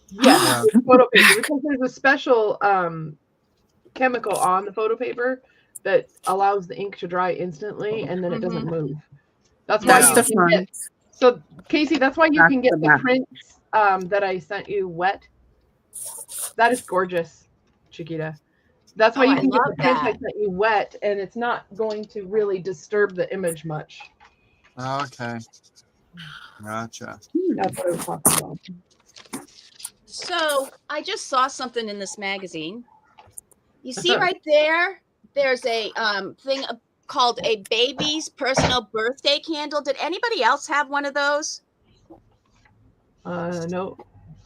Yeah, it's photo paper because there's a special chemical on the photo paper that allows the ink to dry instantly and then it doesn't move. That's why That's Yeah. the you can get. fun. So Casey, that's why you That's can get the the bad. prints that I sent you wet. That is gorgeous, Chiquita. That's why Oh, you I can get love the prints I that. sent you wet, and it's not going to really disturb the image much. Okay. Gotcha. That's what I was talking about. So I just saw something in this magazine. You see right there, there's a thing called a baby's personal birthday candle. Did anybody else have one of those? No.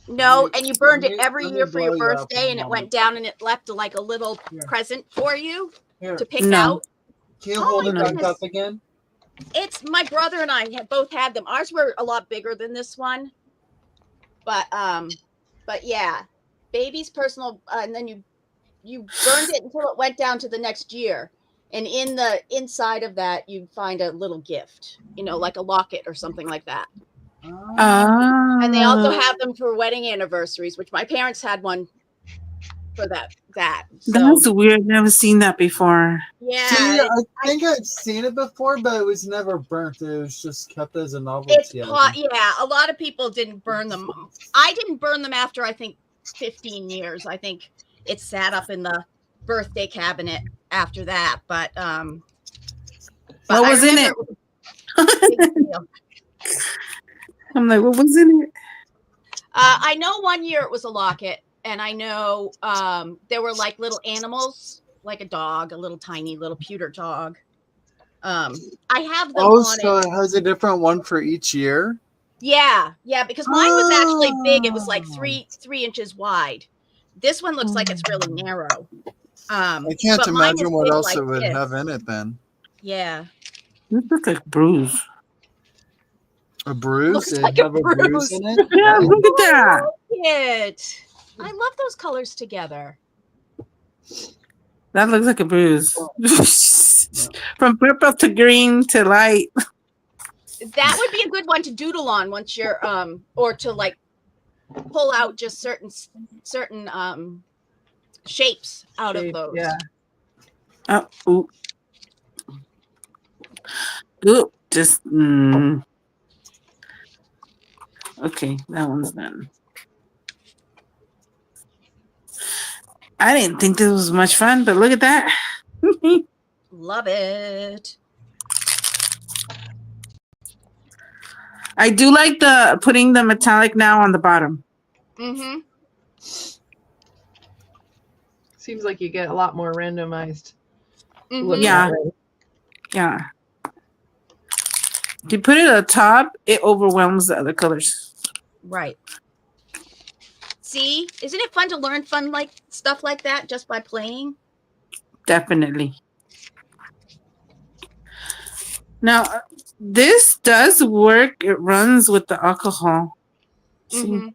No, and you burned it Let every me year for your blow you up birthday, in a and it moment. went down, and it left like a little Here. present for you Here. to pick No. out. Can you Oh hold my it back goodness. up again? It's my brother and I have both had them. Ours were a lot bigger than this one, but yeah, baby's personal, and then you burned it until it went down to the next year, and in the inside of that you find a little gift, like a locket or something like that. And they also have them for wedding anniversaries, which my parents had one for that. So That's weird. Never seen that before. yeah, See, I think I've seen it before, but it was never burnt. It was just kept as a it's novelty. yeah. A lot of people didn't burn them. I didn't burn them after I think 15 years. I think it sat up in the birthday cabinet after that. But What was in it? I'm like, what was in it? I know one year it was a locket, and I know there were like little animals, like a dog, a little tiny little pewter dog. I have them on so it has a different one for each year? Yeah, because mine was actually big. It was like 3 inches wide. This one looks like it's really narrow. I can't but mine imagine was what big else like it would this. have in it then. Yeah. This looks like bruise. A bruise? Looks It like a have a bruise bruise. in it? Yeah, look at that. It. I love those colors together. That looks like a bruise. From purple to green to light. That would be a good one to doodle on once you're or to like pull out just certain shapes out of those. Yeah. Oh, ooh. Ooh, just okay, that one's done. I didn't think this was much fun, but look at that. Love it. I do like the putting the metallic now on the bottom. Mm-hmm. Seems like you get a lot more randomized. Mm-hmm. Yeah. Yeah. If you put it at the top, it overwhelms the other colors. Right. See, isn't it fun to learn fun like stuff like that just by playing? Definitely. Now, this does work. It runs with the alcohol. See? Mm-hmm.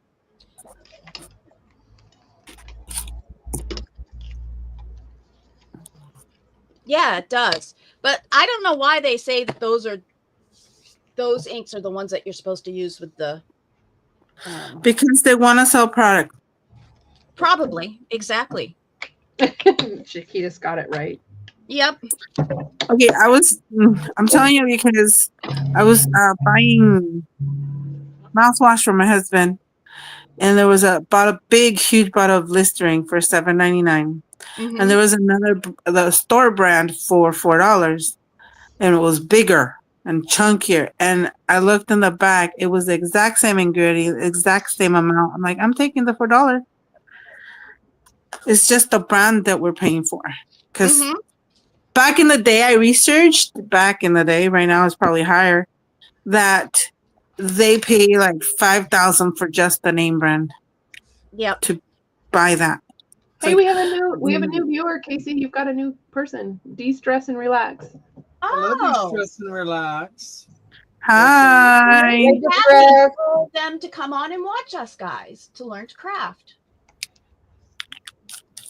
Yeah, it does. But I don't know why they say that those inks are the ones that you're supposed to use with the. Because they want to sell product. Probably, exactly. Chiquita's got it right. Yep. Okay, I'm telling you because I was buying mouthwash for my husband, and there was bought a big, huge bottle of Listerine for $7.99, Mm-hmm. and there was the store brand for $4, and it was bigger and chunkier. And I looked in the back; it was the exact same ingredient, exact same amount. I'm like, I'm taking the $4. It's just the brand that we're paying for, because. Mm-hmm. Back in the day, I researched, back in the day, right now it's probably higher, that they pay like $5,000 for just the name brand. Yep. To buy that. Hey, we have a new viewer, Casey. You've got a new person. De-stress and relax. Hello, de-stress and relax. Hi. We told them to come on and watch us, guys, to learn to craft.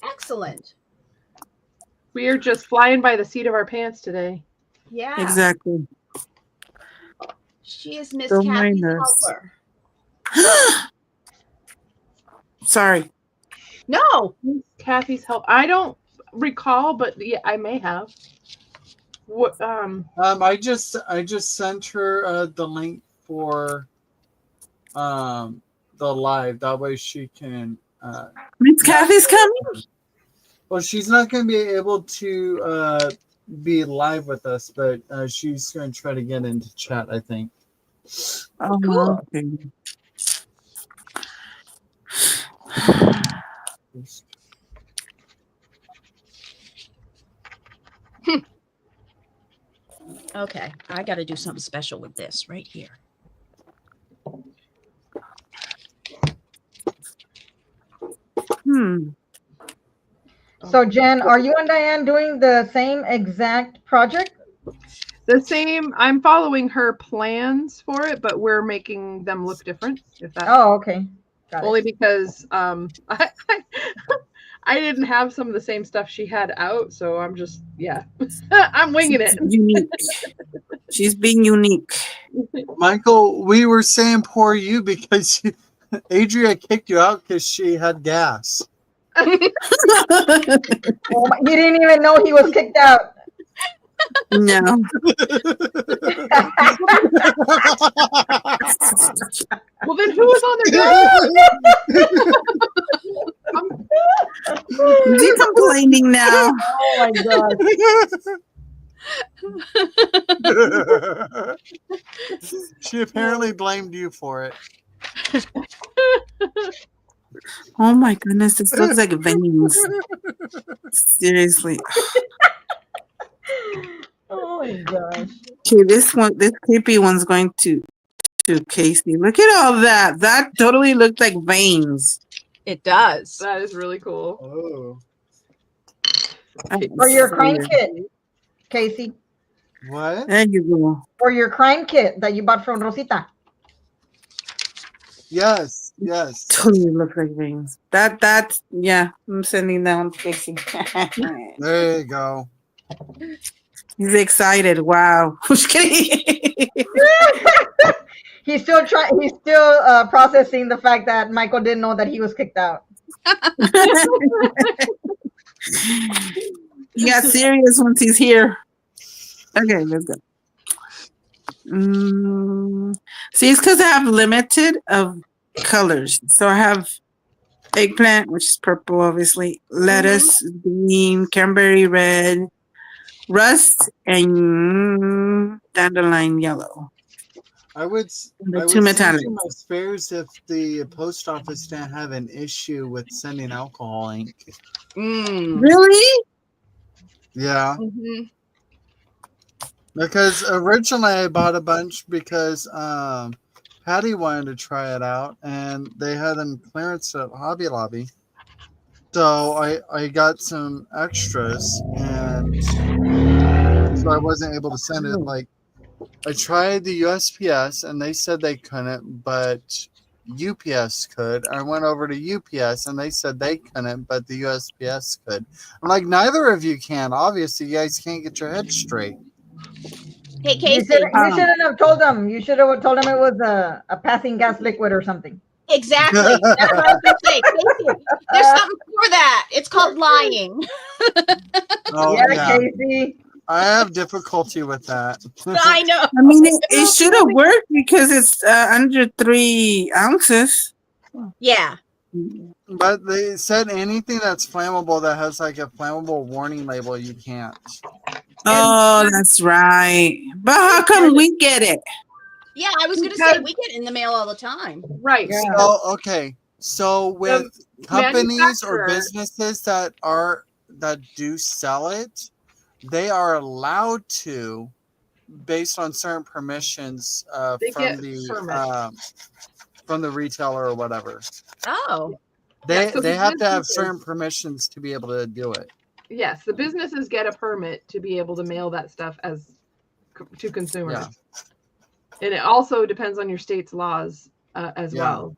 Excellent. We are just flying by the seat of our pants today. Yeah. Exactly. She is Miss Kathy's helper. Sorry. No. Miss Kathy's help. I don't recall, but yeah, I may have. What? I just sent her the link for the live. That way she can. Miss Kathy's coming. Well, she's not going to be able to be live with us, but she's going to try to get into chat, I think. Oh, cool. Okay. Okay, I got to do something special with this right here. So Jen, are you and Diane doing the same exact project? The same. I'm following her plans for it, but we're making them look different. If that. Oh, okay. Got only it. because I didn't have some of the same stuff she had out, so I'm just I'm winging it. Unique. She's being unique. Michael, we were saying poor you because Adria kicked you out because she had gas. He didn't even know he was kicked out. No. Well, then who was on their Is he complaining now? Oh my god. She apparently blamed you for it. Oh my goodness, this looks like veins. Seriously. Oh my gosh. Okay, this creepy one's going to Casey. Look at all that. That totally looked like veins. It does. That is really cool. Oh. For your crime kit, Casey. What? There you go. For your crime kit that you bought from Rosita. Yes. Totally look like veins. That's I'm sending that one to Casey. There you go. He's excited. Wow. Just kidding. He's still processing the fact that Michael didn't know that he was kicked out. He got serious once he's here. Okay, let's go. See, it's because I have limited of colors. So I have eggplant, which is purple, obviously, lettuce, green, cranberry red, rust, and dandelion yellow. I would two metallic. send you my spares if the post office didn't have an issue with sending alcohol ink. Really? Yeah. Because originally I bought a bunch because Patty wanted to try it out and they had them clearance at Hobby Lobby. So I got some extras and so I wasn't able to send it. Like I tried the USPS and they said they couldn't, but UPS could. I went over to UPS and they said they couldn't, but the USPS could. I'm like, neither of you can. Obviously, you guys can't get your head straight. Hey, You Casey. shouldn't have told them. You should have told them it was a passing gas liquid or something. Exactly. That's what I was going to say. Casey, there's something for that. It's called lying. Oh, yeah, Casey. I have difficulty with that. I know. I mean, it should have worked because it's under 3 ounces. Yeah. But they said anything that's flammable that has like a flammable warning label, you can't. Oh, that's right. But how come we get it? Yeah, I was going to say we get it in the mail all the time. Right. Yeah. So, okay. So with companies or manufacturer- businesses that do sell it, they are allowed to, based on certain permissions They from get the retailer or whatever. Oh. They so they the have to have businesses- certain permissions to be able to do it. Yes, the businesses get a permit to be able to mail that stuff to consumers. Yeah. And it also depends on your state's laws as well.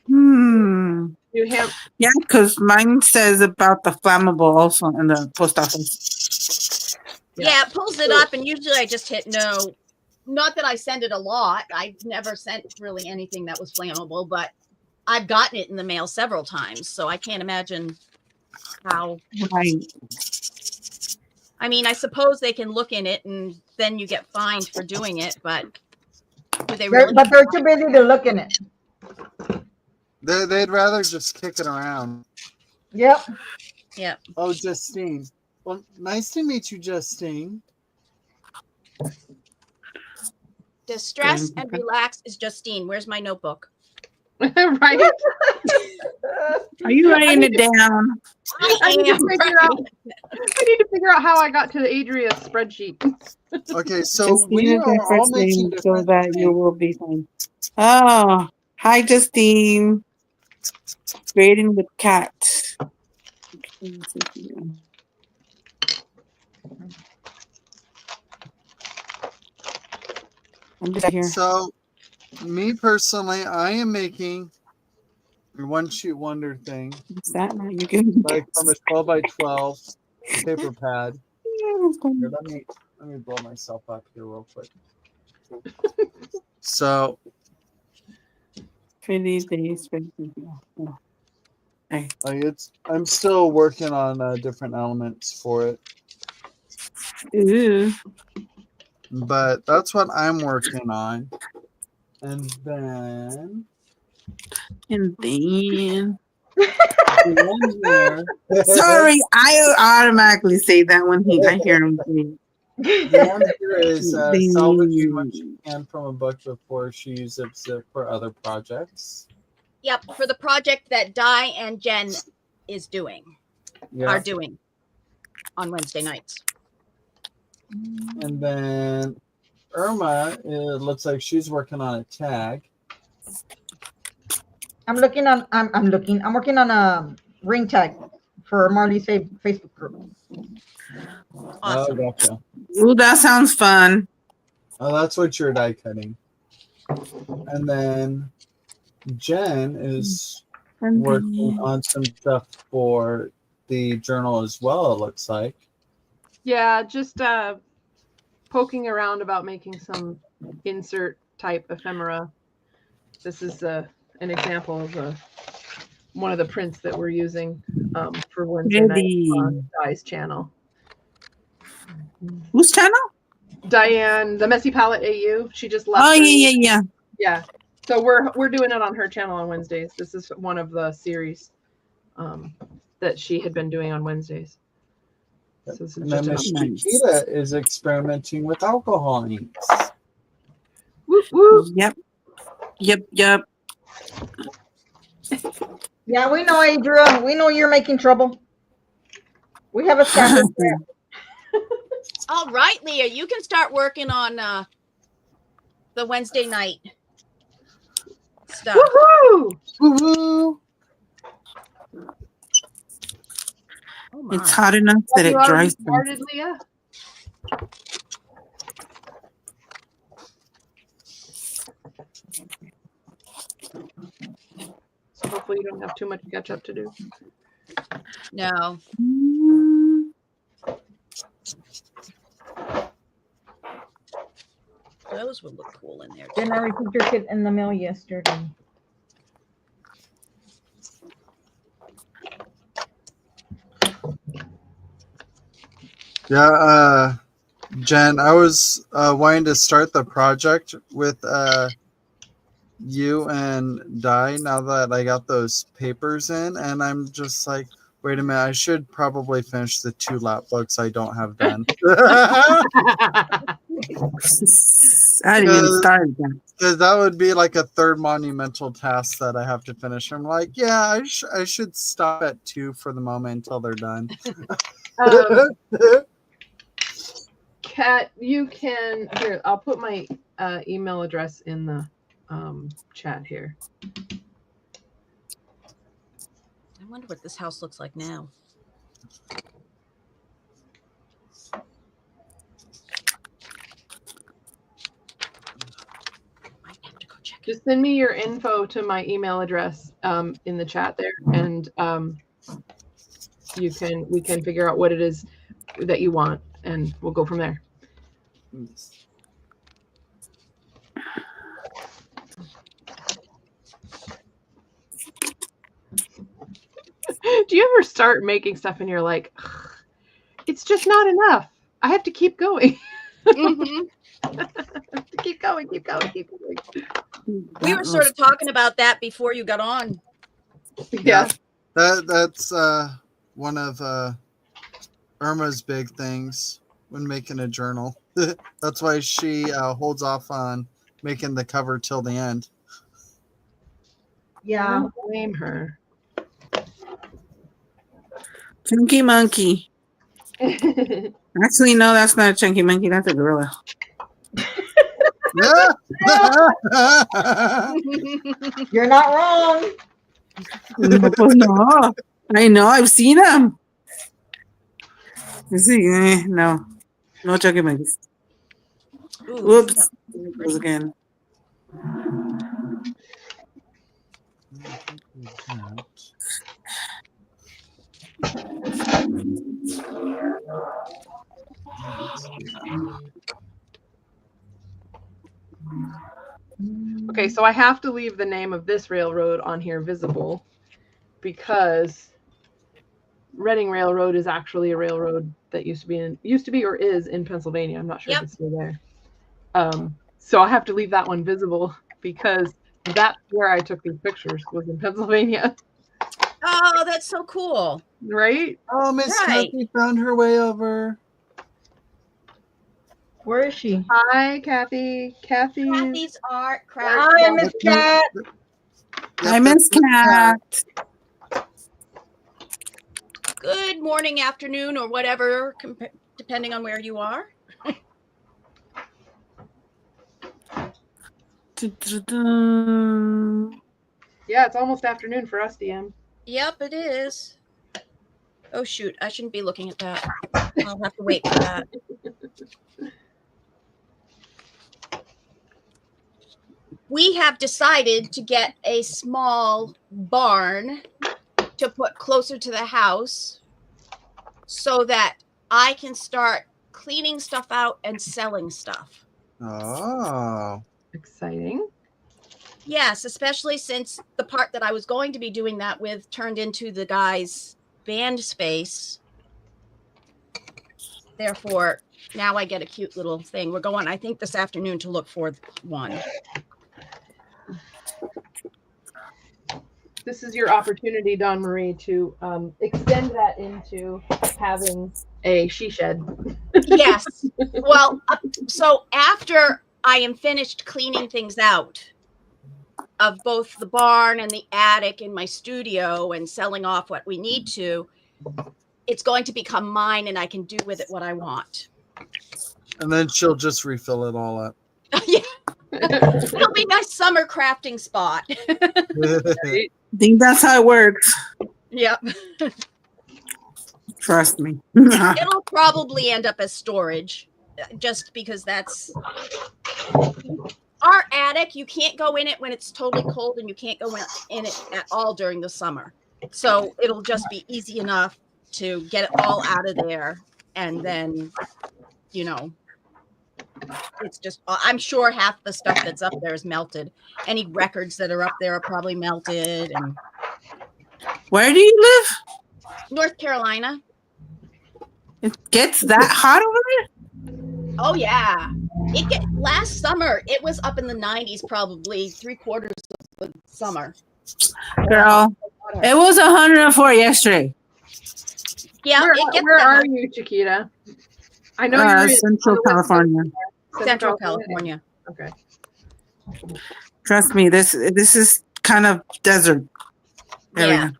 New Hampshire. Yeah, because mine says about the flammable also in the post office. Yeah, it pulls it up, and usually I just hit no. Not that I send it a lot. I've never sent really anything that was flammable, but I've gotten it in the mail several times, so I can't imagine how. Right. I mean, I suppose they can look in it, and then you get fined for doing it, but do they really? But they're too busy to look in it. They'd rather just kick it around. Yep. Yeah. Oh, Justine. Well, nice to meet you, Justine. Distress and relax is Justine. Where's my notebook? Right? Are you writing it down? I need to figure out how I got to Adria's spreadsheet. Okay, so Justine we is are my all first making name so different that you things. will be fine. Oh, hi, Justine. Grading with cat. I'm just here. So, me personally, I am making a one shoot wonder thing, Is that not you can like from a 12 by 12 paper pad. Here, let me blow myself up here real quick. So, for these days. Okay. I'm still working on different elements for it, Ooh. but that's what I'm working on. And then one here. Sorry, I automatically say that when I hear him. The one here is salvaging what she can from a book before she uses it for other projects. Yep, for the project that Di and Jen is doing, are doing on Wednesday nights. And then Irma, it looks like she's working on a tag. I'm working on a ring tag for Marley's Facebook group. Awesome. Oh, gotcha. Ooh, that sounds fun. Oh, that's what you're die cutting. And then Jen is working on some stuff for the journal as well, it looks like. Yeah, just poking around about making some insert type ephemera. This is an example of one of the prints that we're using for Wednesday night on Di's channel. Whose channel? Diane, the Messy Palette AU. She just left. Oh, yeah. Yeah. So we're doing it on her channel on Wednesdays. This is one of the series that she had been doing on Wednesdays. So this is And then just Miss Chiquita is experimenting with alcohol inks. whoop, whoop. Yep. Yeah, we know, Adria. We know you're making trouble. We have a standard. All right, Leah, you can start working on the Wednesday night stuff. Woohoo! Woo-hoo! Oh It's hot enough that it Have you already dries. started, Leah? hopefully you don't have too much catch up to do. No. Those would look cool in there. Then I received your kit in the mail yesterday. Yeah, Jen, I was wanting to start the project with you and Di now that I got those papers in, and I'm just like, wait a minute, I should probably finish the 2 lap books I don't have done. I didn't even start that. Because that would be like a third monumental task that I have to finish. I'm like, yeah, I should stop at 2 for the moment until they're done. Kat, you can here. I'll put my email address in the chat here. I wonder what this house looks like now. Just send me your info to my email address in the chat there, and we can figure out what it is that you want, and we'll go from there. Do you ever start making stuff and you're like, it's just not enough. I have to keep going. keep going. We were sort of talking about that before you got on. Yeah. That's one of Irma's big things when making a journal. That's why she holds off on making the cover till the end. Yeah. I don't blame her. Chunky monkey. Actually, no, that's not a chunky monkey. That's a gorilla. You're not wrong. No, I know. I've seen them. No chunky monkeys. Whoops. Goes again. Okay, so I have to leave the name of this railroad on here visible because Reading Railroad is actually a railroad that used to be or is in Pennsylvania. I'm not sure if it's still there. So I have to leave that one visible because that's where I took these pictures, was in Pennsylvania. Oh, that's so cool. Right? Oh, Miss Kathy found her way over. Where is she? Hi, Kathy. Kathy's art craft. Hi, Miss Cat. Hi, Miss Cat. Good morning, afternoon, or whatever, depending on where you are. Yeah, it's almost afternoon for us, DM. Yep, it is. Oh, shoot. I shouldn't be looking at that. I'll have to wait for that. We have decided to get a small barn to put closer to the house so that I can start cleaning stuff out and selling stuff. Oh. Exciting. Yes, especially since the part that I was going to be doing that with turned into the guy's band space. Therefore, now I get a cute little thing. We're going, I think, this afternoon to look for one. This is your opportunity, Dawn Marie, to extend that into having a she shed. Yes. Well, so after I am finished cleaning things out of both the barn and the attic in my studio and selling off what we need to, it's going to become mine and I can do with it what I want. And then she'll just refill it all up. Yeah. It'll be my summer crafting spot. I think that's how it works. Yep. Trust me. It'll probably end up as storage just because that's our attic, you can't go in it when it's totally cold, and you can't go in it at all during the summer. So it'll just be easy enough to get it all out of there. And then, it's just, I'm sure half the stuff that's up there is melted. Any records that are up there are probably melted. And where do you live? North Carolina. It gets that hot over there? Oh yeah. Last summer, it was up in the 90s, probably 3/4 of the summer. Girl, it was 104 yesterday. Yeah. Where are you, Chiquita? I know you're in Central California. Central California. Okay. Trust me, this is kind of desert area.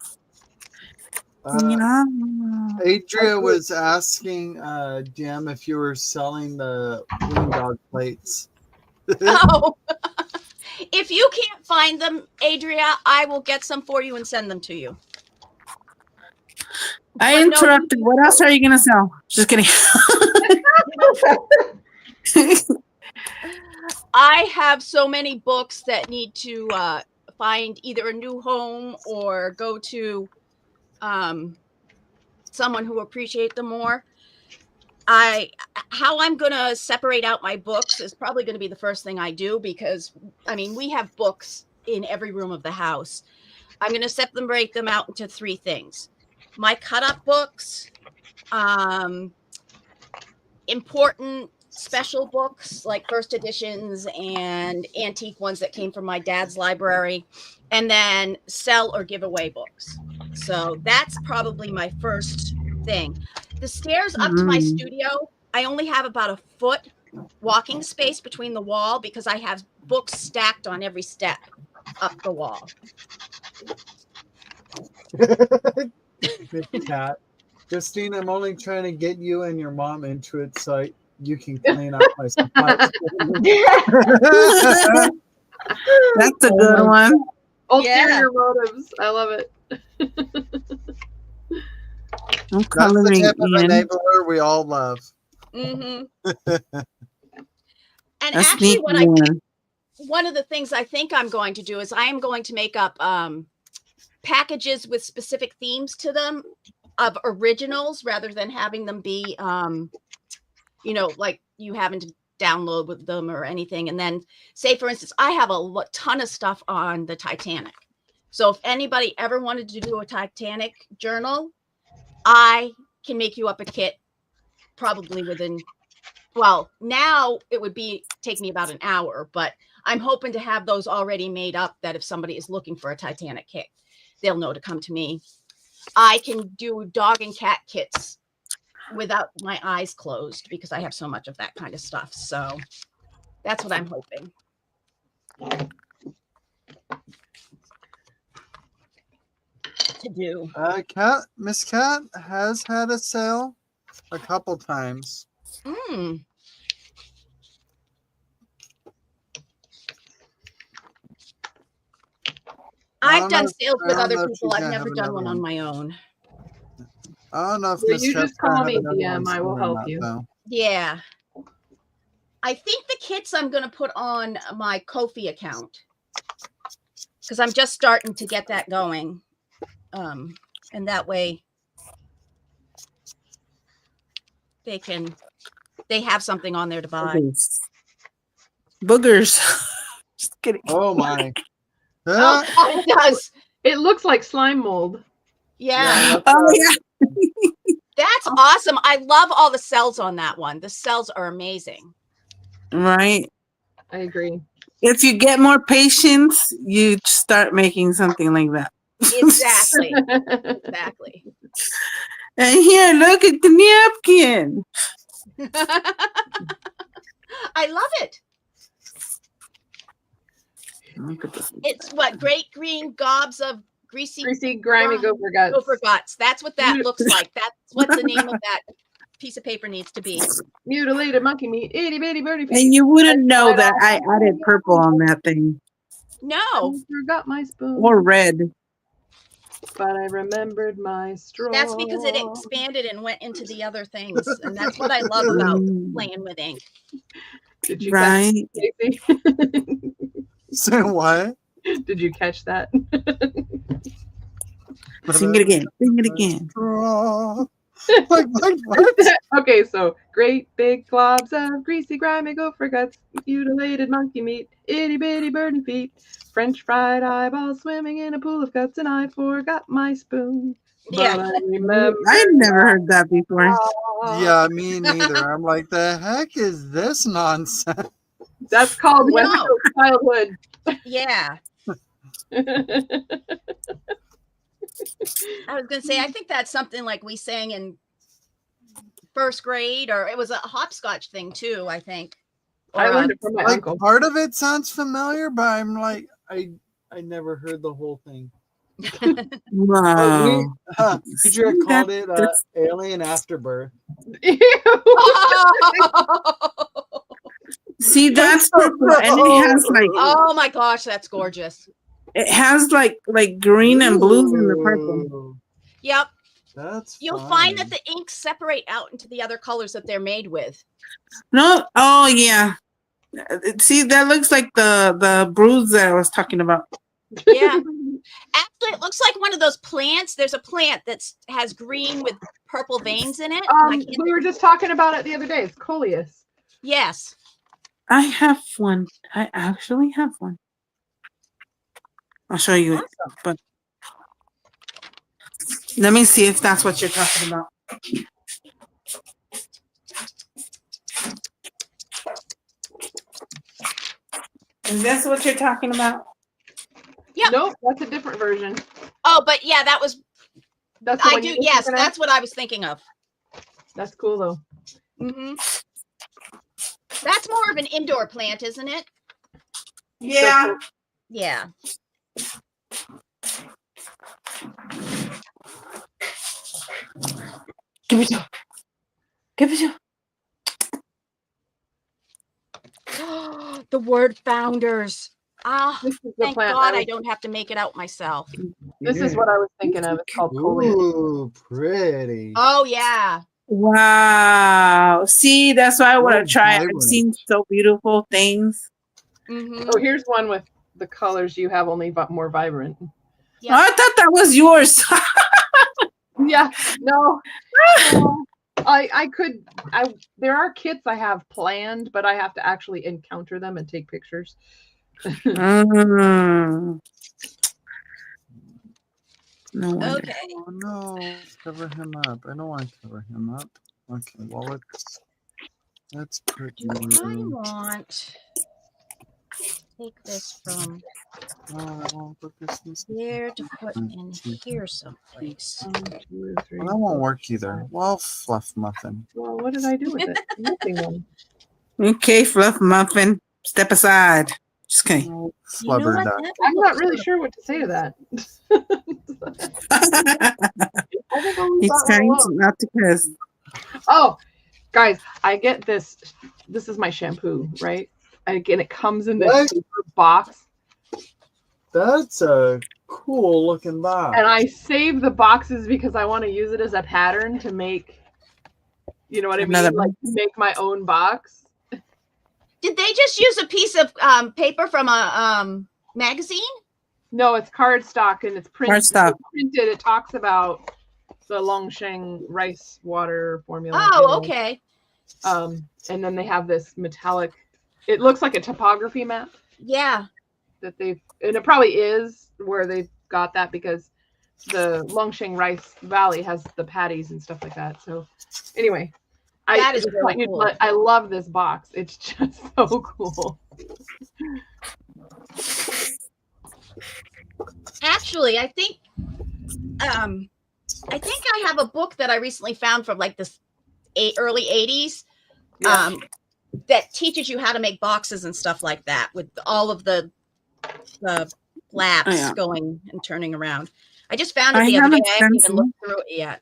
Adria was asking Jim if you were selling the wing dog plates. Oh, if you can't find them, Adria, I will get some for you and send them to you. I interrupted. What else are you gonna sell? Just kidding. I have so many books that need to find either a new home or go to someone who appreciates them more. How I'm going to separate out my books is probably going to be the first thing I do, because we have books in every room of the house. I'm going to separate them out into 3 things. My cut-up books, important special books like first editions and antique ones that came from my dad's library, and then sell or give away books. So that's probably my first thing. The stairs up to my studio, I only have about a foot walking space between the wall because I have books stacked on every step up the wall. Cat. Christine, I'm only trying to get you and your mom into it so you can clean up my spots. That's a good one. Ulterior motives. I love it. That's the type of enabler we all love. Mm-hmm. And actually, one of the things I think I'm going to do is I am going to make up packages with specific themes to them of originals, rather than having them be, like you having to download with them or anything. And then, say, for instance, I have a ton of stuff on the Titanic. So if anybody ever wanted to do a Titanic journal, I can make you up a kit probably within, now it would take me about an hour, but I'm hoping to have those already made up, that if somebody is looking for a Titanic kit, they'll know to come to me. I can do dog and cat kits without my eyes closed because I have so much of that kind of stuff. So that's what I'm hoping. To do. Miss Cat has had a sale a couple times. I've done sales with other people. I've never done one on my own. I don't know if you just call me DM. I will help you. Though. Yeah. I think the kits I'm going to put on my Ko-fi account because I'm just starting to get that going. And that way they have something on there to buy. Boogers. Just kidding. Oh my. Oh, it does. It looks like slime mold. Yeah. Oh yeah. That's awesome. I love all the cells on that one. The cells are amazing. Right. I agree. If you get more patience, you start making something like that. Exactly. Exactly. And here, look at the napkin. I love it. It's what? Great green gobs of greasy, grimy gopher guts. Gopher guts. That's what that looks like. That's what the name of that piece of paper needs to be. Mutilated monkey meat. Itty bitty birdie. And you wouldn't know that I added purple on that thing. No. I forgot my spoon. Or red. But I remembered my straw. That's because it expanded and went into the other things. And that's what I love about playing with ink. Did you Right. catch it, Say what? Did you catch that? Sing it again. Sing it again. Like what? Okay, so great big globs of greasy, grimy gopher guts, mutilated monkey meat, itty bitty birdie feet, French fried eyeballs swimming in a pool of guts, and I forgot my spoon. Yeah. But I remember. I never heard that before. Yeah, me neither. I'm like, the heck is this nonsense? That's called No. Westfield childhood. Yeah. I was gonna say, I think that's something like we sang in first grade, or it was a hopscotch thing too, I think. I Or, learned it from my Like uncle. part of it sounds familiar, but I'm like, I never heard the whole thing. Wow. Teacher had called it That's- Alien Afterbirth. See, that's purple, and it has like Oh my gosh, that's gorgeous. green and blues in the purple. Ooh, Yep. That's You'll fun. find that the inks separate out into the other colors that they're made with. No, oh yeah. See, that looks like the bruise that I was talking about. Yeah. Actually, it looks like one of those plants. There's a plant that has green with purple veins in it. Like We were just talking about it the other day. It's courteous. yes. I have one. I actually have one. I'll show you it, but let me see if that's what you're talking about. Is this what you're talking about? Yep. Nope, that's a different version. Oh, but yeah, that was That's the I one do. you were Yes, thinking of? that's what I was thinking of. That's cool though. Hmm. That's more of an indoor plant, isn't it? Yeah. Yeah. Give it to. Give it to. The word founders. Ah, This is the thank plant. God I don't have to make it out myself. This is what I was thinking of. It's called courteous. Ooh, pretty. Oh yeah. Wow. See, that's why I want Oh, to try. I've vibrant. seen so beautiful things. Hmm. Oh, here's one with the colors you have, only more vibrant. Yep. Oh, I thought that was yours. Yeah, no. I could. There are kits I have planned, but I have to actually encounter them and take pictures. Mm. No wonder. Okay. Oh no, cover him up. I don't want to cover him up. Okay, well let's put Do I you. want take this from Oh, I won't put this in this. here to put in here someplace? 1, 2, 3. Well, that won't work either. Well, fluff muffin. Well, what did I do with it? I'm missing one. Okay, Fluff Muffin, step aside. Just kidding. Oh, You know flubber what? duck. That I'm would not look really sort sure what to say to that. I think I'll leave He's that one trying alone. not to cuss. Oh, guys, I get this. This is my shampoo, right? Again, it comes in this What? paper box, That's a cool looking box. and I save the boxes because I want to use it as a pattern to make. You know what I mean? Another Like to make my own box. Did they just use a piece of paper from a magazine? No, it's cardstock and it's printed. Cardstock. It talks about the Longsheng rice water formula. you Oh, know. okay. And then they have this metallic. It looks like a topography map Yeah. that they've, and it probably is where they've got that because the Longsheng Rice Valley has the patties and stuff like that. So, anyway, That is just really want you to cool. know, I love this box. It's just so cool. Actually, I think I have a book that I recently found from like this early 80s Yeah. that teaches you how to make boxes and stuff like that with all of the flaps Oh, yeah. going and turning around. I just found it I the other have day. a I haven't even stencil. looked through it yet.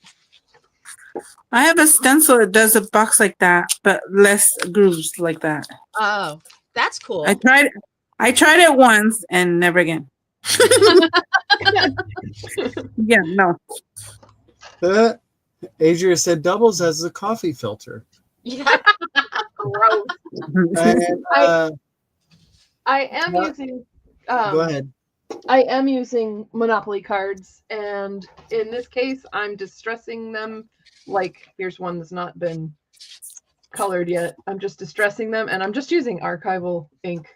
I have a stencil that does a box like that, but less grooves like that. Oh, that's cool. I tried it once and never again. Yeah, no. Adria said doubles as a coffee filter. Yeah. Gross. And, I am What? using. go ahead. I am using Monopoly cards, and in this case, I'm distressing them. Like, here's one that's not been colored yet. I'm just distressing them, and I'm just using archival ink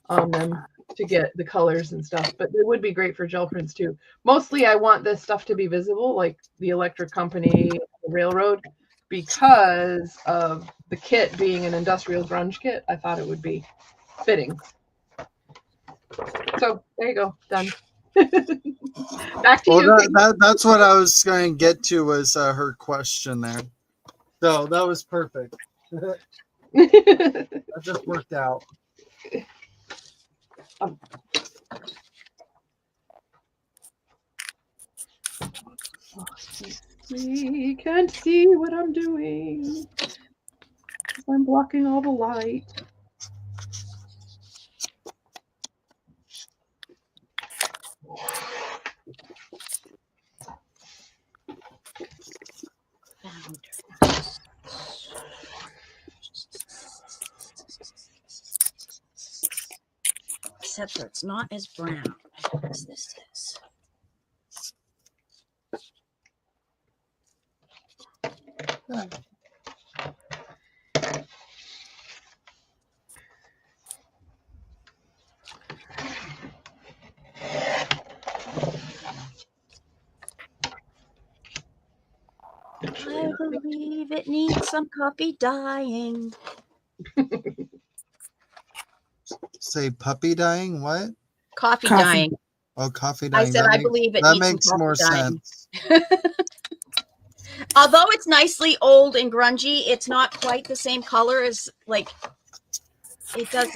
on them to get the colors and stuff. But it would be great for gel prints too. Mostly, I want this stuff to be visible, like the electric company, the railroad, because of the kit being an industrial grunge kit. I thought it would be fitting. So there you go, done. Back to you. That's what I was going to get to was her question there. So that was perfect. That just worked out. You can't see what I'm doing. I'm blocking all the light. Except for it's not as brown as this is. I believe it needs some coffee dyeing. Say puppy dying? What? Coffee dyeing. Oh, coffee dying. I said I believe it that needs makes some more coffee dyeing. sense. Although it's nicely old and grungy, it's not quite the same color as like it does.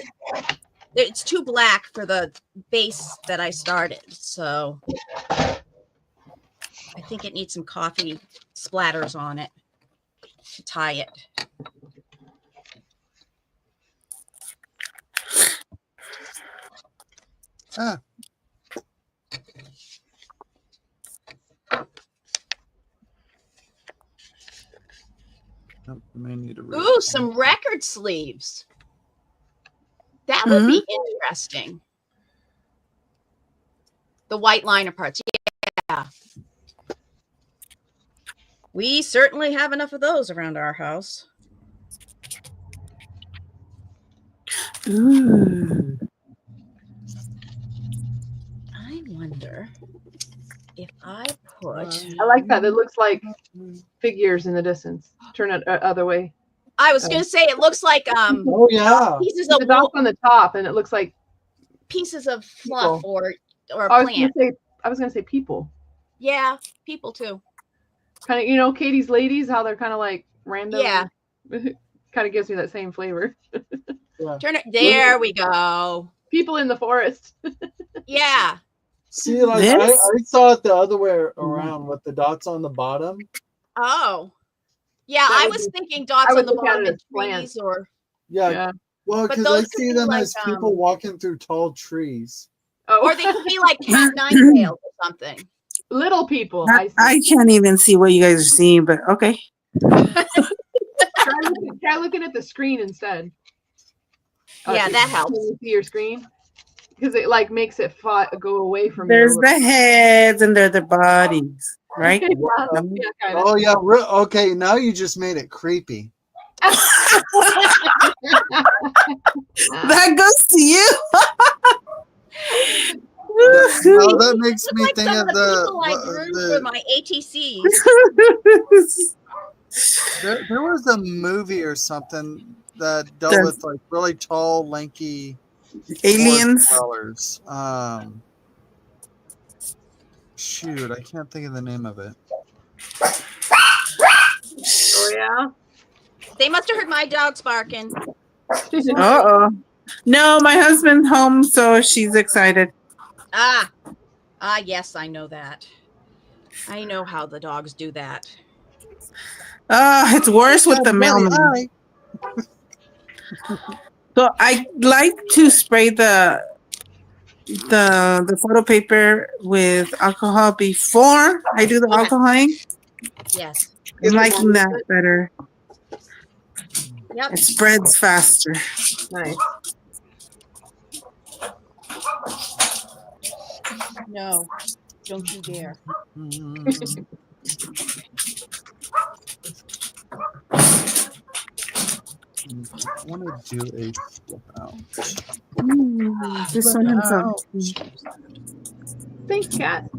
It's too black for the base that I started, so I think it needs some coffee splatters on it to tie it. Ah. Nope, may need to Ooh, some record sleeves. That would be interesting. The white liner parts. Yeah. We certainly have enough of those around our house. Ooh. I wonder if I put... I like that. It looks like figures in the distance. Turn it other way. I was going to say, it looks like oh yeah, pieces the of dots on the top, and it looks like pieces of fluff people. or I plant. was gonna say people. Yeah, people too. Kind of, you know, Katie's ladies, how they're kind of like random. Yeah. Kind of gives me that same flavor. yeah. Turn it. There we go. People in the forest. Yeah. See, like I saw it the other way around with the dots on the bottom. Oh. Yeah, That I would was be- thinking dots I would on the look at bottom it of as plants. trees or... Yeah. Well, But because I those could see be them like, as people walking through tall trees. Oh. Or they could be like cat nine tails or something. Little people. I can't even see what you guys are seeing, but okay. Try looking at the screen instead. Yeah, that helps. Can you see your screen? Because it like makes it go away from There's you. the heads and there's the bodies, right? Yeah, kind of. Oh yeah. Okay, now you just made it creepy. That goes to you. Now that makes me Like think some of of the people I grew for my ATCs. there was a movie or something that dealt with like really tall, lanky aliens. dwellers. Shoot, I can't think of the name of it. Oh yeah. They must have heard my dogs barking. Uh-oh. No, my husband's home, so she's excited. Yes, I know that. I know how the dogs do that. It's worse with the mailman. So I like to spray the photo paper with alcohol before I do the alcoholing. Yes. I'm liking that better. Yep. It spreads faster. Nice. No, don't you dare. I want to do a flip out. This one has a. Thanks, Kat.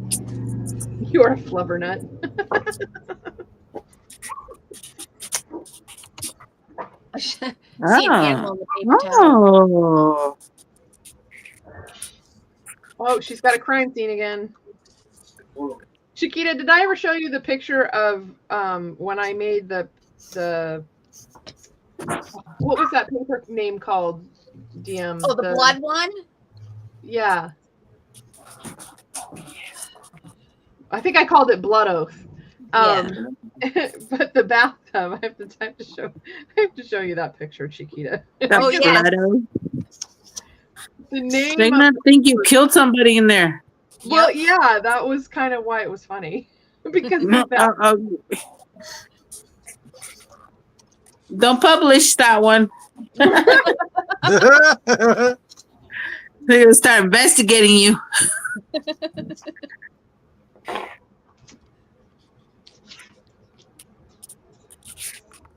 You are a flubber nut. See an animal in the paper towel. Oh. Oh, she's got a crime scene again. Chiquita, did I ever show you the picture of when I made the what was that paper name called? DM. Oh, the blood one? Yeah. I think I called it Blood Oath. But the bathtub, I have to show you that picture, Chiquita. Oh yeah. The name. They not think you killed somebody in there. Well, yeah, that was kind of why it was funny. Because don't publish that one. They're gonna start investigating you.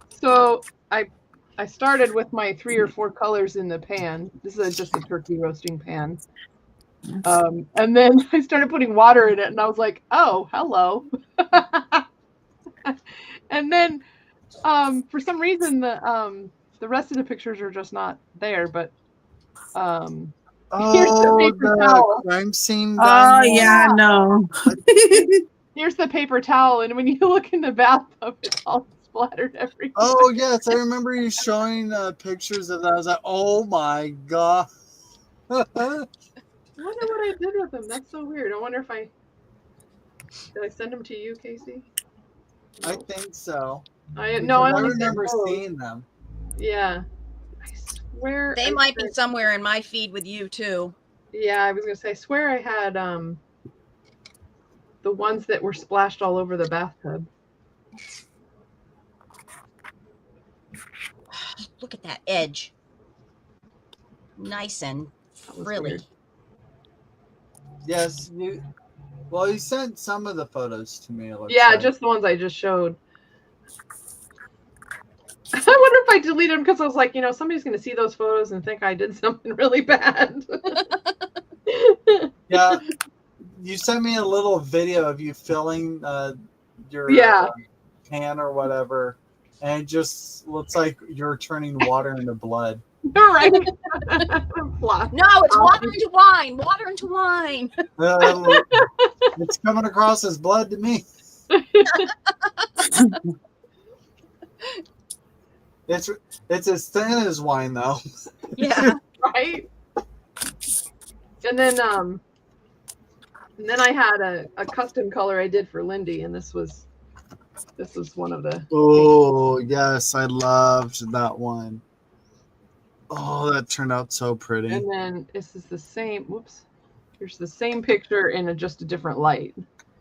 So I started with my 3 or 4 colors in the pan. This is just a turkey roasting pan. And then I started putting water in it, and I was like, "Oh, hello." And then for some reason the rest of the pictures are just not there. But here's the paper towel. Crime scene. Oh yeah, no. Here's the paper towel, and when you look in the bathtub, it's all splattered everywhere. Oh yes, I remember you showing pictures of that. I was like, oh my god. I wonder what I did with them. That's so weird. I wonder if did I send them to you, Casey? I think so. I remember seeing them. Yeah. I swear they might be somewhere in my feed with you too. Yeah, I was gonna say I swear I had the ones that were splashed all over the bathtub. Look at that edge. Nice and frilly. Weird. Yes, you sent some of the photos to me. Yeah, just the ones I just showed. I wonder if I deleted them because I was like, somebody's going to see those photos and think I did something really bad. Yeah, you sent me a little video of you filling your pan or whatever, and it just looks like you're turning water into blood. Right. No, it's water into wine. Water into wine. It's coming across as blood to me. It's as thin as wine, though. Yeah. Right. And then I had a custom color I did for Lindy, and this was one of the. Oh yes, I loved that one. Oh, that turned out so pretty. And then this is the same. Whoops. Here's the same picture in just a different light.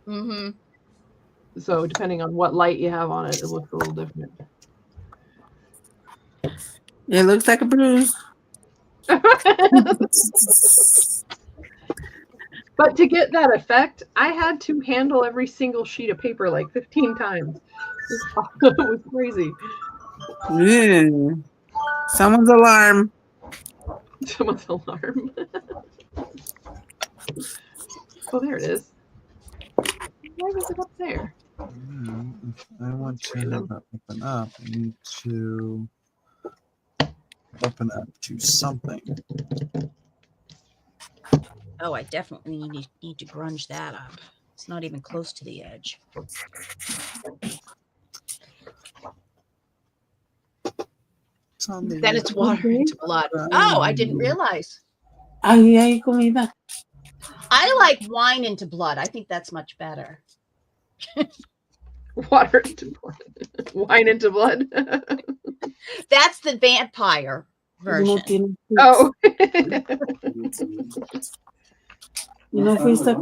Mm-hmm. So depending on what light you have on it, it looks a little different. It looks like a bruise. But to get that effect, I had to handle every single sheet of paper like 15 times. It was crazy. Yeah. Someone's alarm. Someone's alarm. Oh, there it is. Why was it up there? I want to have that open up. I need to open up to something. Oh, I definitely need to grunge that up. It's not even close to the edge. Then it's water into blood. Oh, I didn't realize. Ay, hay comida. I like wine into blood. I think that's much better. Water into blood. Wine into blood. That's the vampire version. Oh. No fuiste.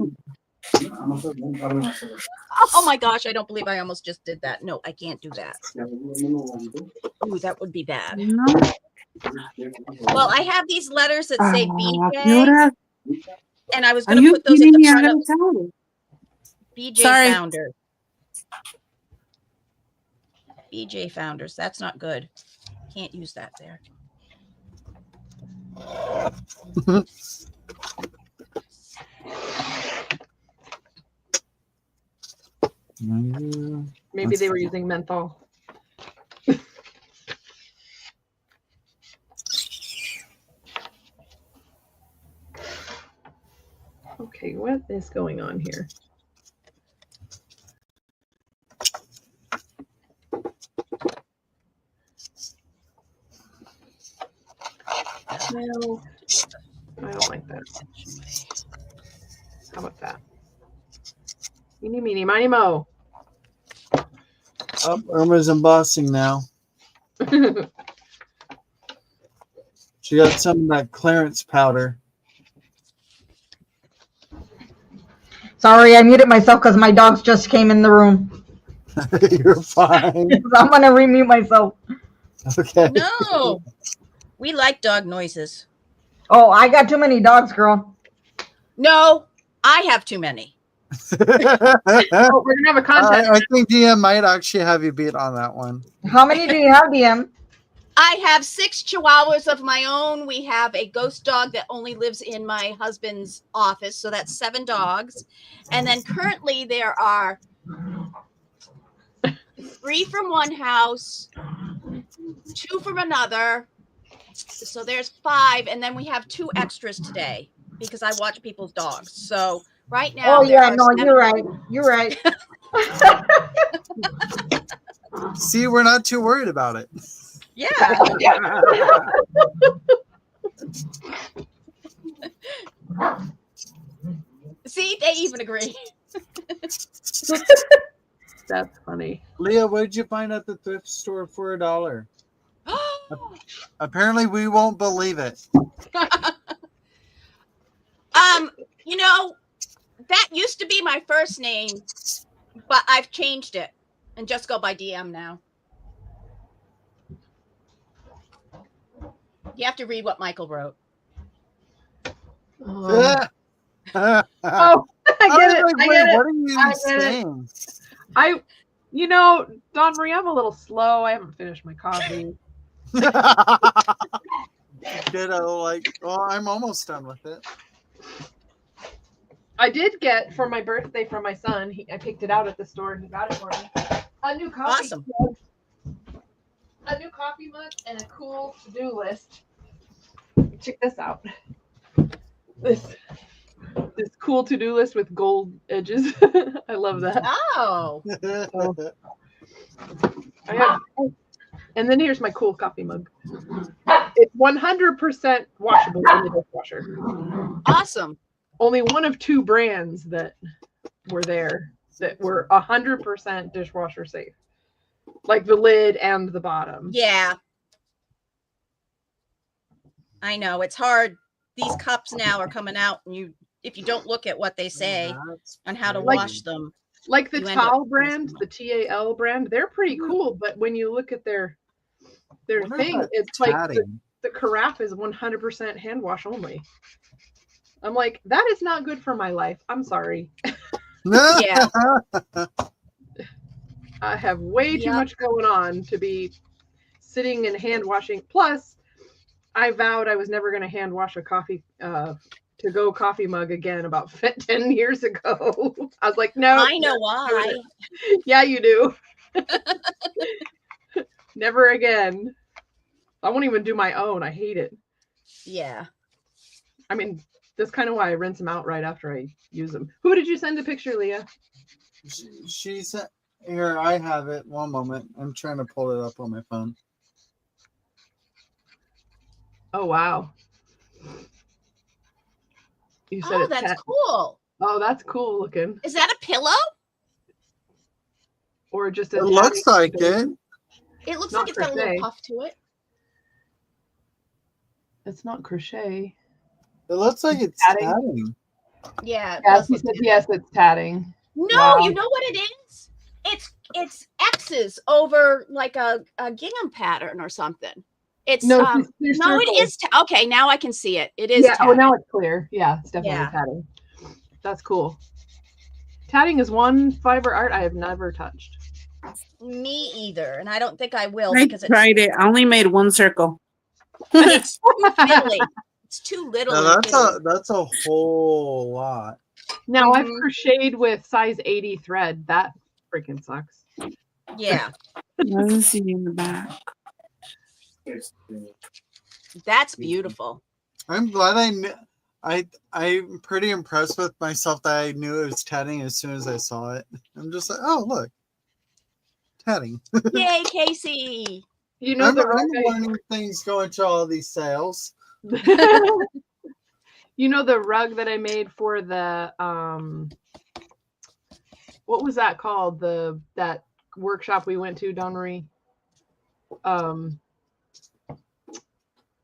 Oh my gosh, I don't believe I almost just did that. No, I can't do that. Ooh, that would be bad. Well, I have these letters that say BJ, and I was going to put those at the front of BJ Sorry. Founders. BJ Founders. That's not good. Can't use that there. Maybe they were using menthol. Okay, what is going on here? No, I don't like that. How about that? Eeny, meeny, miny, mo. Oh, Irma's embossing now. She got some of that clearance powder. Sorry, I muted myself because my dogs just came in the room. You're fine. I'm gonna remute myself. Okay. No, we like dog noises. Oh, I got too many dogs, girl. No, I have too many. Oh, we're gonna have a contest. I think DM might actually have you beat on that one. How many do you have, DM? I have 6 chihuahuas of my own. We have a ghost dog that only lives in my husband's office. So that's 7 dogs. And then currently there are 3 from one house, 2 from another. So there's 5. And then we have 2 extras today because I watch people's dogs. So right now. Oh, yeah, no, you're right. You're right. See, we're not too worried about it. Yeah. See, they even agree. That's funny. Leah, what did you find at the thrift store for $1? Apparently, we won't believe it. You know, that used to be my first name, but I've changed it and just go by DM now. You have to read what Michael wrote. Oh, Oh, I get it. like, I wait, get it. what are you I get it. saying? Don Marie, I'm a little slow. I haven't finished my coffee. Ditto, like, well, I'm almost done with it. I did get for my birthday from my son. I picked it out at the store and he got it for me. A new coffee Awesome. mug, a new coffee mug, and a cool to-do list. Check this out. This cool to-do list with gold edges. I love that. Oh. I have, and then here's my cool coffee mug. It's 100% washable in the dishwasher. Awesome. Only one of 2 brands that were there that were 100% dishwasher safe, like the lid and the bottom. Yeah. I know it's hard. These cups now are coming out, and if you don't look at what they say on how to wash them, like the Tal brand, the TAL brand, they're pretty cool. But when you look at their thing, it's like the carafe is 100% hand wash only. I'm like, that is not good for my life. I'm sorry. Yeah. I have way too much going on to be sitting and hand washing. Plus, I vowed I was never going to hand wash a coffee to-go coffee mug again about 10 years ago. I was like, no. I know why. Yeah, you do. Never again. I won't even do my own. I hate it. Yeah. I mean, that's kind of why I rinse them out right after I use them. Who did you send a picture, Leah? She sent here. I have it. One moment. I'm trying to pull it up on my phone. Oh wow! You said it's that's cool. Oh, that's cool looking. Is that a pillow? Or just it looks like it. It looks like it's got a little puff to it. It's not crochet. It looks like it's tatting. Yeah. Yeah, she said yes, it's tatting. No, Wow. you know what it is? It's X's over like a gingham pattern or something. It's No, no, it is. Okay, now I can see it. It is. Yeah. tatting. Oh, now it's clear. Yeah, it's definitely Yeah. tatting. That's cool. Tatting is one fiber art I have never touched. Me either, and I don't think I will I because tried it. I only made one circle. it's too fiddly. It's too little. Now, and that's a whole lot. Now I've crocheted with size 80 thread. That freaking sucks. Yeah. Doesn't see in the back. That's beautiful. I'm glad I knew. I'm pretty impressed with myself that I knew it was tatting as soon as I saw it. I'm just like, oh look, tatting. Yay, Casey! You know I'm learning things going to all these sales. You know the rug that I made for the what was that called? That workshop we went to, Dawn Marie.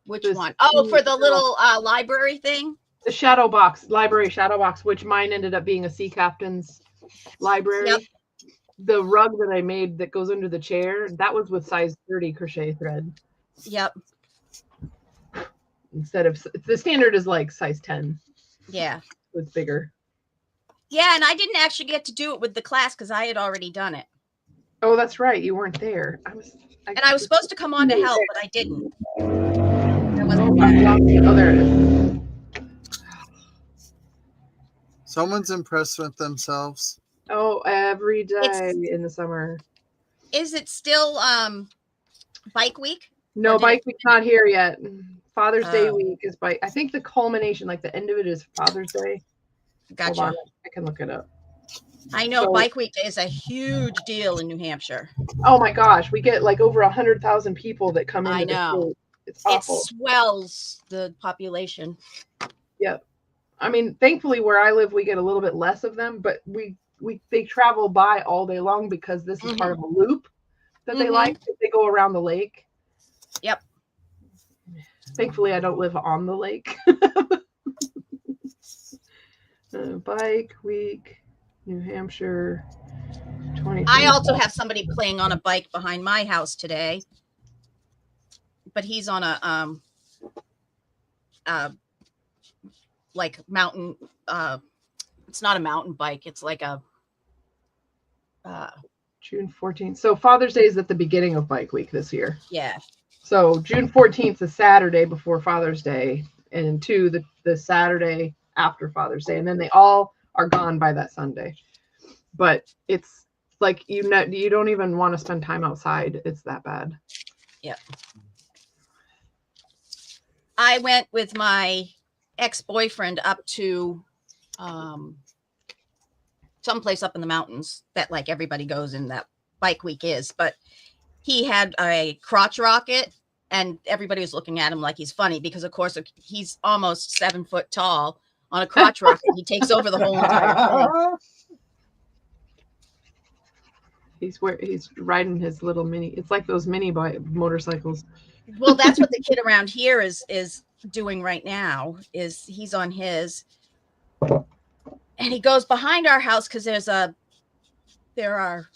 Which one? Oh, for the little library thing? The library shadow box, which mine ended up being a sea captain's library. Yep. The rug that I made that goes under the chair, that was with size 30 crochet thread. Yep. Instead of, the standard is like size 10. Yeah. It's bigger. Yeah, and I didn't actually get to do it with the class because I had already done it. Oh, that's right. You weren't there. I was supposed to come on to help, but I didn't. Oh, there it is. Someone's impressed with themselves. Oh, every day in the summer. Is it still bike week? No, bike week's not here yet. Father's Day week is bike. I think the culmination, like the end of it, is Father's Day. Gotcha. Hold on, I can look it up. I know bike week is a huge deal in New Hampshire. Oh my gosh, we get like over 100,000 people that come in. I know. It's awful. It swells the population. Yep. I mean, thankfully where I live, we get a little bit less of them, but they travel by all day long because this is part of a loop that they like. They go around the lake. Yep. Thankfully, I don't live on the lake. Bike week, New Hampshire, 20. I also have somebody playing on a bike behind my house today, but he's on a like mountain. It's not a mountain bike. It's like a June 14th. So Father's Day is at the beginning of bike week this year. Yeah. So June 14th is Saturday before Father's Day, and the Saturday after Father's Day, and then they all are gone by that Sunday. But it's like you don't even want to spend time outside. It's that bad. Yeah. I went with my ex-boyfriend up to someplace up in the mountains that like everybody goes in that bike week is, but he had a crotch rocket and everybody was looking at him like he's funny because of course he's almost 7 foot tall on a crotch rocket. He takes over the whole entire thing. He's riding his little mini. It's like those mini motorcycles. Well, that's what the kid around here is doing right now. Is he's on his, and he goes behind our house because there are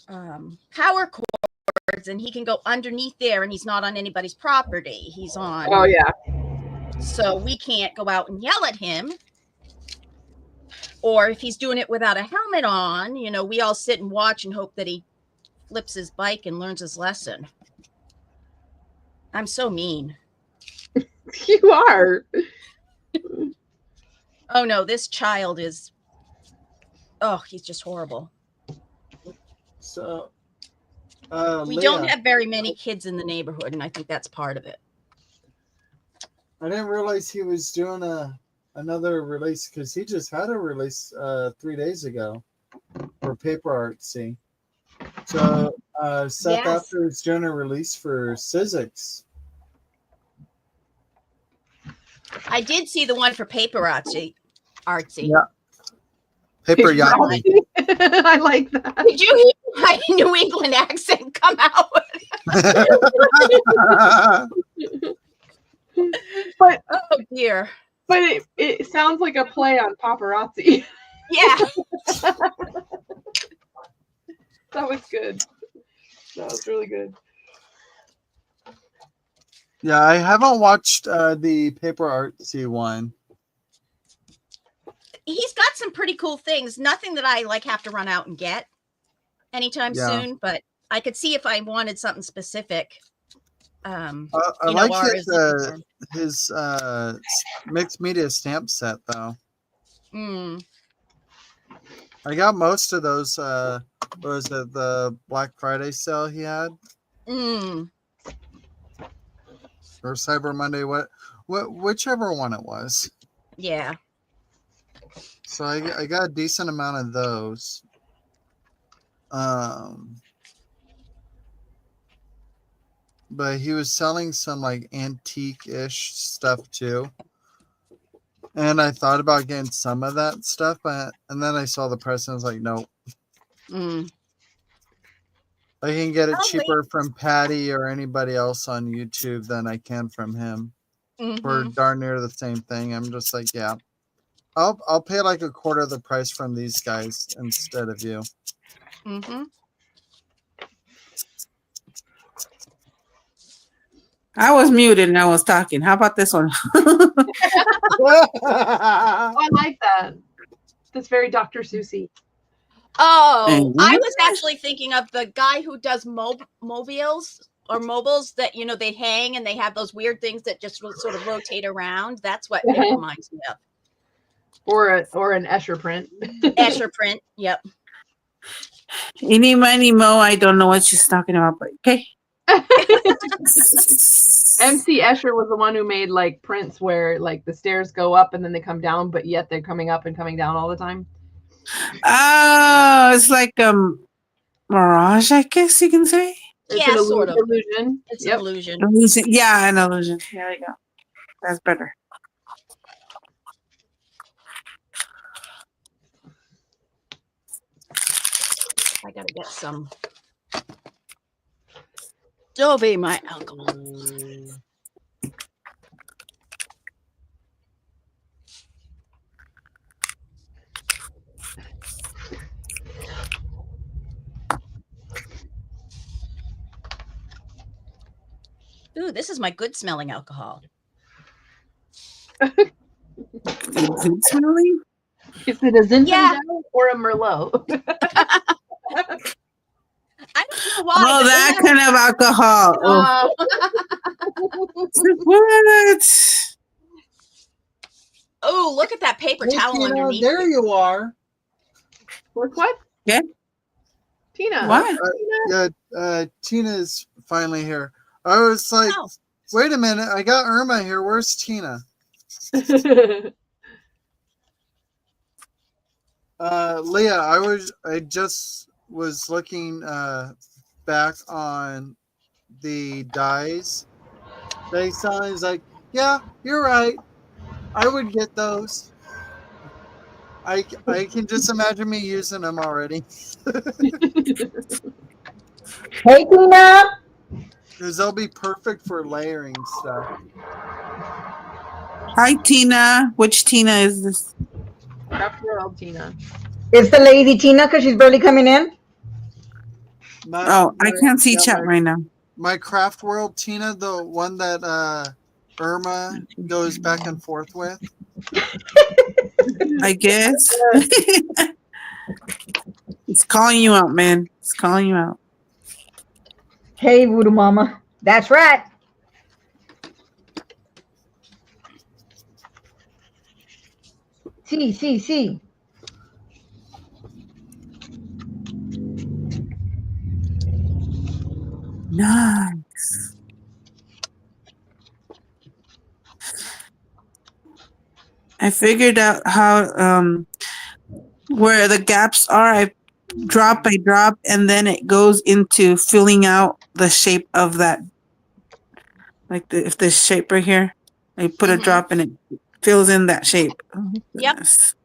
power cords, and he can go underneath there, and he's not on anybody's property. He's on. Oh yeah. So we can't go out and yell at him. Or if he's doing it without a helmet on, we all sit and watch and hope that he flips his bike and learns his lesson. I'm so mean. You are. Oh no, this child is. Oh, he's just horrible. So, we don't have very many kids in the neighborhood, and I think that's part of it. I didn't realize he was doing another release because he just had a release 3 days ago for paper artsy. So Seth after is doing a release for Sizzix. I did see the one for paper artsy. Yeah. Paper yachty. I like that. Did you hear my New England accent come out? But oh dear. But it sounds like a play on paparazzi. Yeah. That was good. That was really good. Yeah, I haven't watched the paper artsy one. He's got some pretty cool things. Nothing that I like have to run out and get anytime soon, but I could see if I wanted something specific. I like his mixed media stamp set though. I got most of those. What was it, the Black Friday sale he had? Or Cyber Monday? Whichever one it was. Yeah. So I got a decent amount of those. But he was selling some like antique-ish stuff too. And I thought about getting some of that stuff, and then I saw the price and I was like, nope. I can get it cheaper from Patty or anybody else on YouTube than I can from him. For darn near the same thing. I'm just like, yeah. I'll pay like a quarter of the price from these guys instead of you. I was muted and I was talking. How about this one? I like that. That's very Dr. Seussy. Oh, I was actually thinking of the guy who does mobiles that, you know, they hang and they have those weird things that just sort of rotate around. That's what it reminds me of. Or an Escher print. Escher print, yep. Eeny, miny, mo. I don't know what she's talking about, but okay. MC Escher was the one who made like prints where like the stairs go up and then they come down, but yet they're coming up and coming down all the time. Oh, it's like mirage, I guess you can say. Yeah, sort of. Illusion. It's an illusion. Yeah, an illusion. There you go. That's better. I gotta get some. Don't be my alcohol. Ooh, this is my good smelling alcohol. Good smelling? Is it a Zinfandel or a Merlot? I don't know why. Oh, that kind of alcohol. What? Oh, look at that paper towel Tina, underneath. there you are. What? Yeah. Tina. What? Tina's finally here. I was like, wait a minute, I got Irma here. Where's Tina? Leah, I just was looking back on the dyes they sell. He's like, yeah, you're right. I would get those. I can just imagine me using them already. Hey, Tina. Because they'll be perfect for layering stuff. Hi, Tina. Which Tina is this? Craft World Tina. It's the lady Tina because she's barely coming in. I can't see chat right now. My Craft World Tina, the one that Irma goes back and forth with. I guess. It's calling you out, man. It's calling you out. Hey, Voodoo Mama. That's right. See. Nice. I figured out how where the gaps are. I drop by drop, and then it goes into filling out the shape of that. Like if this shape right here, I put a drop and it fills in that shape. Oh, yep. This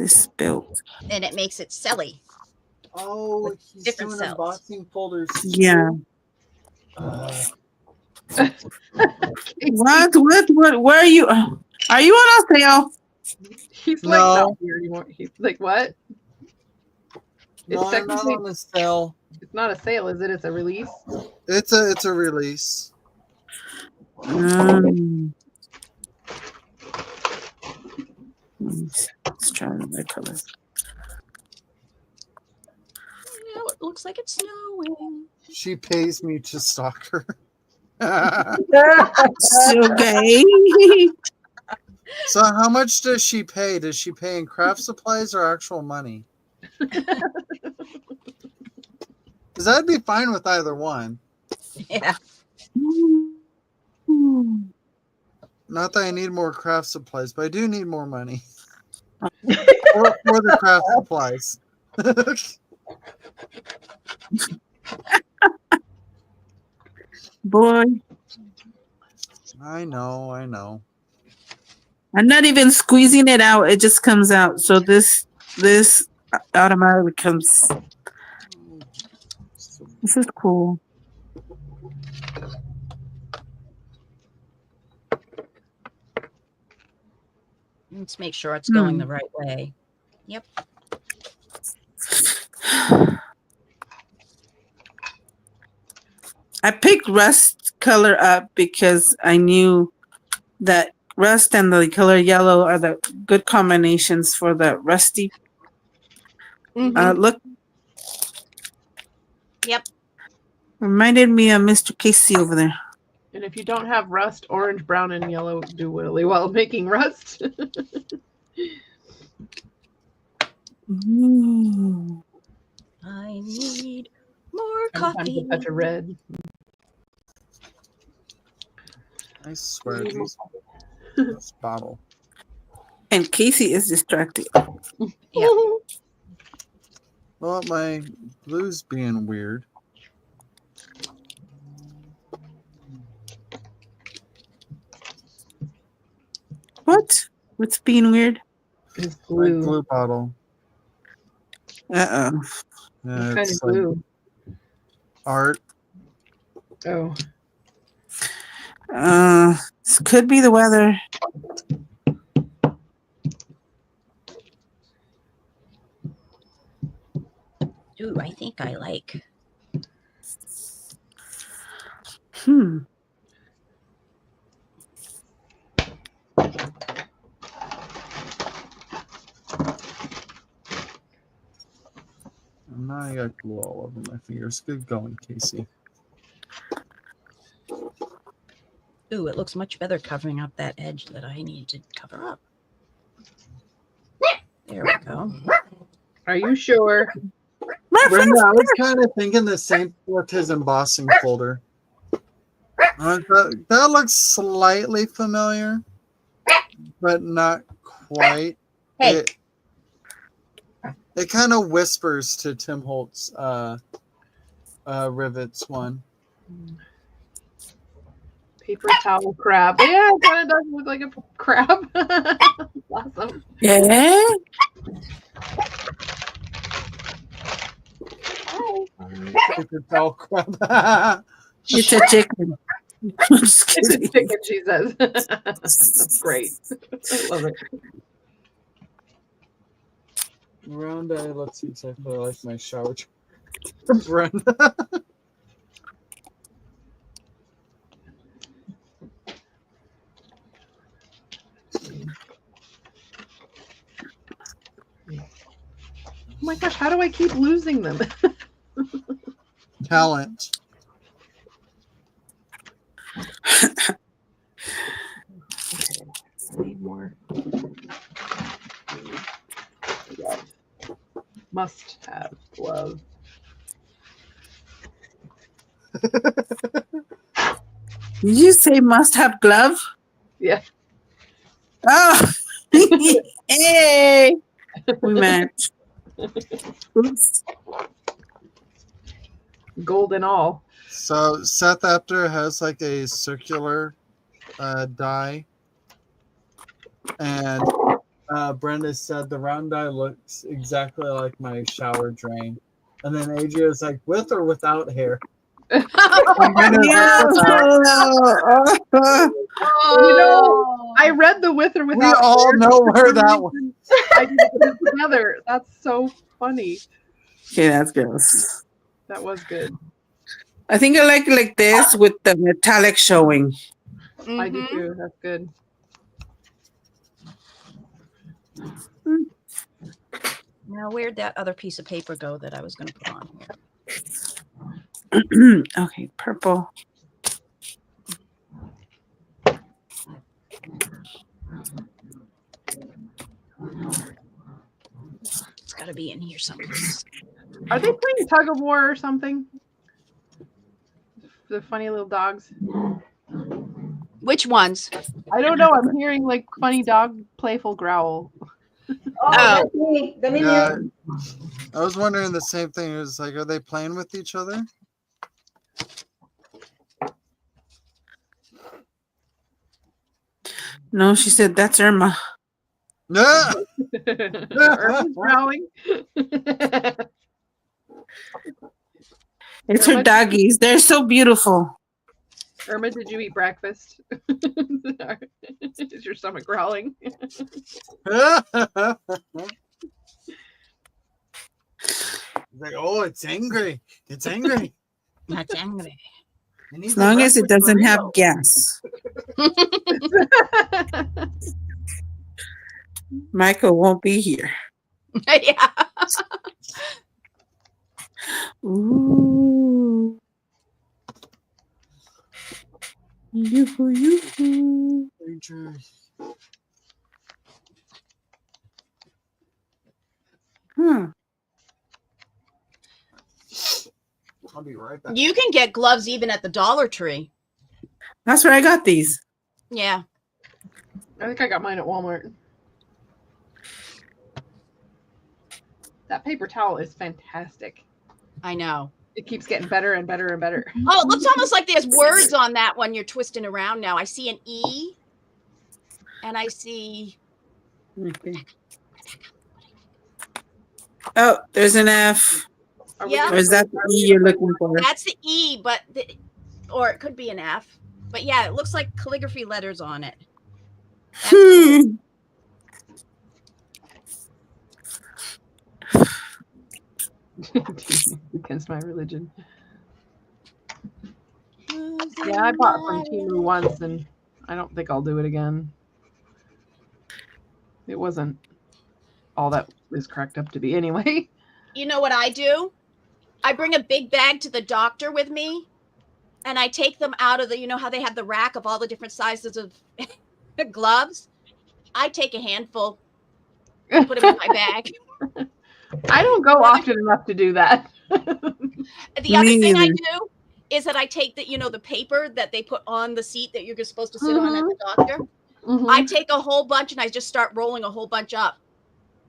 spilled. And it makes it celly. Oh, he's different doing cells. unboxing folders. Yeah. What? Where are you? Are you on a sale? He's like, No. not here anymore. He's like, what? No, I'm not on a sale. It's not a sale, is it? It's a release. It's a release. Let's try another color. Now it looks like it's snowing. She pays me to stalk her. Okay. So how much does she pay? Does she pay in craft supplies or actual money? Because I'd be fine with either one. Yeah. Not that I need more craft supplies, but I do need more money. for the craft supplies. Boy. I know. I'm not even squeezing it out. It just comes out. So this automatically comes. This is cool. Let's make sure it's going the right way. Yep. I picked rust color up because I knew that rust and the color yellow are the good combinations for the rusty look. Yep. Reminded me of Mr. Casey over there. And if you don't have rust, orange, brown, and yellow do really well making rust. I need more Sometimes coffee. a touch of red. I swear, this bottle. And Casey is distracted. Yeah. Well, my blue's being weird. What? What's being weird? It's My glue. glue bottle. Uh-oh. Yeah, What kind it's of glue? art. Oh. This could be the weather. Ooh, I think I like. Now I got glue all over my fingers. Good going, Casey. Ooh, it looks much better covering up that edge that I need to cover up. There we go. Are you sure? Brenda, I was kind of thinking the same with his embossing folder. That looks slightly familiar, but not quite. Hey. It kind of whispers to Tim Holt's Rivets one. Paper towel crab. Yeah, it kind of does look like a crab. Awesome. Yeah. Paper towel crab. It's a chicken. It's a chicken, she says. That's great. I love it. Round eye, let's see exactly like my shower. Brenda. Oh my gosh, how do I keep losing them? Talent. Okay. Need more. Must have glove. Did you say must have glove? Yeah. Oh, hey, we match. Oops. Gold and all. So Seth After has like a circular die, and Brenda said the round die looks exactly like my shower drain, and then AJ was like, with or without hair. I'm gonna Yeah. look at that. You know, I read the with or We without. all hair, know but where for some that one. reason, I didn't put it together. That's so funny. Okay, that's gross. That was good. I think I like this with the metallic showing. I do too. That's good. Now, where'd that other piece of paper go that I was going to put on here? Okay, purple. It's got to be in here someplace. Are they playing tug of war or something? The funny little dogs. Which ones? I don't know. I'm hearing like funny dog playful growl. Oh. That's me. Let me Yeah, mute. I was wondering the same thing. It was like, are they playing with each other? No, she said that's Irma. Yeah. Irma's growling. It's her Irma, doggies. They're so beautiful. Irma, did you eat breakfast? Is your stomach growling? Like, oh, it's angry. It's angry. That's angry. As long as it doesn't have gas. Michael won't be here. Yeah. Ooh. Yoo-hoo. I'll be right back. You can get gloves even at the Dollar Tree. That's where I got these. Yeah. I think I got mine at Walmart. That paper towel is fantastic. I know. It keeps getting better and better and better. Oh, it looks almost like there's words on that one you're twisting around now. I see an E and I see. Okay. Oh, there's an F. Yeah. Or is that the E you're looking for? That's the E, but or it could be an F. But yeah, it looks like calligraphy letters on it. That's cool. Against my religion. Yeah, I bought from Temu once and I don't think I'll do it again. It wasn't all that is cracked up to be anyway. You know what I do? I bring a big bag to the doctor with me and I take them out of the, you know how they have the rack of all the different sizes of gloves? I take a handful, put them in my bag. I don't go often enough to do that. The other thing I do is that I take the, you know, the paper that they put on the seat that you're supposed to sit on at the doctor. I take a whole bunch and I just start rolling a whole bunch up.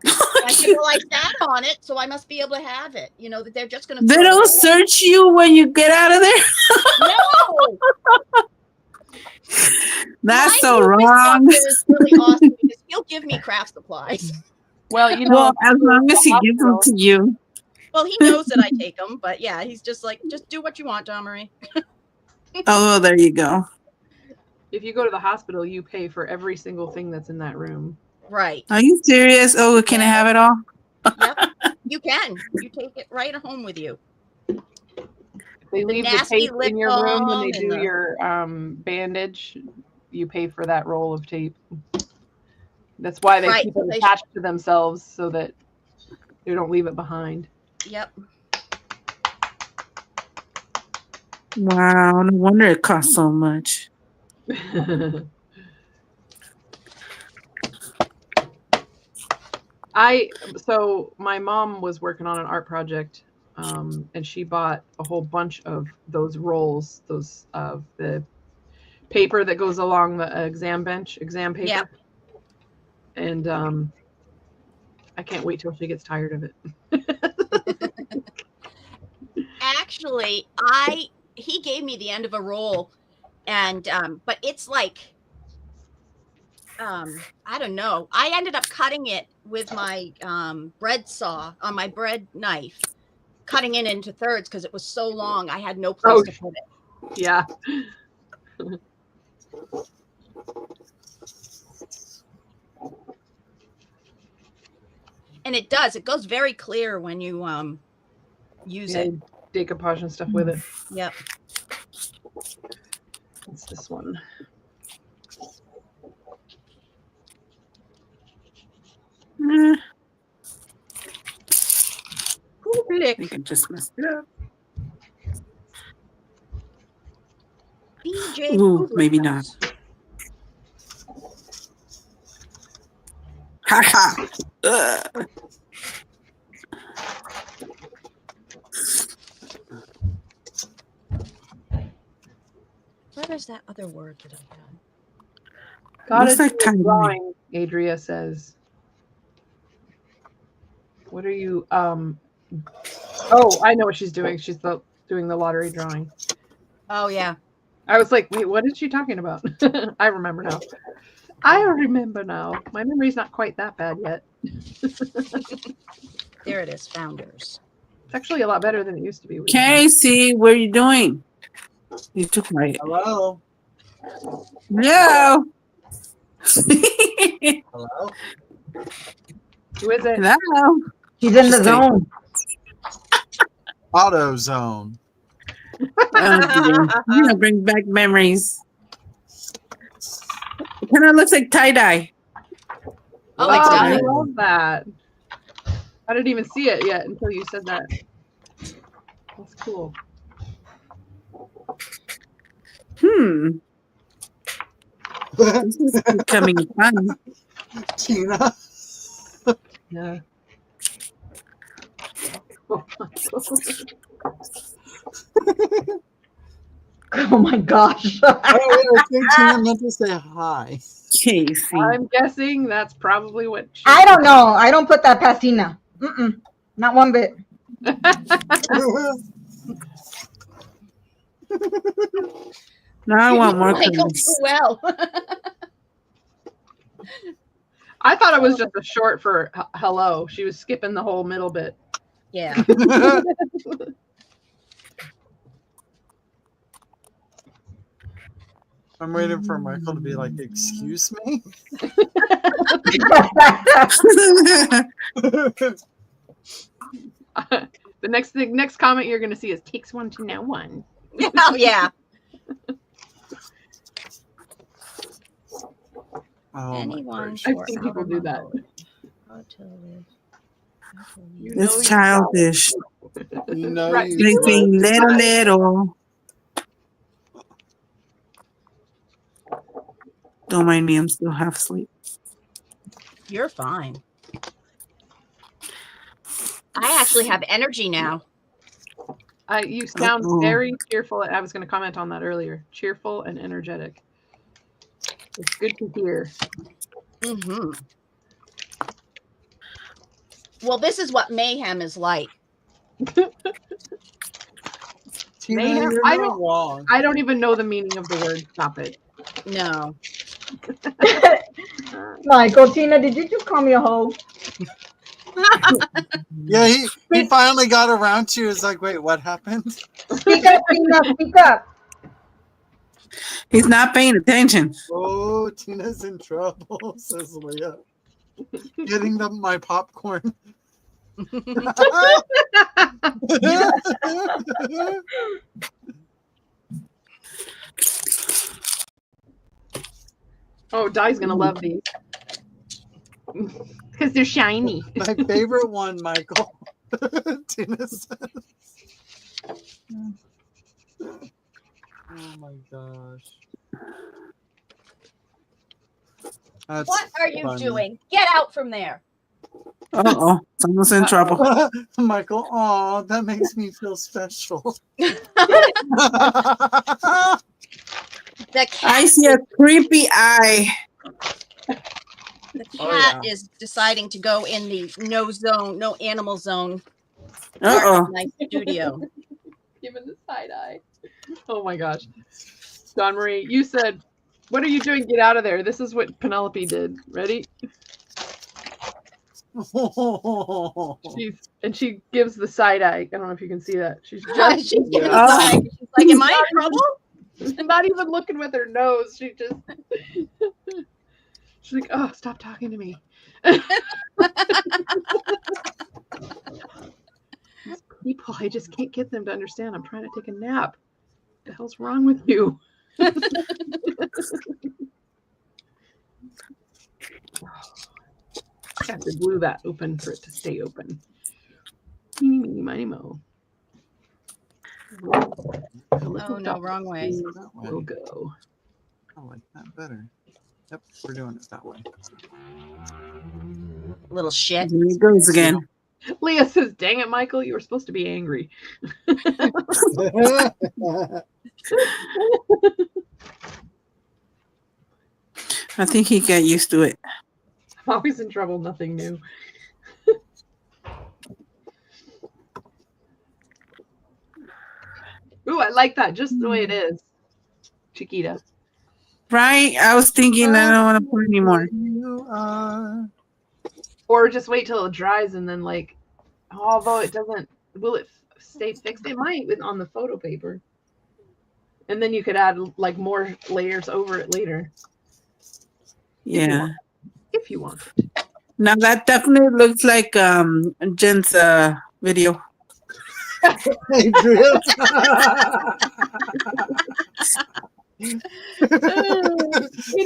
I say, well, I sat on it, so I must be able to have it. You know, that they're just going to. They don't search you when you get out of there? No. That's so wrong. Is really awesome because he'll give me craft supplies. Well, you know, as long as he gives them to you. Well, he knows that I take them, but yeah, he's just like, just do what you want, John Marie. Oh, there you go. If you go to the hospital, you pay for every single thing that's in that room. Right. Are you serious? Oh, can I have it all? Yep. You can. You take it right home with you. They leave the tape in your room when they do your bandage. You pay for that roll of tape. That's why they keep it attached to themselves so that they don't leave it behind. Yep. Wow, no wonder it costs so much. So my mom was working on an art project, and she bought a whole bunch of those rolls, those the paper that goes along the exam paper. Yep. And I can't wait till she gets tired of it. Actually, he gave me the end of a roll, and but it's like I don't know. I ended up cutting it with my bread saw on my bread knife, cutting it into thirds because it was so long. I had no place to put it. Yeah. And it does. It goes very clear when you use it. Decoupage and stuff with it. Yep. What's this one? I Lick. think I just messed it up. DJ Ooh, maybe not. Haha. What is that other word that I had? Got Looks it. like tiny. Drawing, Adria says. What are you? Oh, I know what she's doing. She's doing the lottery drawing. Oh yeah. I was like, wait, what is she talking about? I remember now. I remember now. My memory's not quite that bad yet. There it is. Founders. It's actually a lot better than it used to be. Casey, what are you doing? You too quiet. Hello. Hello. Hello. Who is it? Hello. He's in the Just zone. AutoZone. Oh, you know, bring back memories. It kind of looks like tie-dye. Oh, I it does. love that. I didn't even see it yet until you said that. That's cool. This is becoming fun. Tina. Yeah. Oh my gosh. Oh, I think Tina meant to say hi. Casey. I'm guessing that's probably what she I don't know. I don't put that past Tina. Mm-mm. Not one bit. Now I want more Michael colors. too well. I thought it was just a short for hello. She was skipping the whole middle bit. Yeah. I'm waiting for Michael to be like, excuse me? The next comment you're going to see is takes one to know one. Oh yeah. Oh, Anyone. I've for seen people outer do that. mode. How to live. How to You live. know It's childish. you know Right. you Thinking little. Don't mind me, I'm still half asleep. You're fine. I actually have energy now. You sound Uh-oh. very cheerful. I was going to comment on that earlier. Cheerful and energetic. It's good to hear. Mm-hmm. Well, this is what mayhem is like. Tina, Mayhem? you're I not don't- wrong. I don't even know the meaning of the word. Stop it. No. Michael, Tina, did you just call me a hoe? Yeah, he finally got around to. It's like, wait, what happened? Speak up, Tina. Speak up. He's not paying attention. Oh, Tina's in trouble, says Leah. Getting my popcorn. Oh, Di's going to love these. Because they're shiny. My favorite one, Michael. Tina says. Oh my gosh. That's What are you funny. doing? Get out from there. Uh-oh. Someone's in trouble. Michael, oh, that makes me feel special. The cat, I see a creepy eye. the cat Oh, is deciding to go in the no zone, no animal zone. Uh-oh. My studio. Given the side eye. Oh my gosh. Dawn Marie, you said, what are you doing? Get out of there. This is what Penelope did. Ready? She gives the side eye. I don't know if you can see that. She's just She's giving Yeah. the side. She's like, am I in trouble? not even looking with her nose. She's like, oh, stop talking to me. These people, I just can't get them to understand. I'm trying to take a nap. What the hell's wrong with you? I have to glue that open for it to stay open. Meeny, meeny, miny, mo. Oh, no, wrong way. We'll go. I like that better. Yep, we're doing it that way. Little shit. Here it goes again. Leah says, dang it, Michael, you were supposed to be angry. I think he got used to it. I'm always in trouble, nothing new. Ooh, I like that, just the way it is. Chiquita. Right? I was thinking I don't want to put anymore. You are. Or just wait till it dries and then like, although it doesn't, will it stay fixed? It might on the photo paper. And then you could add like more layers over it later. Yeah. If you want. Now that definitely looks like Jen's video. Adrian. Wait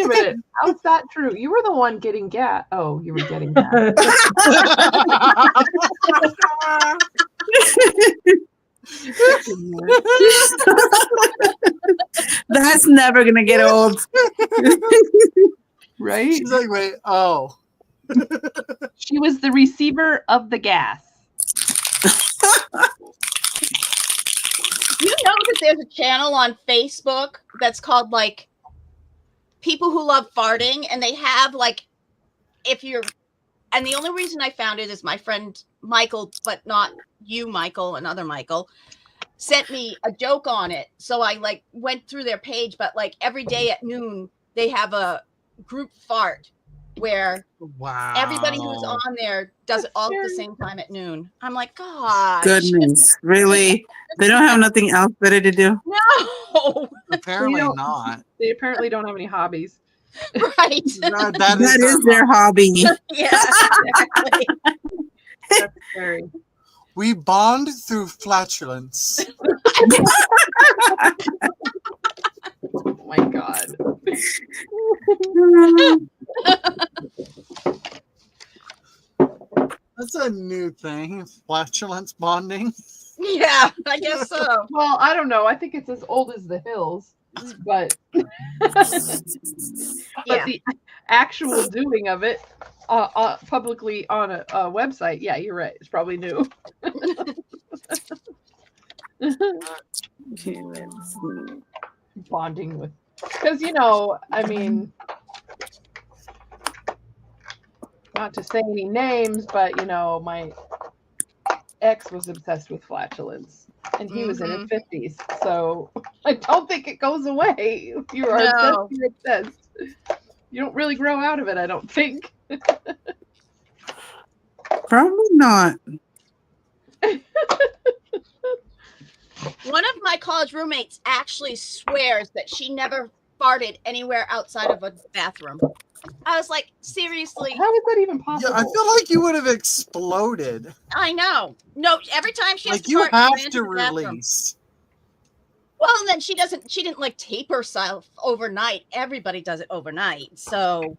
a minute. How's that true? You were the one getting gas. Oh, you were getting gas. That's never gonna get old. Right? She's like, wait, oh. She was the receiver of the gas. You know that there's a channel on Facebook that's called like People Who Love Farting, and they have like, if you're, and the only reason I found it is my friend Michael, but not you, Michael, another Michael, sent me a joke on it. So I like went through their page, but like every day at noon, they have a group fart where Wow. everybody who's on there does it all at the same time at noon. I'm like, gosh. Goodness, really? They don't have nothing else better to do? No. Apparently don't- not. They apparently don't have any hobbies. Right. That That is their hobby. Yeah, exactly. That's scary. We bond through flatulence. Oh my god. That's a new thing. Flatulence bonding. Yeah, I guess so. Well, I don't know. I think it's as old as the hills, but Yeah. the actual doing of it publicly on a website, yeah, you're right. It's probably new. Okay, let's see. Bonding with, because I mean, not to say any names, but my ex was obsessed with flatulence, and he was in his 50s, so I don't think it goes away. If you are obsessed, you're obsessed. You don't really grow out of it, I don't think. Probably not. One of my college roommates actually swears that she never farted anywhere outside of a bathroom. I was like, seriously? How is that even possible? Yeah, I feel like you would have exploded. I know. No, every time she has Like to you fart, have she ran to the bathroom. release. Well, and then she didn't like tape herself overnight. Everybody does it overnight. So,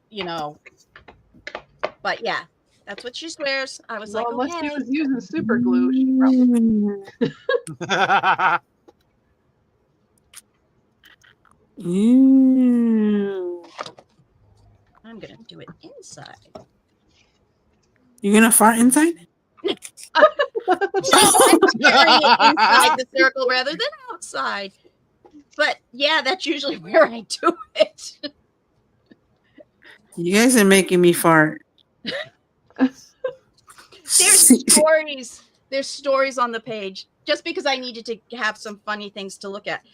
but yeah, that's what she swears. I was like, unless okay. she was using super glue, she probably. I'm gonna do it inside. You're gonna fart inside? No, I'm carrying it inside the circle rather than outside. But yeah, that's usually where I do it. You guys are making me fart. There's stories. There's stories on the page. Just because I needed to have some funny things to look at.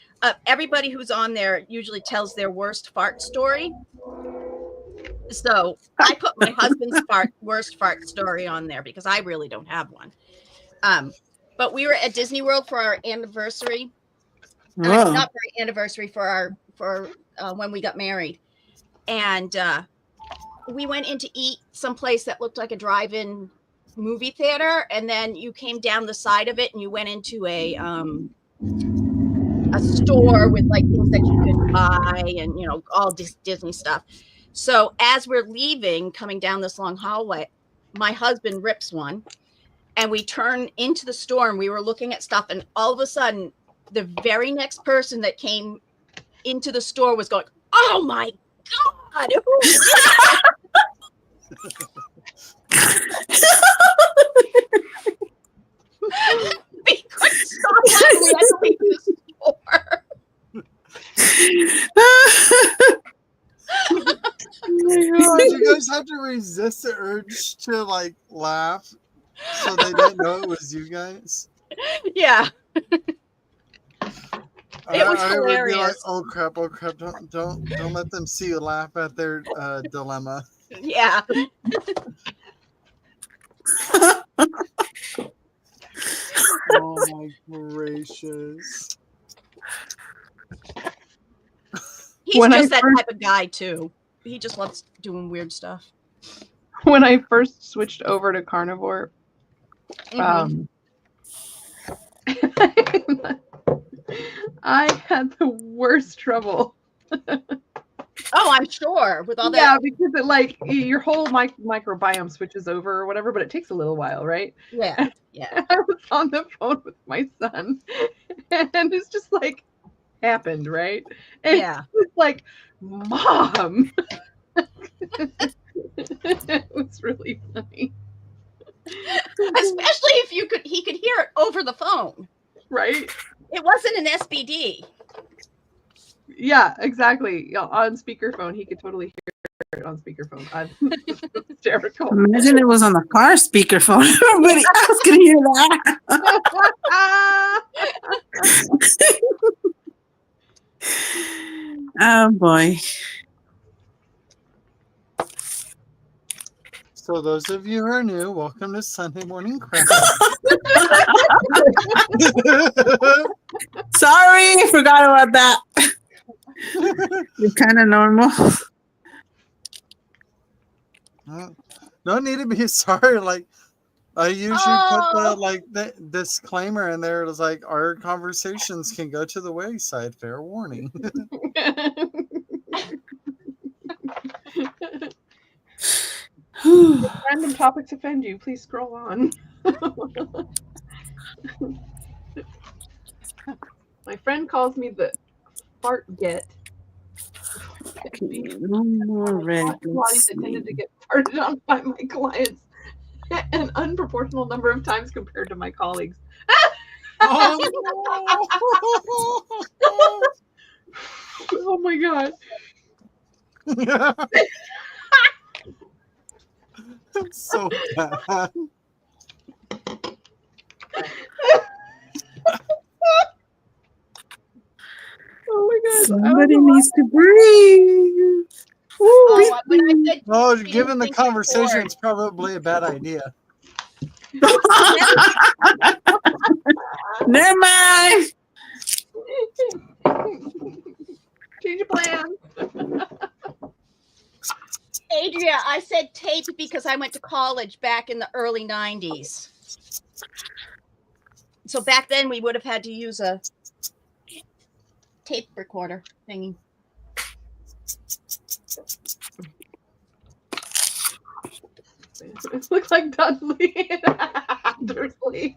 Everybody who's on there usually tells their worst fart story. So I put my husband's worst fart story on there because I really don't have one. But we were at Disney World for our anniversary. Not for our anniversary, for when we got married. And we went in to eat someplace that looked like a drive-in movie theater. And then you came down the side of it and you went into a store with like things that you could buy and, you know, all Disney stuff. So as we're leaving, coming down this long hallway, my husband rips one and we turn into the store and we were looking at stuff. And all of a sudden, the very next person that came into the store was going, "Oh my God." We couldn't stop laughing. We had to leave the store. Did you guys have to resist the urge to like laugh so they didn't know it was you guys? Yeah. It was I would be like, hilarious. oh crap, don't let them see you laugh at their dilemma. Yeah. Oh my gracious. He's When just I that first- type of guy too. He just loves doing weird stuff. When I first switched over to carnivore, I had the worst trouble. Oh, I'm sure with all that. Yeah, because it like your whole microbiome switches over or whatever, but it takes a little while, right? Yeah. Yeah. I was on the phone with my son, and it's just like happened, right? And Yeah. it's like, Mom. It was really funny. Especially if he could hear it over the phone. Right? It wasn't an SBD. Yeah, exactly. Yeah, on speakerphone, he could totally hear it on speakerphone. It's hysterical. Imagine it was on the car speakerphone. Everybody else could hear that. Oh boy. So those of you who are new, welcome to Sunday Morning Crap. Sorry, forgot about that. You're kind of normal. No need to be sorry. Like I usually put the disclaimer in there. It's like our conversations can go to the wayside. Fair warning. If random topics offend you, please scroll on. My friend calls me the fart get. No more red. Bodies that tended to get farted on by my clients an unproportional number of times compared to my colleagues. Oh my God. That's so bad. Oh my God. Somebody needs to breathe. Given the conversation, it's probably a bad idea. Never mind. Change your plan. Adria, I said tape because I went to college back in the early 90s. So back then we would have had to use a tape recorder thingy. It looks like Dudley and Dursley.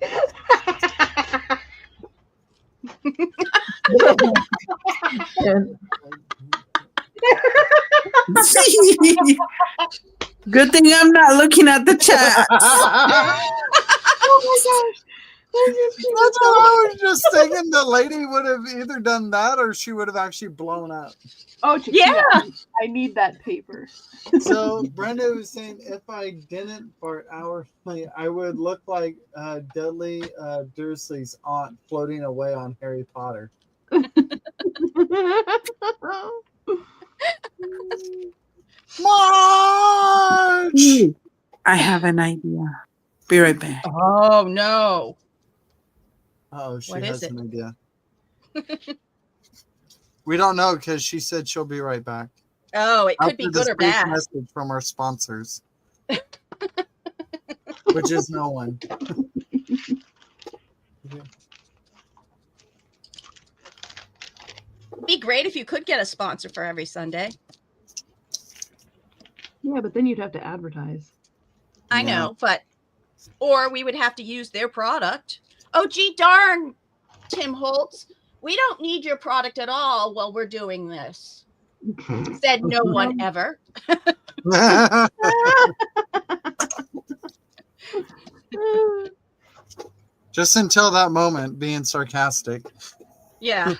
Good thing I'm not looking at the chat. Oh my gosh. That's what I was just thinking. The lady would have either done that or she would have actually blown up. Oh, yeah. I need that paper. So Brenda was saying if I didn't fart hourly, I would look like Dudley Dursley's aunt floating away on Harry Potter. Mom! I have an idea. Be right back. Oh no. Oh, she What is has it? an idea. We don't know because she said she'll be right back. Oh, it could After be this good or brief bad. message from our sponsors, which is no one. It'd be great if you could get a sponsor for every Sunday. Yeah, but then you'd have to advertise. I know, but or we would have to use their product. Oh, gee darn, Tim Holtz. We don't need your product at all while we're doing this. Said no one ever. Just until that moment, being sarcastic. Yeah.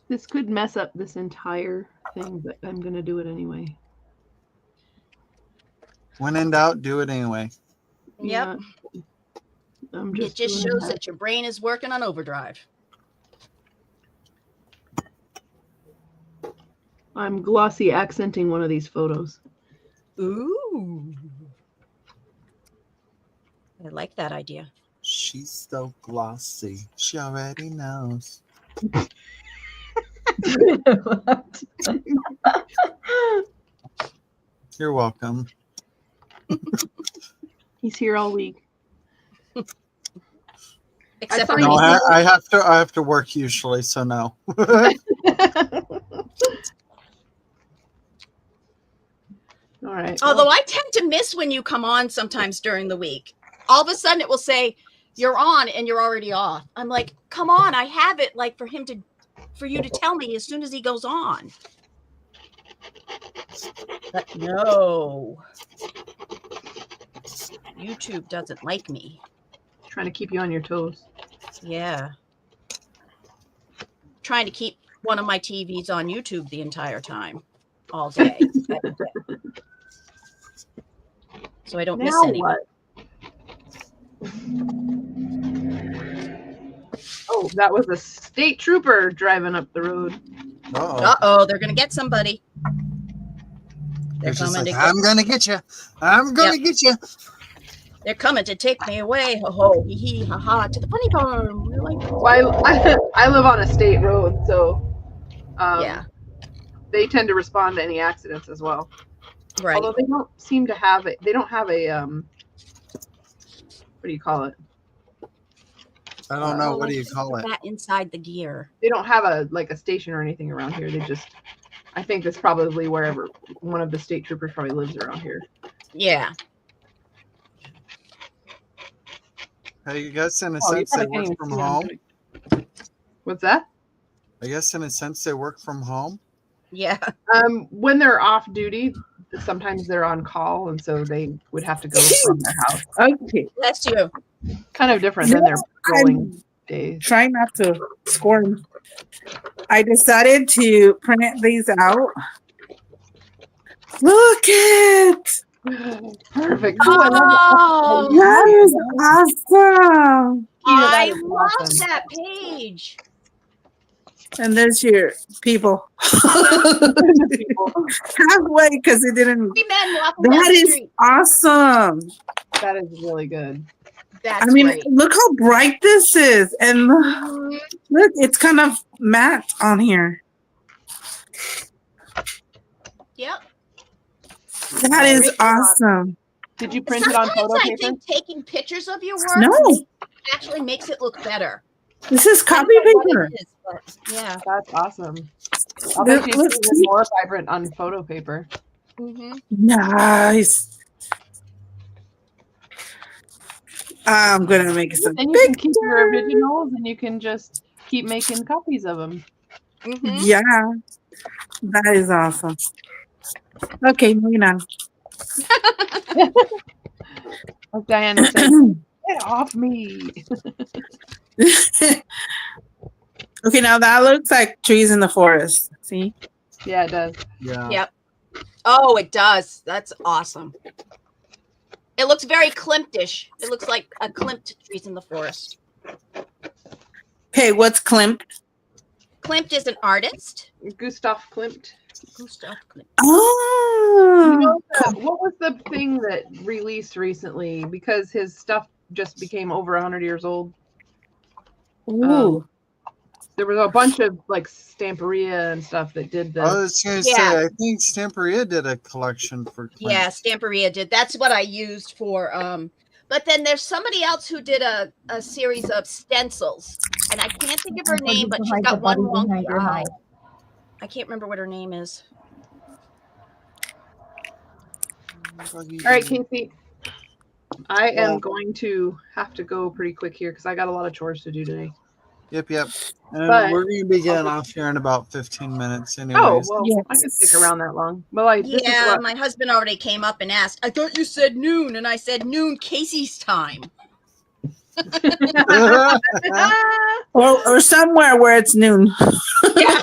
This could mess up this entire thing, but I'm going to do it anyway. When in doubt, do it anyway. Yep. Yeah, It just shows that your brain is working on overdrive. I'm glossy accenting one of these photos. Ooh. I like that idea. She's so glossy. She already knows. You're welcome. He's here all week. Except for No, me. I have to work usually, so no. All right. Although I tend to miss when you come on sometimes during the week. All of a sudden it will say you're on and you're already off. I'm like, come on, I have it like for you to tell me as soon as he goes on. But no. YouTube doesn't like me. Trying to keep you on your toes. Yeah. Trying to keep one of my TVs on YouTube the entire time. All day. Every day. So I don't miss anything. What? Oh, that was a state trooper driving up the road. Uh-oh, they're going to get somebody. They're It's just coming like, to get I'm going to get you. I'm going to get you. They're coming to take me away. Ho ho, hee hee, ha ha, to the funny farm. We're like, Well, I live on a state road, so yeah, they tend to respond to any accidents as well. right. Although they don't seem to have it. They don't have a what do you call it? I don't know. What do you call it? That inside the gear. They don't have a station or anything around here. They just, I think that's probably wherever one of the state troopers probably lives around here. Yeah. I guess in a sense they work from home. What's that? I guess in a sense they work from home. Yeah. When they're off duty, sometimes they're on call, and so they would have to go from their house. Okay. Bless you. Kind of different than their rolling days. Try not to squirm. I decided to print these out. Look it! Perfect. Oh, That is awesome. I is love awesome. that page. And there's your people. Halfway because it didn't. Three men walking down That the is street. awesome. That is really good. That's I mean, great. look how bright this is. And look, it's kind of matte on here. Yep. That is awesome. Did you print it on Sometimes photo I paper? think taking pictures of your work No, actually makes it look better. this is copy I don't know paper. what it is, but yeah. That's awesome. I'll bet you Let's it's even more vibrant on photo paper. Mm-hmm. Nice. I'm gonna make some Then you can keep pictures. your originals, and you can just keep making copies of them. Mm-hmm. Yeah, that is awesome. Okay, moving on. Like Diana said, get off me. Okay, now that looks like trees in the forest. See? Yeah, it does. Yeah. Yep. Oh, it does. That's awesome. It looks very Klimtish. It looks like a Klimt trees in the forest. Okay, what's Klimt? Klimt is an artist. Gustav Klimt. Gustav Klimt. Oh. You know, what was the thing that released recently? Because his stuff just became over 100 years old. Ooh. There was a bunch of like Stamperia and stuff that did the. I was going to say, I think Stamperia did a collection for Klimt. Yeah, Stamperia did. That's what I used for. But then there's somebody else who did a series of stencils, and I can't think of her name, but she's got one wonky eye. I can't remember what her name is. All right, Casey. I am going to have to go pretty quick here because I got a lot of chores to do today. Yep. And But- we're going to be getting off here in about 15 minutes anyways. Oh, well, I can stick around that long. Well, My husband already came up and asked, I thought you said noon, and I said noon Casey's time. or somewhere where it's noon. Yeah.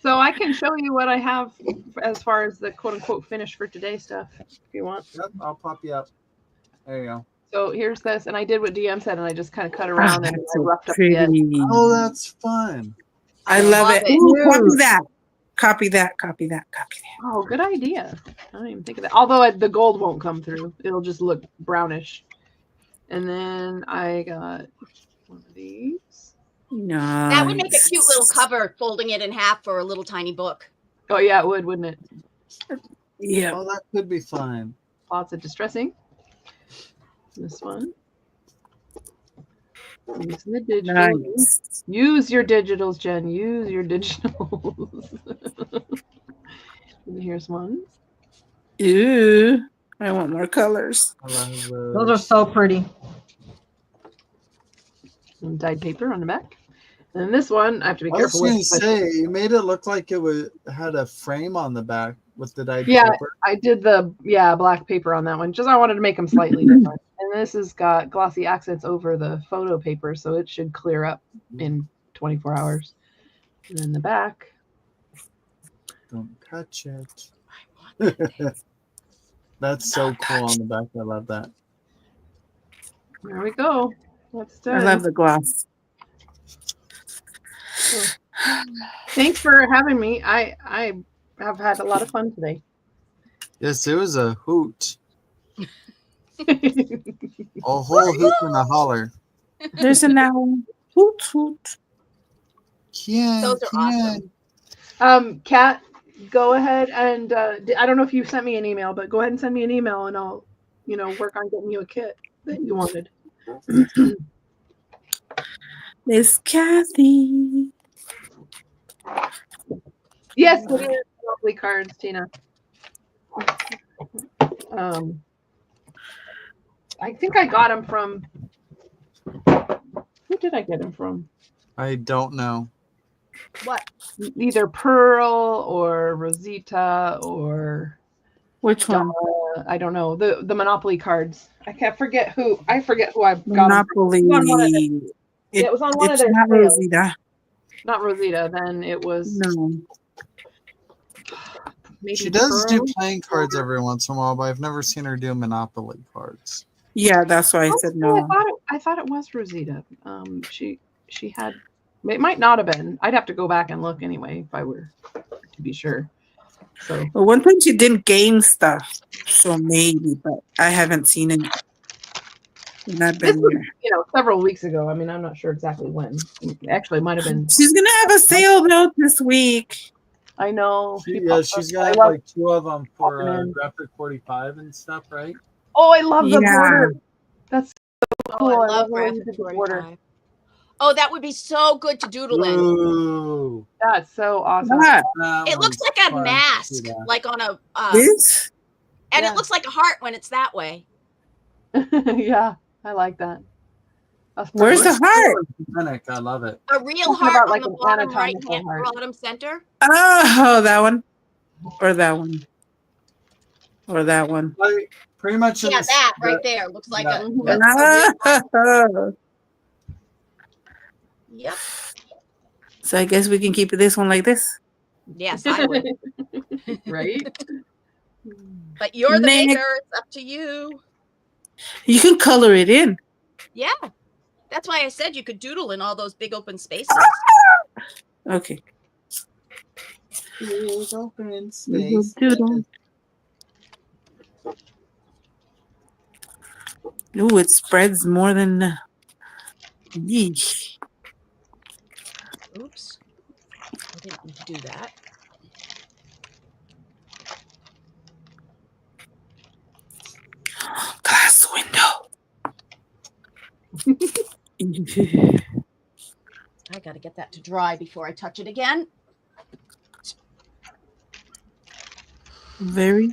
So I can show you what I have as far as the quote-unquote finish for today stuff, if you want. Yep, I'll pop you up. There you go. So here's this, and I did what DM said, and I just kind of cut around and I roughed up pretty. the edge. Oh, that's fun. I love it. Ooh, copy that. Oh, good idea. I didn't even think of that. Although the gold won't come through. It'll just look brownish. And then I got one of these. Nice. That would make a cute little cover, folding it in half for a little tiny book. Oh, yeah, it would, wouldn't it? Yeah. Oh, that could be fun. Lots of distressing. This one. Using the digital. Nice. Use your digitals, Jen. Use your digitals. And here's one. Ooh, I want more colors. I love Those are so pretty. Some dyed paper on the back. And this one, I have to be I was careful going to with. say, you made it look like it had a frame on the back with the dyed Yeah, paper. I did the black paper on that one. Just I wanted to make them slightly different. And this has got glossy accents over the photo paper, so it should clear up in 24 hours. And then the back. Don't touch it. That's so cool on the back. I love that. There we go. That's done. I love the gloss. Thanks for having me. I have had a lot of fun today. Yes, it was a hoot. A whole hoot and a holler. There's an owl. Hoot hoot. Those are awesome. Kat, go ahead and I don't know if you sent me an email, but go ahead and send me an email and I'll, work on getting you a kit that you wanted. Miss Kathy. Yes, it is lovely cards, Tina. I think I got them from. Who did I get them from? I don't know. What? Either Pearl or Rosita or Which one? I don't know. The Monopoly cards. I forget who I've got. Monopoly. It was on one of their not sales. Rosita. Not Rosita. Then it was. No. Maybe She does Pearl? do playing cards every once in a while, but I've never seen her do Monopoly cards. Yeah, that's why I said no. I thought it was Rosita. She had. It might not have been. I'd have to go back and look anyway if I were to be sure. So. Well, one time she did game stuff, so maybe, but I haven't seen it. And I've been This here. was, several weeks ago. I mean, I'm not sure exactly when. Actually, it might have been. She's gonna have a sale though this week. I know. She's got like 2 of them for Graphic 45 and stuff, right? Oh, I love the Yeah. border. That's so cool. Oh, I love the way you graphic did the border. 45. Oh, that would be so good to doodle in. Ooh, That's so awesome. What? that It looks one's like a fun to mask, see that. like on a, This? and Yeah. it looks like a heart when it's that way. Yeah, I like that. That's Where's the perfect. heart? Organic, I love it. A real Talking heart about on like the an bottom right anatomical hand, heart. bottom center. Oh, that one, or that one, or that one. Like, pretty much. in Yeah, the- that the- right there looks like yeah, a. yeah. a real heart. Yep. So I guess we can keep this one like this. Yes, I would. Right? But you're the Nick. maker. It's up to you. You can color it in. Yeah. That's why I said you could doodle in all those big open spaces. Okay. Big open Doodle, space. doodle. Ooh, it spreads more than. Yeesh. Oops. I didn't need to do that. Glass window. I got to get that to dry before I touch it again. Very.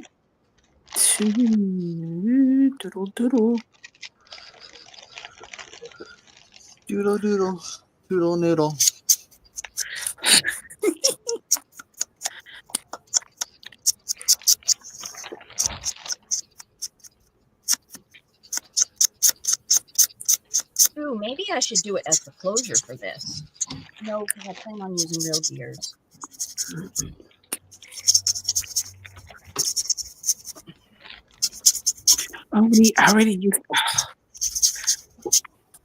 Doodle, doodle. Doodle doodle. Doodle noodle. Ooh, maybe I should do it as the closure for this. No, because I plan on using real gears. I already used.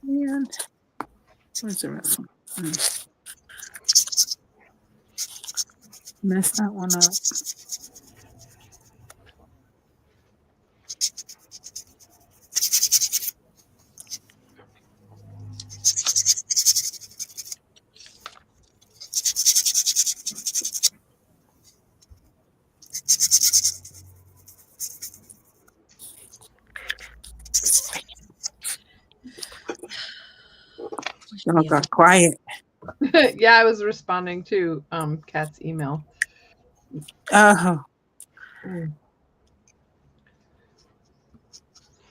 Man. Where's the rest one? Mess that one up. Y'all got quiet. Yeah, I was responding to Kat's email. Oh.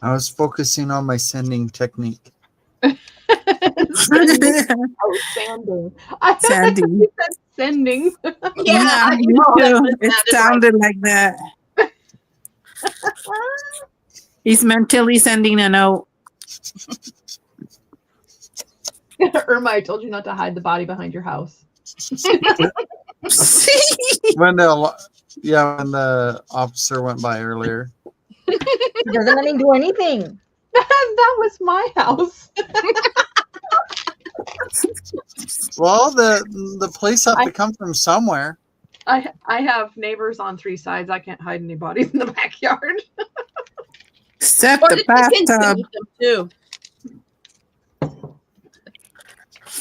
I was focusing on my sending technique. Sanding. Oh, sanding. I Sanding. you said sending. Yeah, I me know, too. that's what It sounded like that. He's mentally sending a note. Irma, I told you not to hide the body behind your house. when the officer went by earlier. He doesn't let me do anything. That was my house. Well, the police have to come from somewhere. I have neighbors on 3 sides. I can't hide any bodies in the backyard. Except Or the the chickens can bathtub. eat them too.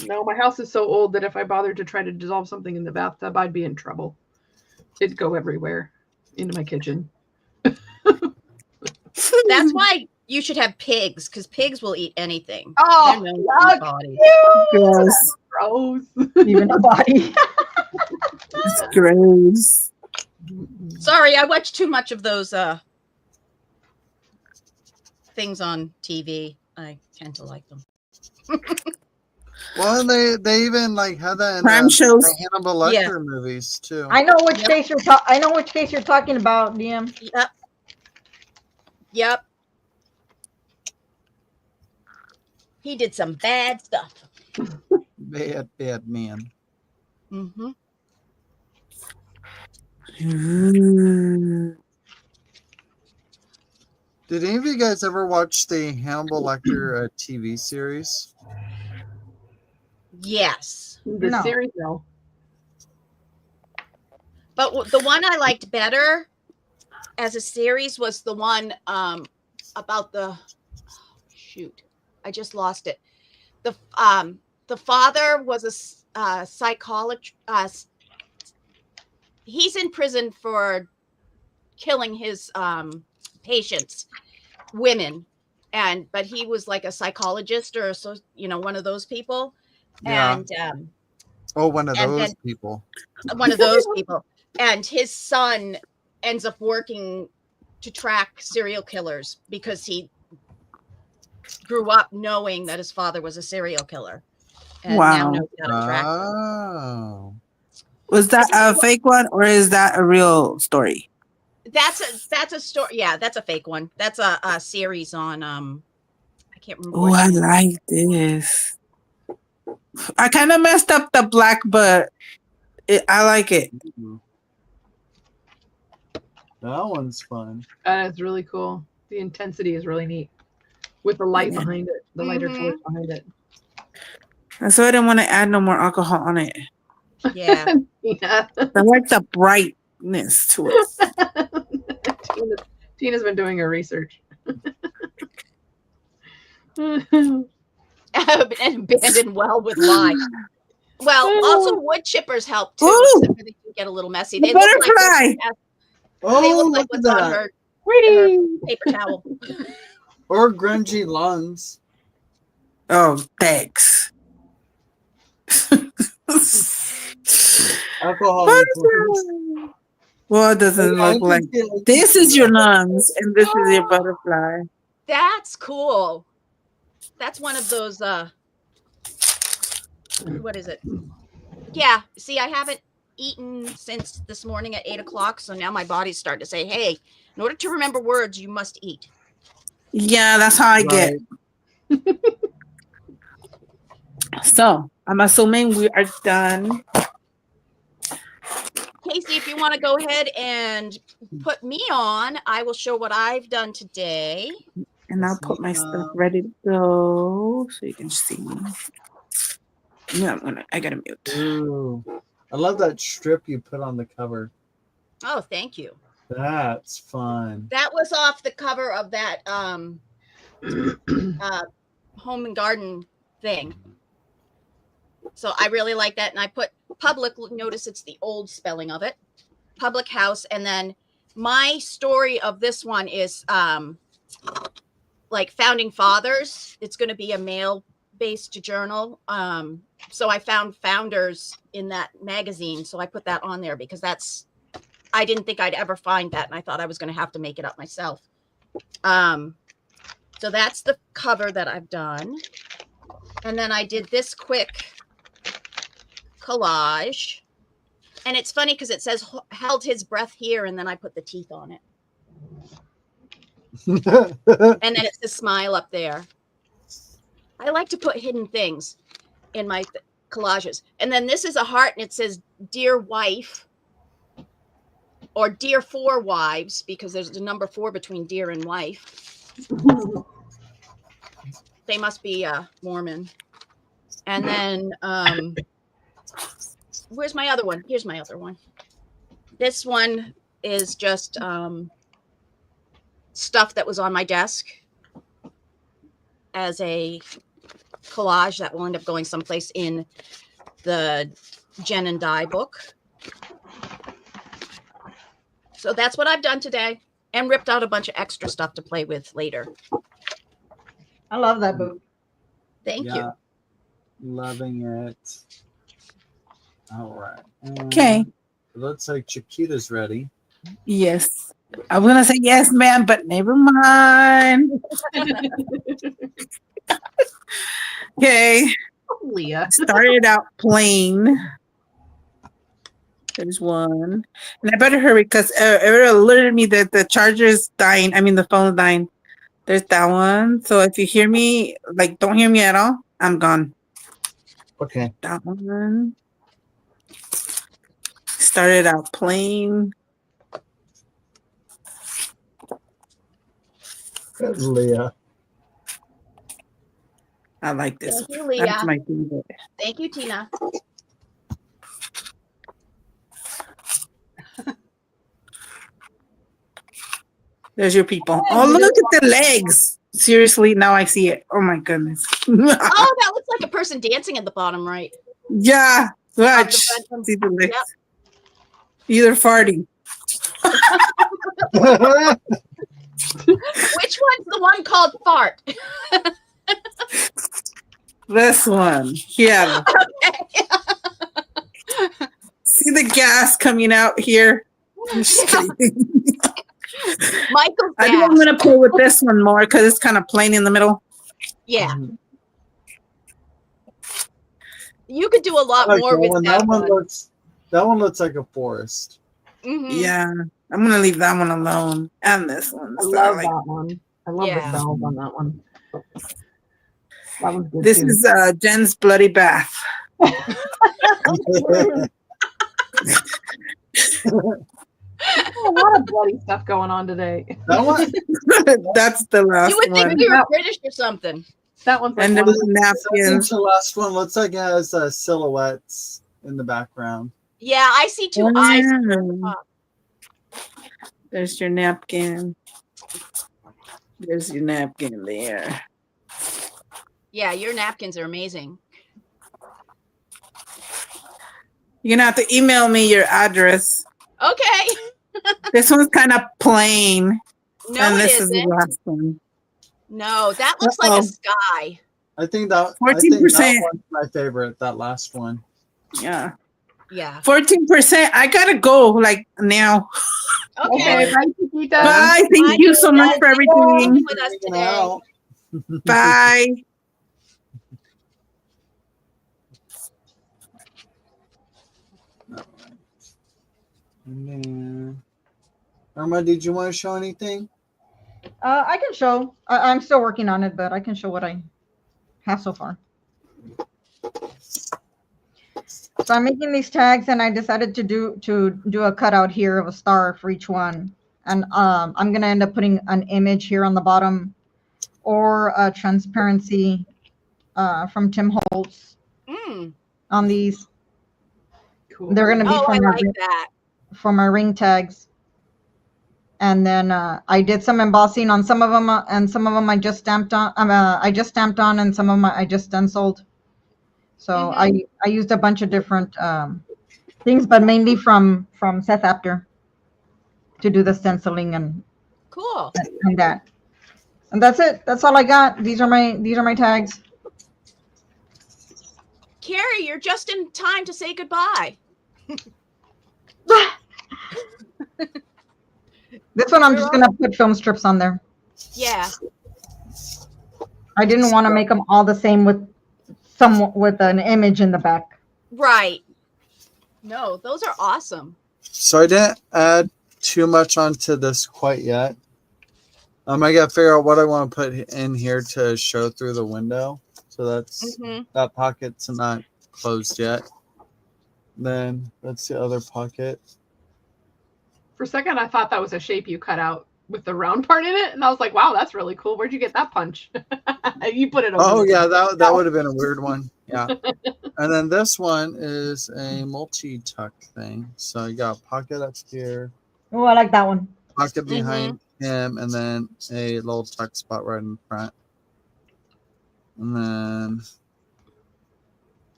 No, my house is so old that if I bothered to try to dissolve something in the bathtub, I'd be in trouble. It'd go everywhere into my kitchen. That's why you should have pigs, because pigs will eat anything. Oh, they're known to eat bodies. Gross. Gross. Even a body. It's gross. Sorry, I watch too much of those things on TV. I tend to like them. Well, they even like had that in Crime shows. the Hannibal Lecter movies too. I know which case you're I know which case you're talking about, DM. Yep. Yep. He did some bad stuff. Bad man. Mm-hmm. Did any of you guys ever watch the Hannibal Lecter TV series? Yes. The series, no. But the one I liked better as a series was the one about the shoot. I just lost it. The father was a psychologist. He's in prison for killing his patients, women, but he was like a psychologist or so, one of those people. Yeah. And one of those people. One of those people. And his son ends up working to track serial killers because he grew up knowing that his father was a serial killer. And now knows how to track them. Was that a fake one or is that a real story? That's a story. Yeah, that's a fake one. That's a series on I can't remember. Oh, I like this. I kind of messed up the black, but I like it. That one's fun. It's really cool. The intensity is really neat with the light behind it, the lighter torch behind it. And so I didn't want to add no more alcohol on it. Yeah. Yeah. I like the brightness to it. Tina's been doing her research. And abandoned well with lye. Well, also wood chippers help too, Ooh! except for they can get a little messy. The They look like butterfly! they look Oh, like look at what's on that. her Pretty. paper towel. Or grungy lungs. Oh, thanks. Alcohol. Butterfly. Well, it doesn't I look like can see this is your lungs and this is your butterfly. That's cool. That's one of those what is it? Yeah. See, I haven't eaten since this morning at 8 o'clock, so now my body's starting to say, hey, in order to remember words, you must eat. Yeah, that's how I get. So I'm assuming we are done. Casey, if you want to go ahead and put me on, I will show what I've done today. And I'll put my stuff ready to go so you can see. Yeah, I gotta mute. Ooh. I love that strip you put on the cover. Oh, thank you. That's fun. That was off the cover of that home and garden thing. So I really like that. And I put public, notice it's the old spelling of it, public house. And then my story of this one is like founding fathers. It's going to be a male based journal. So I found founders in that magazine. So I put that on there because I didn't think I'd ever find that. And I thought I was going to have to make it up myself. So that's the cover that I've done. And then I did this quick collage. And it's funny because it says held his breath here. And then I put the teeth on it. And then it's the smile up there. I like to put hidden things in my collages. And then this is a heart and it says, dear wife, or dear 4 wives, because there's the number 4 between dear and wife. They must be Mormon. And then, where's my other one? Here's my other one. This one is just stuff that was on my desk as a collage that will end up going someplace in the Jen and Di book. So that's what I've done today, and ripped out a bunch of extra stuff to play with later. I love that book. Thank you. Loving it. All right. Okay. Looks like Chiquita's ready. Yes. I'm going to say yes, ma'am, but never mind. Okay. Leah. Started out plain. There's one. And I better hurry because it alerted me that the charger's dying. I mean, the phone's dying. There's that one. So if you hear me, like, don't hear me at all, I'm gone. Okay. That one. Started out plain. That's Leah. I like this. Thank you, Leah. That's my favorite. Thank you, Tina. There's your people. Oh, look at the legs. Seriously, now I see it. Oh my goodness. Oh, that looks like a person dancing at the bottom right. Yeah. Watch. Of the red one. See the legs. Yep. Either farting. Which one's the one called fart? This one. Yeah. Okay. See the gas coming out here? I'm just kidding. Michael's I think I'm going to play with this one more because it's kind of plain in the middle. Yeah. You could do a lot more with that one. That one looks like a forest. Mm-hmm. Yeah. I'm going to leave that one alone. And this one. I love that one. I love the bells on that one. That one's good this too. is Jen's bloody bath. A lot of bloody stuff going on today. That one, That's the last You would think one. we were British or something. That one's like And one the of the napkins. the last one looks like it has silhouettes in the background. Yeah, I see two Oh, eyes. yeah. There's your napkin. There's your napkin there. Yeah, your napkins are amazing. You're gonna have to email me your address. Okay. This one's kind of plain. No, and it this is the isn't. last one. No, that looks like a sky. I think that 14%. one's my favorite. That last one. Yeah. Yeah. 14%. I gotta go like now. Okay. Bye, Chiquita. Bye. Thank you so much for everything. With us Hanging today. out. Bye. And then, Irma, did you want to show anything? I can show. I'm still working on it, but I can show what I have so far. So I'm making these tags, and I decided to do a cutout here of a star for each one. And I'm gonna end up putting an image here on the bottom, or a transparency from Tim Holtz on these. Cool. They're gonna be Oh, I from like that. for my ring tags. And then I did some embossing on some of them, and some of them I just stamped on. I just stamped on, and some of them I just stenciled. So I used a bunch of different things, but mainly from Seth Apter to do the stenciling and Cool. and that. And that's it. That's all I got. These are my tags. Carrie, you're just in time to say goodbye. This one I'm just gonna put film strips on there. Yeah. I didn't want to make them all the same with an image in the back. Right. No, those are awesome. So I didn't add too much onto this quite yet. I gotta figure out what I want to put in here to show through the window. So that's that pocket's not closed yet. Then that's the other pocket. For a second, I thought that was a shape you cut out with the round part in it, and I was like, "Wow, that's really cool. Where'd you get that punch?" You put it over. Oh yeah, that would have been a weird one. Yeah. And then this one is a multi-tuck thing. So you got a pocket up here. Oh, I like that one. Pocket behind him, and then a little tuck spot right in front. And then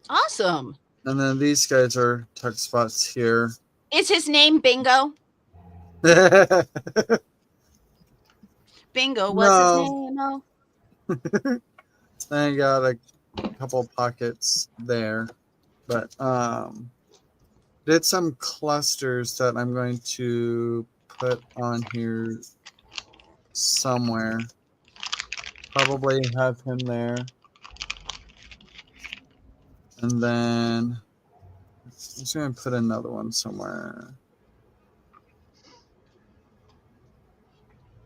Awesome. And then these guys are tuck spots here. Is his name Bingo? Bingo was his name. No. I got a couple pockets there, but did some clusters that I'm going to put on here somewhere. Probably have him there. And then I'm just going to put another one somewhere.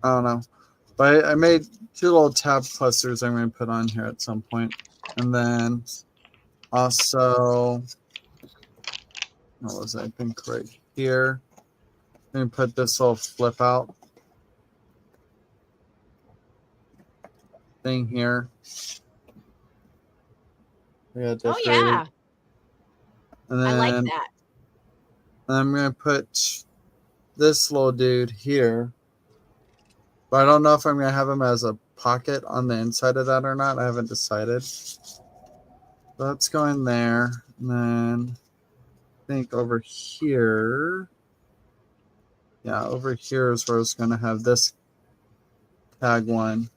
I don't know. But I made two little tab clusters I'm going to put on here at some point. And then also, what was it? I think right here. I'm going to put this little flip out thing here. Oh, yeah. And then I like that. I'm going to put this little dude here. But I don't know if I'm going to have him as a pocket on the inside of that or not. I haven't decided. Let's go in there. And then I think over here. Yeah, over here is where I was going to have this tag one.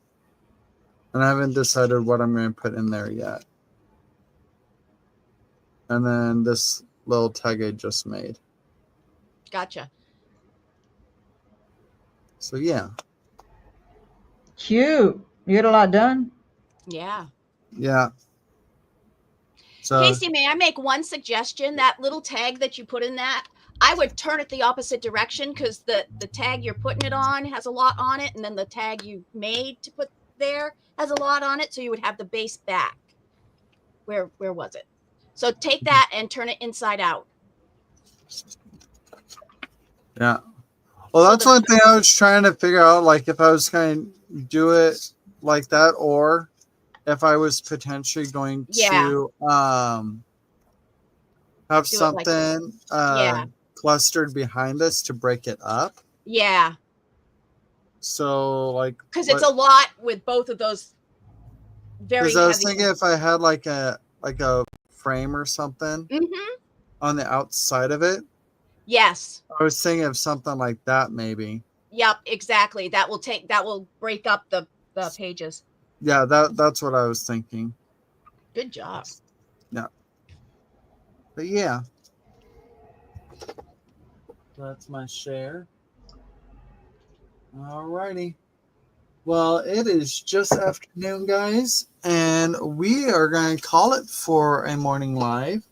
And I haven't decided what I'm going to put in there yet. And then this little tag I just made. Gotcha. So, yeah. Cute. You get a lot done. Yeah. Yeah. So, Casey, may I make one suggestion? That little tag that you put in that, I would turn it the opposite direction, because the tag you're putting it on has a lot on it, and then the tag you made to put there has a lot on it, so you would have the base back. Where was it? So take that and turn it inside out. yeah. Well, So that's one thing I was trying to figure out, like if I was going to do it like that, or if I was potentially going to have Do it like something clustered behind this to break it up. Yeah. So like, because it's a lot with both of those very because I was heavy thinking if I had like a frame or something on the outside of it. Yes. I was thinking of something like that, maybe. Yep, exactly. That will break up the pages. Yeah, that's what I was thinking. Good job. Yeah. But yeah. That's my share. Alrighty. Well, it is just afternoon, guys, and we are going to call it for a morning live.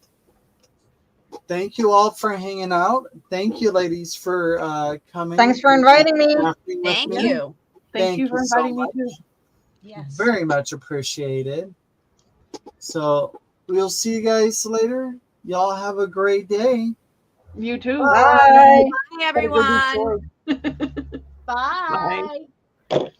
Thank you all for hanging out. Thank you, ladies, for coming. Thanks for inviting me. Thank you. Thank you for inviting me too. Yes. Very much appreciated. So we'll see you guys later. Y'all have a great day. You too. Bye. Bye, everyone. Bye. Bye.